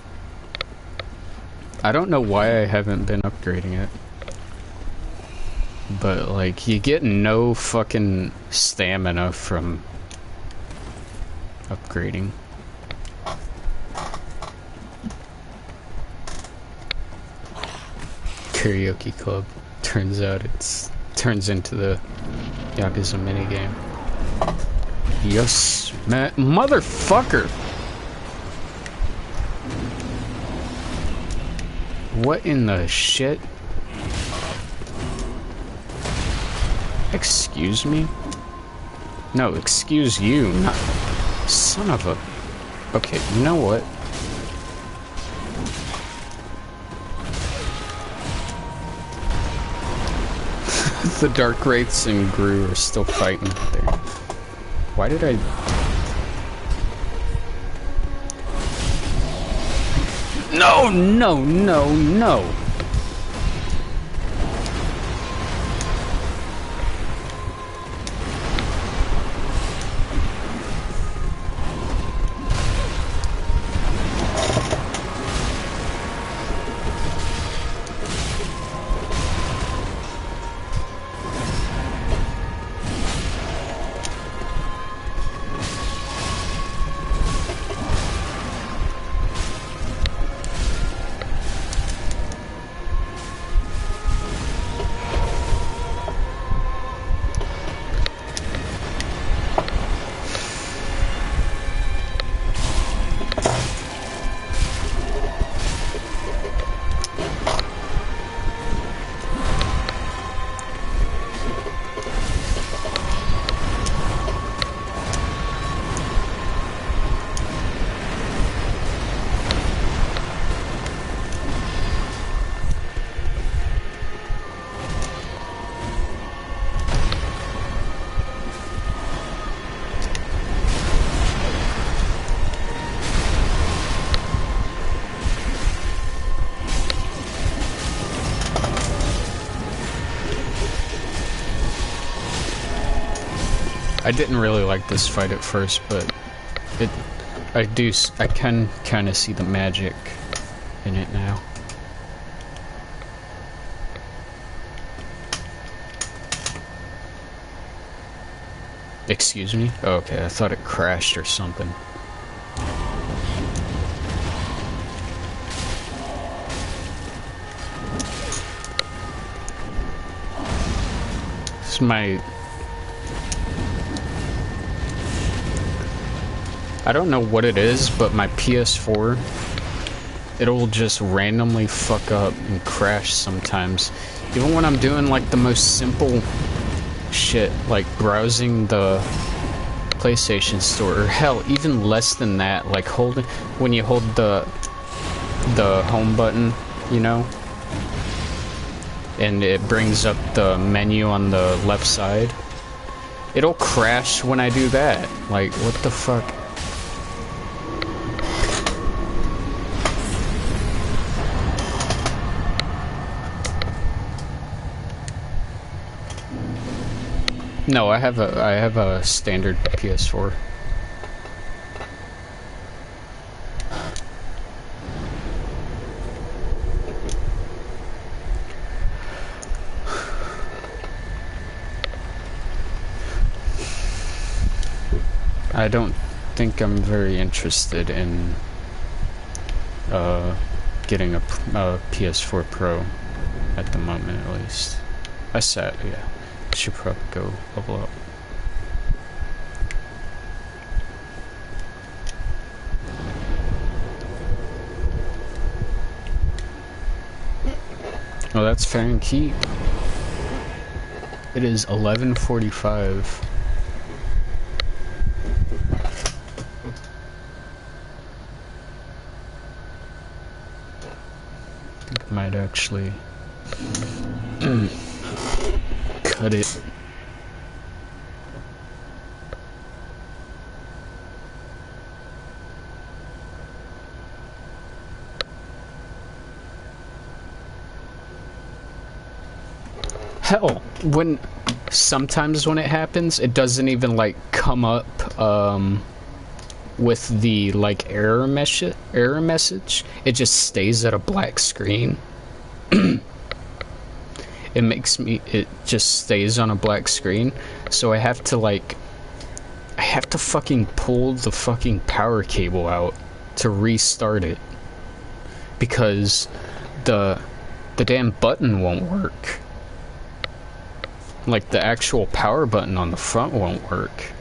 I don't know why I haven't been upgrading it. But, like, you get no fucking stamina from upgrading. Karaoke club. Turns out turns into the Yakuza minigame. Yes, man. Motherfucker! What in the shit? Excuse me? No, excuse you, not... Son of a... Okay, you know what? The Dark Wraiths and Gru are still fighting there. Why did I... No, no, no, no! I didn't really like this fight at first, but I can kind of see the magic in it now. Excuse me? Oh, okay, I thought it crashed or something. This is my... I don't know what it is, but my PS4, it'll just randomly fuck up and crash sometimes. Even when I'm doing like the most simple shit, like browsing the PlayStation Store, or hell, even less than that, like when you hold the home button, you know, and it brings up the menu on the left side, it'll crash when I do that. Like, what the fuck? No, I have a standard PS4. I don't think I'm very interested in getting a PS4 Pro at the moment, at least. Yeah. Should probably go level up. Oh, that's fair and keep. It is 11:45. I think I might actually cut it. Hell, sometimes when it happens, it doesn't even like come up with the like error message. It just stays at a black screen. It just stays on a black screen, so I have to fucking pull the fucking power cable out to restart it, because the damn button won't work. Like, the actual power button on the front won't work.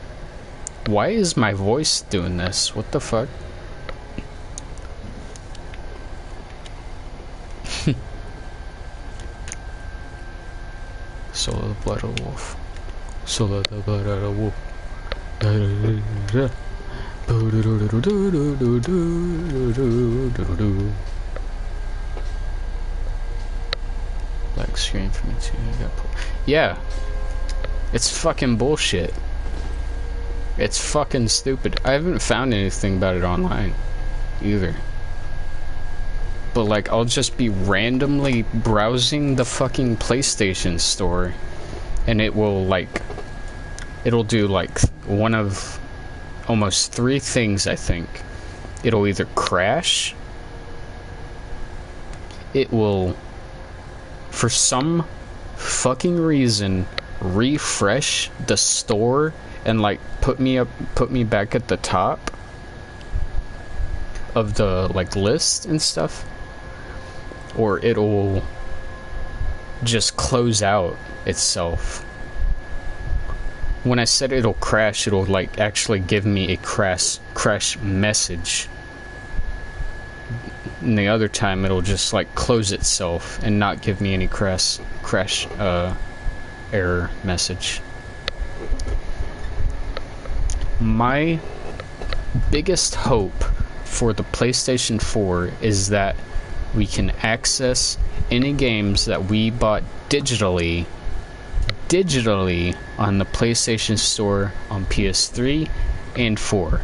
Why is my voice doing this? What the fuck? Soul of the blood of the wolf. Soul of the blood of the wolf. Black screen for me too. Yeah. It's fucking bullshit. It's fucking stupid. I haven't found anything about it online either. But like, I'll just be randomly browsing the fucking PlayStation Store, and it'll do like one of almost three things, I think. It'll either crash, it will, for some fucking reason, refresh the store and like put me back at the top of the like list and stuff, or it'll just close out itself. When I said it'll crash, it'll like actually give me a crash message. And the other time it'll just like close itself and not give me any crash error message. My biggest hope for the PlayStation 4 is that we can access any games that we bought digitally on the PlayStation Store on PS3 and 4.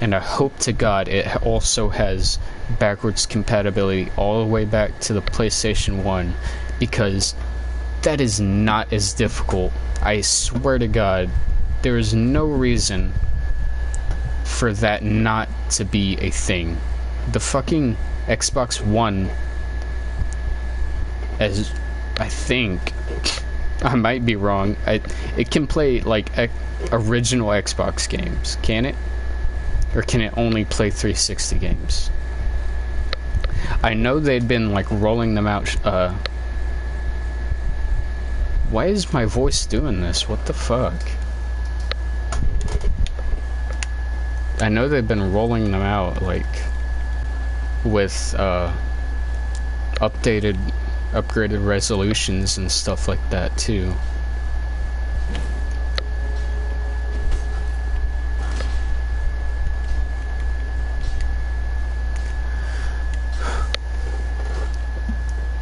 And I hope to God it also has backwards compatibility all the way back to the PlayStation 1, because That is not as difficult. I swear to God, there is no reason for that not to be a thing. The fucking Xbox One, as I think, I might be wrong, it can play like original Xbox games, can it? Or can it only play 360 games? I know they'd been like rolling them out. Why is my voice doing this? What the fuck? I know they've been rolling them out like with updated, upgraded resolutions and stuff like that too.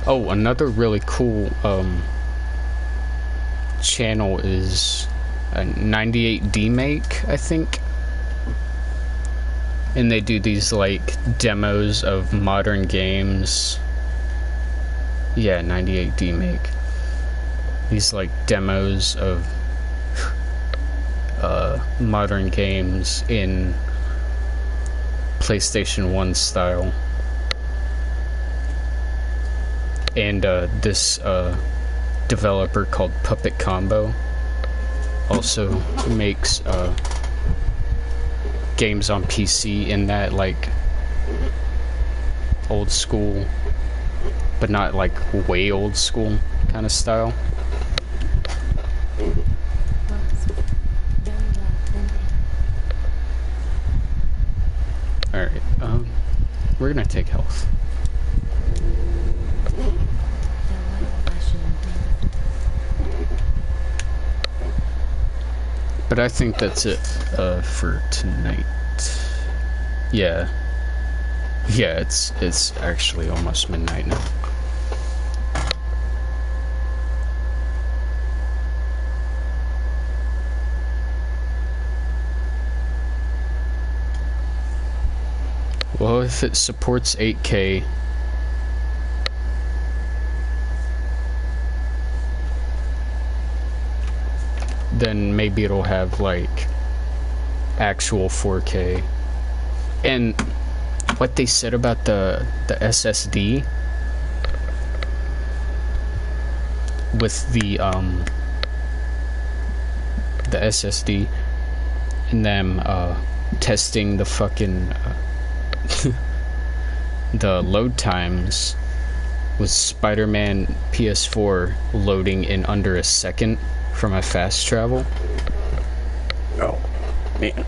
Oh, another really cool channel is 98DMake, I think. And they do these like demos of modern games. Yeah, 98DMake. These like demos of modern games in PlayStation 1 style. And this developer called Puppet Combo also makes games on PC in that like old school, but not like way old school kind of style. Alright, we're gonna take health. But I think that's it for tonight. Yeah. Yeah, it's actually almost midnight now. Well, if it supports 8K, then maybe it'll have like actual 4K. And what they said about the SSD with the SSD and them testing the fucking the load times with Spider-Man PS4 loading in under a second for my fast travel. Oh man.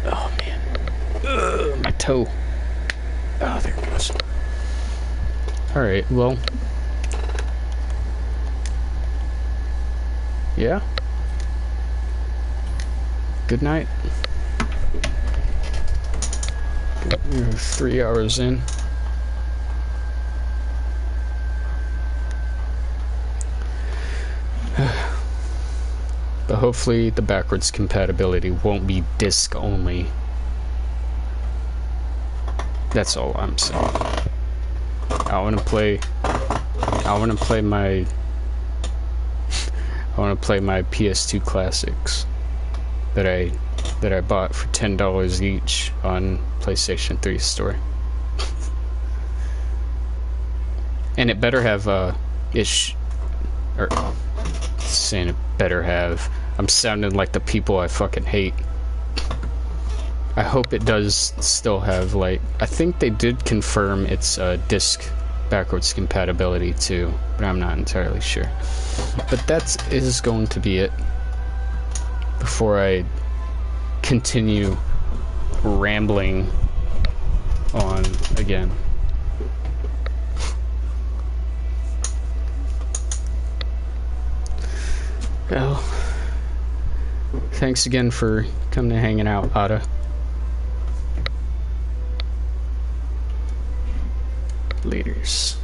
Oh man. Ugh, my toe. Oh, there it goes. Alright, well. Yeah. Good night. We're 3 hours in. But hopefully the backwards compatibility won't be disc only. That's all I'm saying. I want to play my PS2 classics that I bought for $10 each on PlayStation 3 store. And it better have saying it better have. I'm sounding like the people I fucking hate. I hope it does still have, like, I think they did confirm its disc backwards compatibility too, but I'm not entirely sure. But that is going to be it before I continue rambling on again. Well, thanks again for coming and hanging out, Ada. Laters.